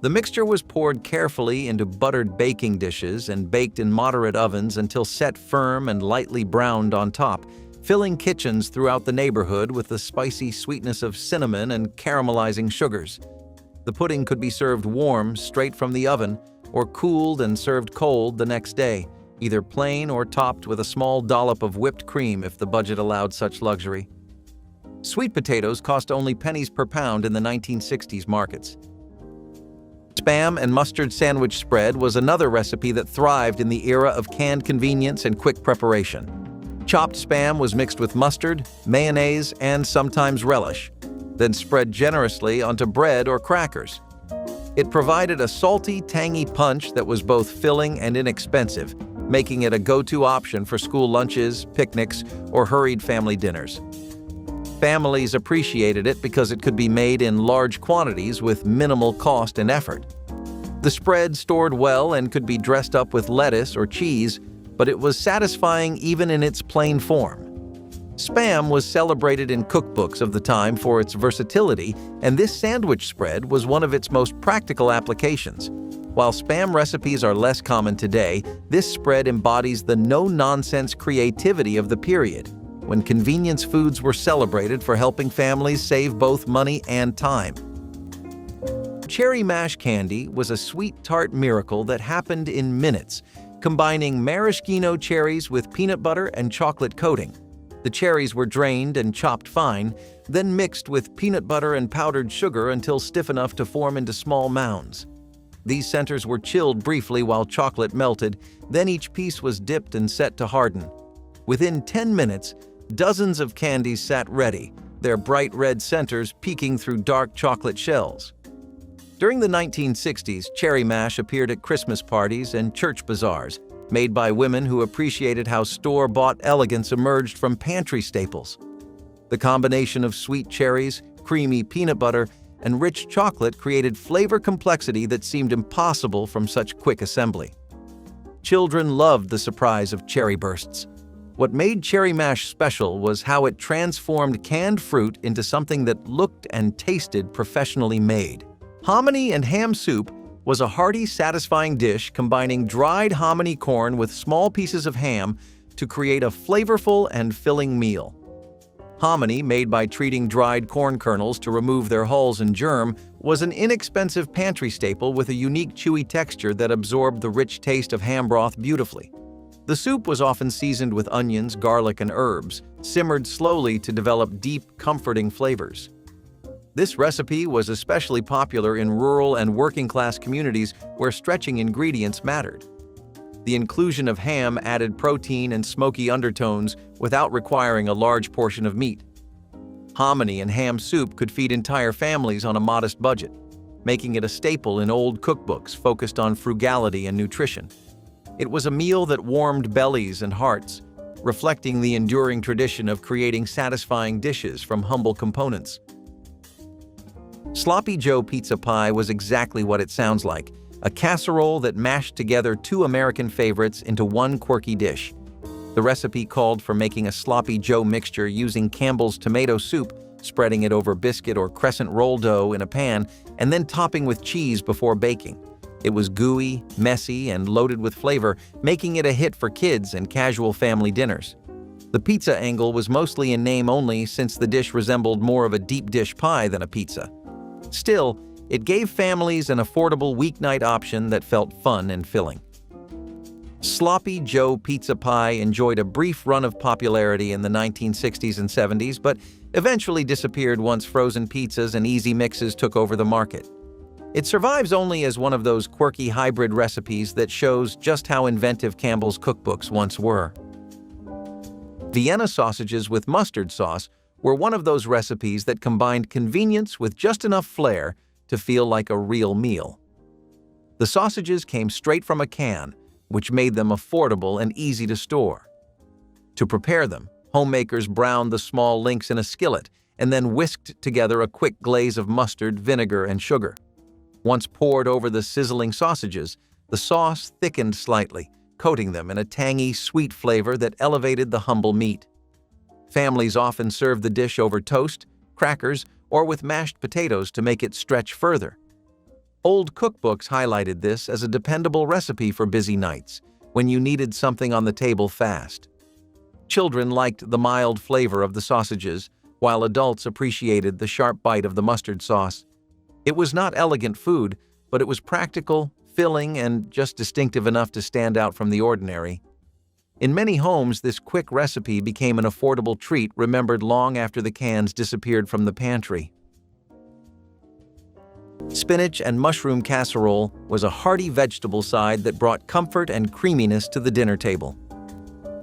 The mixture was poured carefully into buttered baking dishes and baked in moderate ovens until set firm and lightly browned on top, filling kitchens throughout the neighborhood with the spicy sweetness of cinnamon and caramelizing sugars. The pudding could be served warm, straight from the oven, or cooled and served cold the next day, either plain or topped with a small dollop of whipped cream if the budget allowed such luxury. Sweet potatoes cost only pennies per pound in the 1960s markets. Spam and mustard sandwich spread was another recipe that thrived in the era of canned convenience and quick preparation. Chopped spam was mixed with mustard, mayonnaise, and sometimes relish, then spread generously onto bread or crackers. It provided a salty, tangy punch that was both filling and inexpensive, making it a go-to option for school lunches, picnics, or hurried family dinners. Families appreciated it because it could be made in large quantities with minimal cost and effort. The spread stored well and could be dressed up with lettuce or cheese, but it was satisfying even in its plain form. Spam was celebrated in cookbooks of the time for its versatility, and this sandwich spread was one of its most practical applications. While Spam recipes are less common today, this spread embodies the no-nonsense creativity of the period, when convenience foods were celebrated for helping families save both money and time. Cherry mash candy was a sweet tart miracle that happened in minutes, combining maraschino cherries with peanut butter and chocolate coating. The cherries were drained and chopped fine, then mixed with peanut butter and powdered sugar until stiff enough to form into small mounds. These centers were chilled briefly while chocolate melted, then each piece was dipped and set to harden. Within 10 minutes, dozens of candies sat ready, their bright red centers peeking through dark chocolate shells. During the 1960s, cherry mash appeared at Christmas parties and church bazaars, made by women who appreciated how store-bought elegance emerged from pantry staples. The combination of sweet cherries, creamy peanut butter, and rich chocolate created flavor complexity that seemed impossible from such quick assembly. Children loved the surprise of cherry bursts. What made cherry mash special was how it transformed canned fruit into something that looked and tasted professionally made. Hominy and ham soup was a hearty, satisfying dish combining dried hominy corn with small pieces of ham to create a flavorful and filling meal. Hominy, made by treating dried corn kernels to remove their hulls and germ, was an inexpensive pantry staple with a unique chewy texture that absorbed the rich taste of ham broth beautifully. The soup was often seasoned with onions, garlic, and herbs, simmered slowly to develop deep, comforting flavors. This recipe was especially popular in rural and working-class communities where stretching ingredients mattered. The inclusion of ham added protein and smoky undertones without requiring a large portion of meat. Hominy and ham soup could feed entire families on a modest budget, making it a staple in old cookbooks focused on frugality and nutrition. It was a meal that warmed bellies and hearts, reflecting the enduring tradition of creating satisfying dishes from humble components. Sloppy Joe pizza pie was exactly what it sounds like, a casserole that mashed together two American favorites into one quirky dish. The recipe called for making a sloppy Joe mixture using Campbell's tomato soup, spreading it over biscuit or crescent roll dough in a pan, and then topping with cheese before baking. It was gooey, messy, and loaded with flavor, making it a hit for kids and casual family dinners. The pizza angle was mostly in name only since the dish resembled more of a deep dish pie than a pizza. Still, it gave families an affordable weeknight option that felt fun and filling. Sloppy Joe pizza pie enjoyed a brief run of popularity in the 1960s and 70s, but eventually disappeared once frozen pizzas and easy mixes took over the market. It survives only as one of those quirky hybrid recipes that shows just how inventive Campbell's cookbooks once were. Vienna sausages with mustard sauce were one of those recipes that combined convenience with just enough flair to feel like a real meal. The sausages came straight from a can, which made them affordable and easy to store. To prepare them, homemakers browned the small links in a skillet and then whisked together a quick glaze of mustard, vinegar, and sugar. Once poured over the sizzling sausages, the sauce thickened slightly, coating them in a tangy, sweet flavor that elevated the humble meat. Families often served the dish over toast, crackers, or with mashed potatoes to make it stretch further. Old cookbooks highlighted this as a dependable recipe for busy nights, when you needed something on the table fast. Children liked the mild flavor of the sausages, while adults appreciated the sharp bite of the mustard sauce. It was not elegant food, but it was practical, filling, and just distinctive enough to stand out from the ordinary. In many homes, this quick recipe became an affordable treat remembered long after the cans disappeared from the pantry. Spinach and mushroom casserole was a hearty vegetable side that brought comfort and creaminess to the dinner table.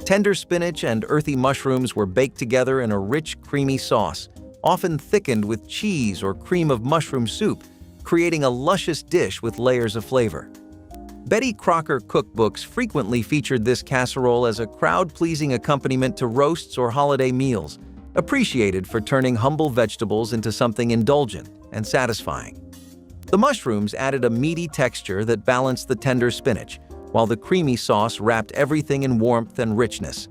Tender spinach and earthy mushrooms were baked together in a rich, creamy sauce, often thickened with cheese or cream of mushroom soup, creating a luscious dish with layers of flavor. Betty Crocker cookbooks frequently featured this casserole as a crowd-pleasing accompaniment to roasts or holiday meals, appreciated for turning humble vegetables into something indulgent and satisfying. The mushrooms added a meaty texture that balanced the tender spinach, while the creamy sauce wrapped everything in warmth and richness.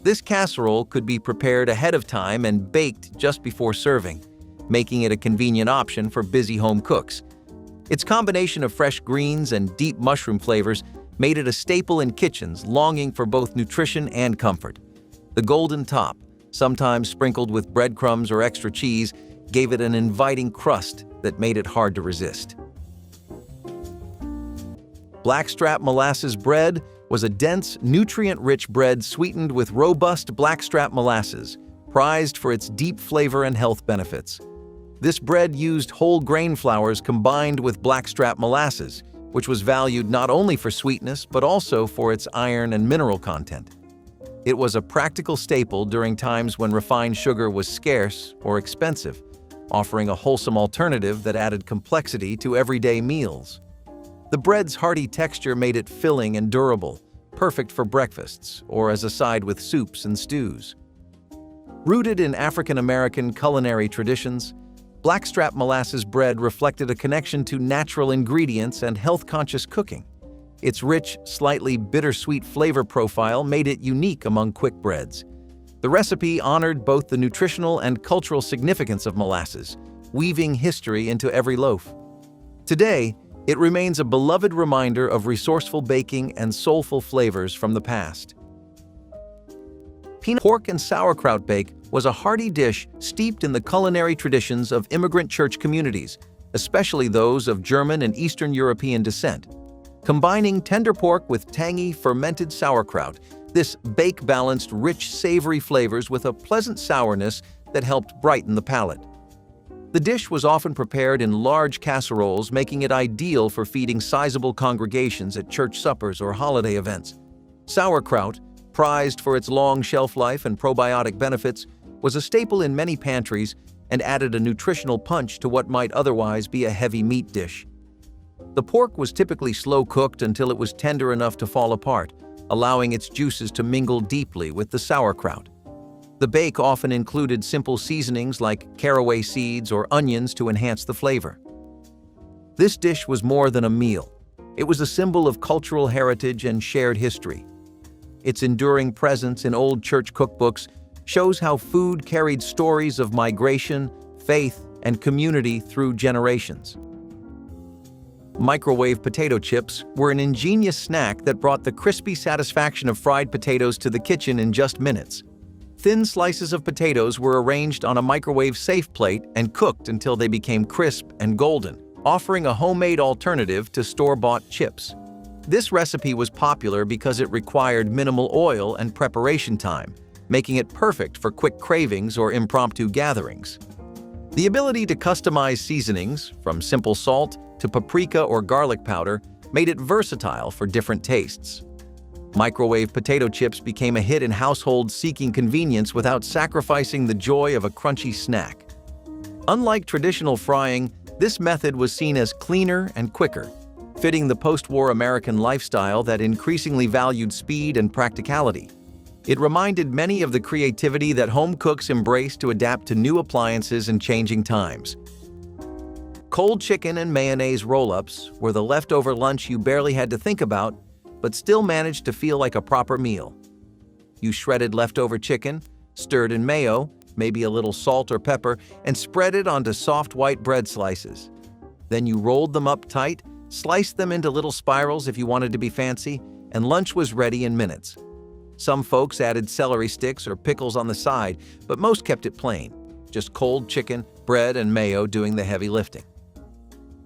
This casserole could be prepared ahead of time and baked just before serving, making it a convenient option for busy home cooks. Its combination of fresh greens and deep mushroom flavors made it a staple in kitchens longing for both nutrition and comfort. The golden top, sometimes sprinkled with breadcrumbs or extra cheese, gave it an inviting crust that made it hard to resist. Blackstrap molasses bread was a dense, nutrient-rich bread sweetened with robust blackstrap molasses, prized for its deep flavor and health benefits. This bread used whole grain flours combined with blackstrap molasses, which was valued not only for sweetness but also for its iron and mineral content. It was a practical staple during times when refined sugar was scarce or expensive, offering a wholesome alternative that added complexity to everyday meals. The bread's hearty texture made it filling and durable, perfect for breakfasts or as a side with soups and stews. Rooted in African-American culinary traditions, blackstrap molasses bread reflected a connection to natural ingredients and health-conscious cooking. Its rich, slightly bittersweet flavor profile made it unique among quick breads. The recipe honored both the nutritional and cultural significance of molasses, weaving history into every loaf. Today, it remains a beloved reminder of resourceful baking and soulful flavors from the past. Pork and sauerkraut bake was a hearty dish steeped in the culinary traditions of immigrant church communities, especially those of German and Eastern European descent. Combining tender pork with tangy, fermented sauerkraut, this bake balanced rich, savory flavors with a pleasant sourness that helped brighten the palate. The dish was often prepared in large casseroles, making it ideal for feeding sizable congregations at church suppers or holiday events. Sauerkraut, prized for its long shelf life and probiotic benefits, was a staple in many pantries and added a nutritional punch to what might otherwise be a heavy meat dish. The pork was typically slow-cooked until it was tender enough to fall apart, allowing its juices to mingle deeply with the sauerkraut. The bake often included simple seasonings like caraway seeds or onions to enhance the flavor. This dish was more than a meal. It was a symbol of cultural heritage and shared history. Its enduring presence in old church cookbooks shows how food carried stories of migration, faith, and community through generations. Microwave potato chips were an ingenious snack that brought the crispy satisfaction of fried potatoes to the kitchen in just minutes. Thin slices of potatoes were arranged on a microwave-safe plate and cooked until they became crisp and golden, offering a homemade alternative to store-bought chips. This recipe was popular because it required minimal oil and preparation time, making it perfect for quick cravings or impromptu gatherings. The ability to customize seasonings, from simple salt to paprika or garlic powder, made it versatile for different tastes. Microwave potato chips became a hit in households seeking convenience without sacrificing the joy of a crunchy snack. Unlike traditional frying, this method was seen as cleaner and quicker, fitting the post-war American lifestyle that increasingly valued speed and practicality. It reminded many of the creativity that home cooks embrace to adapt to new appliances and changing times. Cold chicken and mayonnaise roll-ups were the leftover lunch you barely had to think about, but still managed to feel like a proper meal. You shredded leftover chicken, stirred in mayo, maybe a little salt or pepper, and spread it onto soft white bread slices. Then you rolled them up tight, sliced them into little spirals if you wanted to be fancy, and lunch was ready in minutes. Some folks added celery sticks or pickles on the side, but most kept it plain, just cold chicken, bread, and mayo doing the heavy lifting.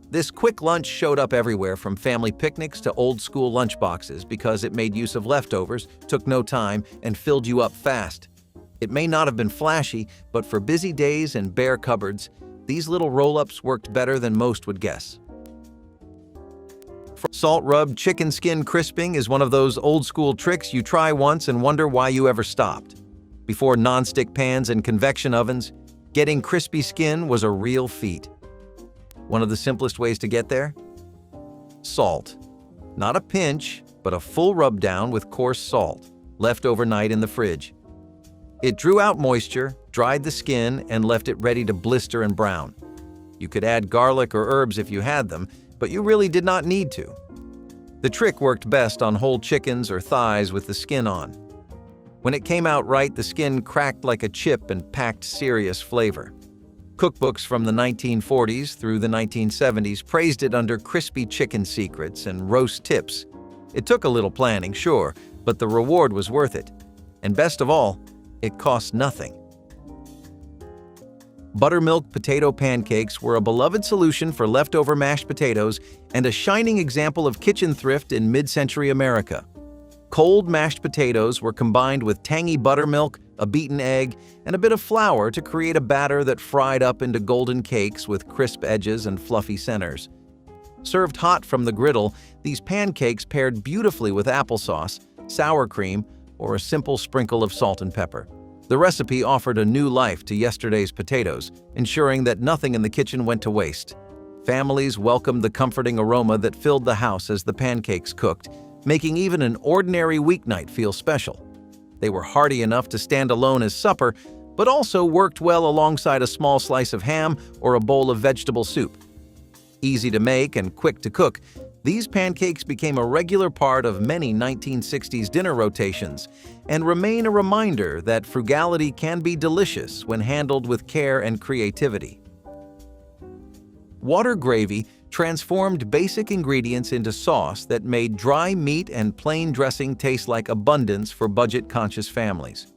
This quick lunch showed up everywhere, from family picnics to old-school lunchboxes, because it made use of leftovers, took no time, and filled you up fast. It may not have been flashy, but for busy days and bare cupboards, these little roll-ups worked better than most would guess. Salt-rubbed chicken skin crisping is one of those old-school tricks you try once and wonder why you ever stopped. Before nonstick pans and convection ovens, getting crispy skin was a real feat. One of the simplest ways to get there? Salt. Not a pinch, but a full rub down with coarse salt, left overnight in the fridge. It drew out moisture, dried the skin, and left it ready to blister and brown. You could add garlic or herbs if you had them, but you really did not need to. The trick worked best on whole chickens or thighs with the skin on. When it came out right, the skin cracked like a chip and packed serious flavor. Cookbooks from the 1940s through the 1970s praised it under crispy chicken secrets and roast tips. It took a little planning, sure, but the reward was worth it. And best of all, it cost nothing. Buttermilk potato pancakes were a beloved solution for leftover mashed potatoes and a shining example of kitchen thrift in mid-century America. Cold mashed potatoes were combined with tangy buttermilk, a beaten egg, and a bit of flour to create a batter that fried up into golden cakes with crisp edges and fluffy centers. Served hot from the griddle, these pancakes paired beautifully with applesauce, sour cream, or a simple sprinkle of salt and pepper. The recipe offered a new life to yesterday's potatoes, ensuring that nothing in the kitchen went to waste. Families welcomed the comforting aroma that filled the house as the pancakes cooked, making even an ordinary weeknight feel special. They were hearty enough to stand alone as supper, but also worked well alongside a small slice of ham or a bowl of vegetable soup. Easy to make and quick to cook, these pancakes became a regular part of many 1960s dinner rotations and remain a reminder that frugality can be delicious when handled with care and creativity. Water gravy transformed basic ingredients into sauce that made dry meat and plain dressing taste like abundance for budget-conscious families.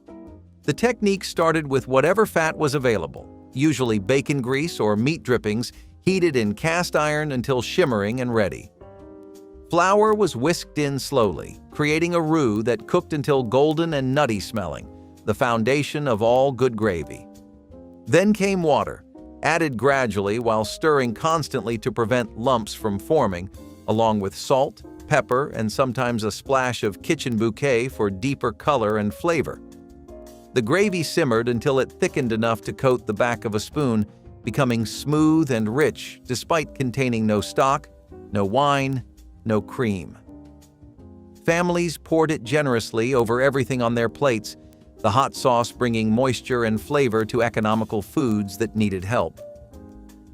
The technique started with whatever fat was available, usually bacon grease or meat drippings, heated in cast iron until shimmering and ready. Flour was whisked in slowly, creating a roux that cooked until golden and nutty smelling, the foundation of all good gravy. Then came water, added gradually while stirring constantly to prevent lumps from forming, along with salt, pepper, and sometimes a splash of kitchen bouquet for deeper color and flavor. The gravy simmered until it thickened enough to coat the back of a spoon, becoming smooth and rich despite containing no stock, no wine, no cream. Families poured it generously over everything on their plates, the hot sauce bringing moisture and flavor to economical foods that needed help.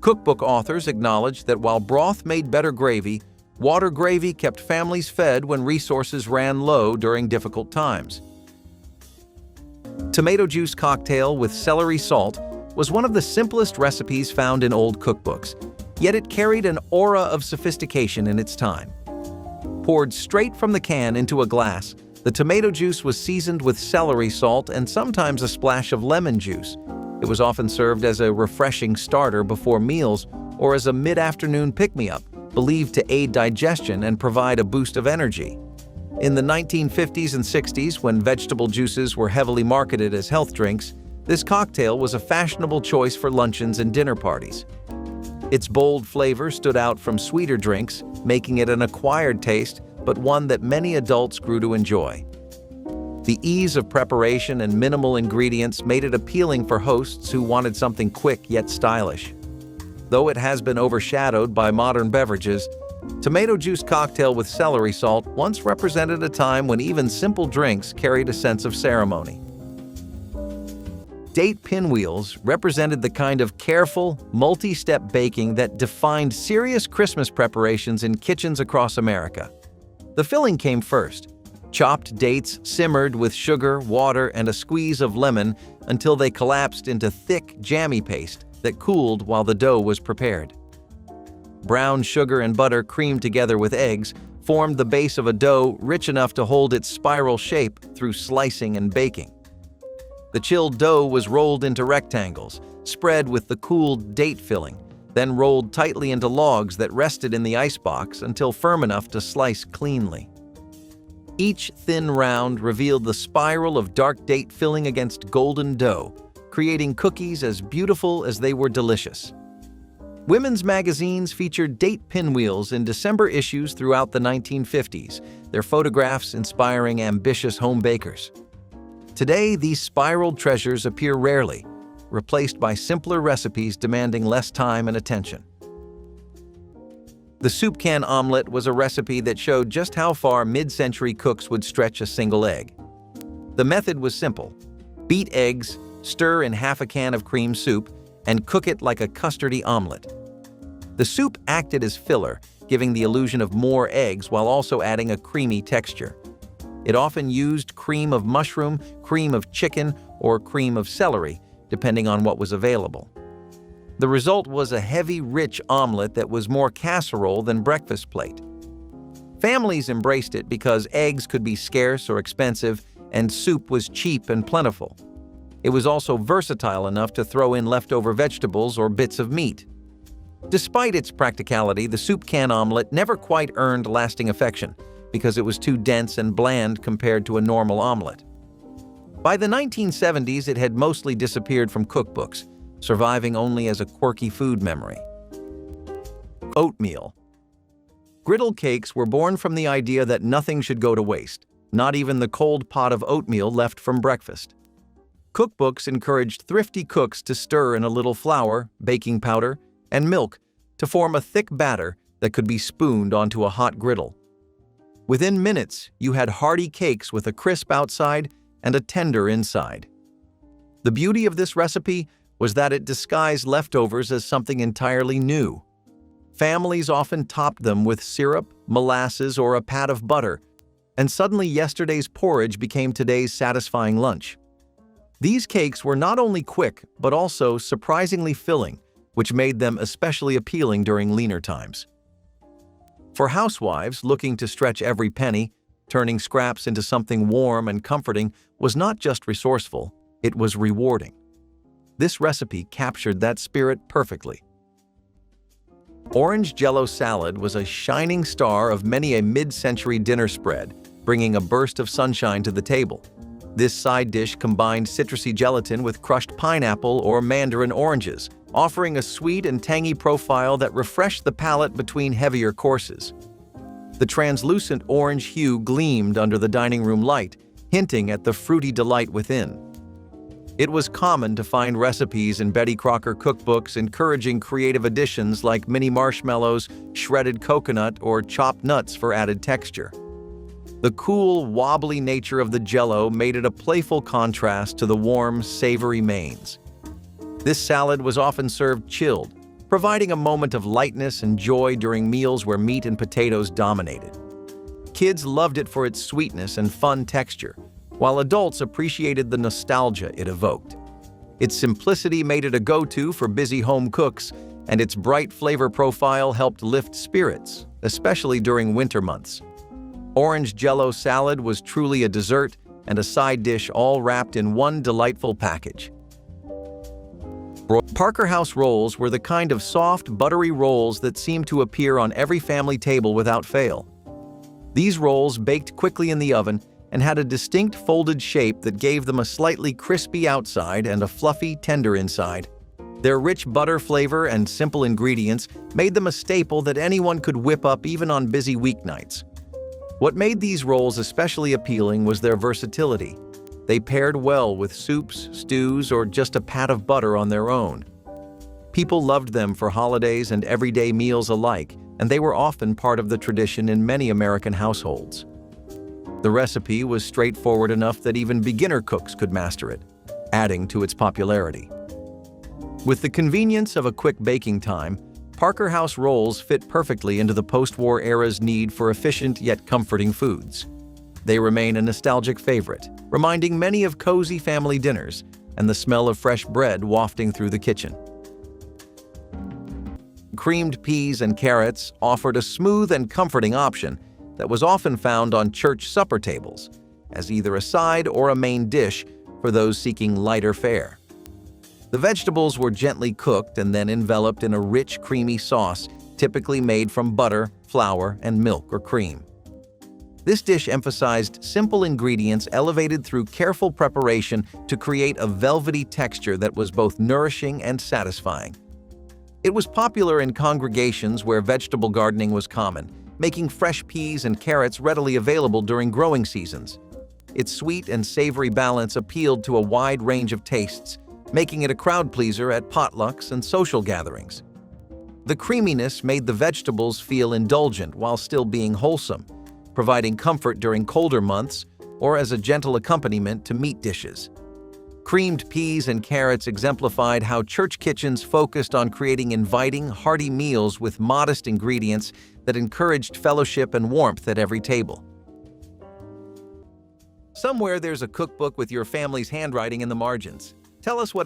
Cookbook authors acknowledged that while broth made better gravy, water gravy kept families fed when resources ran low during difficult times. Tomato juice cocktail with celery salt was one of the simplest recipes found in old cookbooks, yet it carried an aura of sophistication in its time. Poured straight from the can into a glass, the tomato juice was seasoned with celery salt and sometimes a splash of lemon juice. It was often served as a refreshing starter before meals or as a mid-afternoon pick-me-up, believed to aid digestion and provide a boost of energy. In the 1950s and 60s, when vegetable juices were heavily marketed as health drinks, this cocktail was a fashionable choice for luncheons and dinner parties. Its bold flavor stood out from sweeter drinks, making it an acquired taste, but one that many adults grew to enjoy. The ease of preparation and minimal ingredients made it appealing for hosts who wanted something quick yet stylish. Though it has been overshadowed by modern beverages, tomato juice cocktail with celery salt once represented a time when even simple drinks carried a sense of ceremony. Date pinwheels represented the kind of careful, multi-step baking that defined serious Christmas preparations in kitchens across America. The filling came first. Chopped dates simmered with sugar, water, and a squeeze of lemon until they collapsed into thick, jammy paste that cooled while the dough was prepared. Brown sugar and butter creamed together with eggs formed the base of a dough rich enough to hold its spiral shape through slicing and baking. The chilled dough was rolled into rectangles, spread with the cooled date filling, then rolled tightly into logs that rested in the icebox until firm enough to slice cleanly. Each thin round revealed the spiral of dark date filling against golden dough, creating cookies as beautiful as they were delicious. Women's magazines featured date pinwheels in December issues throughout the 1950s, their photographs inspiring ambitious home bakers. Today, these spiraled treasures appear rarely, replaced by simpler recipes demanding less time and attention. The soup can omelet was a recipe that showed just how far mid-century cooks would stretch a single egg. The method was simple. Beat eggs, stir in half a can of cream soup, and cook it like a custardy omelet. The soup acted as filler, giving the illusion of more eggs while also adding a creamy texture. It often used cream of mushroom, cream of chicken, or cream of celery, depending on what was available. The result was a heavy, rich omelet that was more casserole than breakfast plate. Families embraced it because eggs could be scarce or expensive, and soup was cheap and plentiful. It was also versatile enough to throw in leftover vegetables or bits of meat. Despite its practicality, the soup can omelet never quite earned lasting affection because it was too dense and bland compared to a normal omelet. By the 1970s, it had mostly disappeared from cookbooks, surviving only as a quirky food memory. Oatmeal. Griddle cakes were born from the idea that nothing should go to waste, not even the cold pot of oatmeal left from breakfast. Cookbooks encouraged thrifty cooks to stir in a little flour, baking powder, and milk to form a thick batter that could be spooned onto a hot griddle. Within minutes, you had hearty cakes with a crisp outside and a tender inside. The beauty of this recipe was that it disguised leftovers as something entirely new. Families often topped them with syrup, molasses, or a pat of butter, and suddenly yesterday's porridge became today's satisfying lunch. These cakes were not only quick, but also surprisingly filling, which made them especially appealing during leaner times. For housewives looking to stretch every penny, turning scraps into something warm and comforting was not just resourceful, it was rewarding. This recipe captured that spirit perfectly. Orange Jell-O salad was a shining star of many a mid-century dinner spread, bringing a burst of sunshine to the table. This side dish combined citrusy gelatin with crushed pineapple or mandarin oranges, offering a sweet and tangy profile that refreshed the palate between heavier courses. The translucent orange hue gleamed under the dining room light, hinting at the fruity delight within. It was common to find recipes in Betty Crocker cookbooks encouraging creative additions like mini marshmallows, shredded coconut, or chopped nuts for added texture. The cool, wobbly nature of the Jell-O made it a playful contrast to the warm, savory mains. This salad was often served chilled, providing a moment of lightness and joy during meals where meat and potatoes dominated. Kids loved it for its sweetness and fun texture, while adults appreciated the nostalgia it evoked. Its simplicity made it a go-to for busy home cooks, and its bright flavor profile helped lift spirits, especially during winter months. Orange Jell-O salad was truly a dessert and a side dish all wrapped in one delightful package. Parker House rolls were the kind of soft, buttery rolls that seemed to appear on every family table without fail. These rolls baked quickly in the oven and had a distinct folded shape that gave them a slightly crispy outside and a fluffy, tender inside. Their rich butter flavor and simple ingredients made them a staple that anyone could whip up even on busy weeknights. What made these rolls especially appealing was their versatility. They paired well with soups, stews, or just a pat of butter on their own. People loved them for holidays and everyday meals alike, and they were often part of the tradition in many American households. The recipe was straightforward enough that even beginner cooks could master it, adding to its popularity. With the convenience of a quick baking time, Parker House rolls fit perfectly into the post-war era's need for efficient yet comforting foods. They remain a nostalgic favorite, reminding many of cozy family dinners and the smell of fresh bread wafting through the kitchen. Creamed peas and carrots offered a smooth and comforting option that was often found on church supper tables, as either a side or a main dish for those seeking lighter fare. The vegetables were gently cooked and then enveloped in a rich, creamy sauce typically made from butter, flour, and milk or cream. This dish emphasized simple ingredients elevated through careful preparation to create a velvety texture that was both nourishing and satisfying. It was popular in congregations where vegetable gardening was common, making fresh peas and carrots readily available during growing seasons. Its sweet and savory balance appealed to a wide range of tastes, making it a crowd pleaser at potlucks and social gatherings. The creaminess made the vegetables feel indulgent while still being wholesome, providing comfort during colder months or as a gentle accompaniment to meat dishes. Creamed peas and carrots exemplified how church kitchens focused on creating inviting, hearty meals with modest ingredients that encouraged fellowship and warmth at every table. Somewhere there's a cookbook with your family's handwriting in the margins. Tell us what it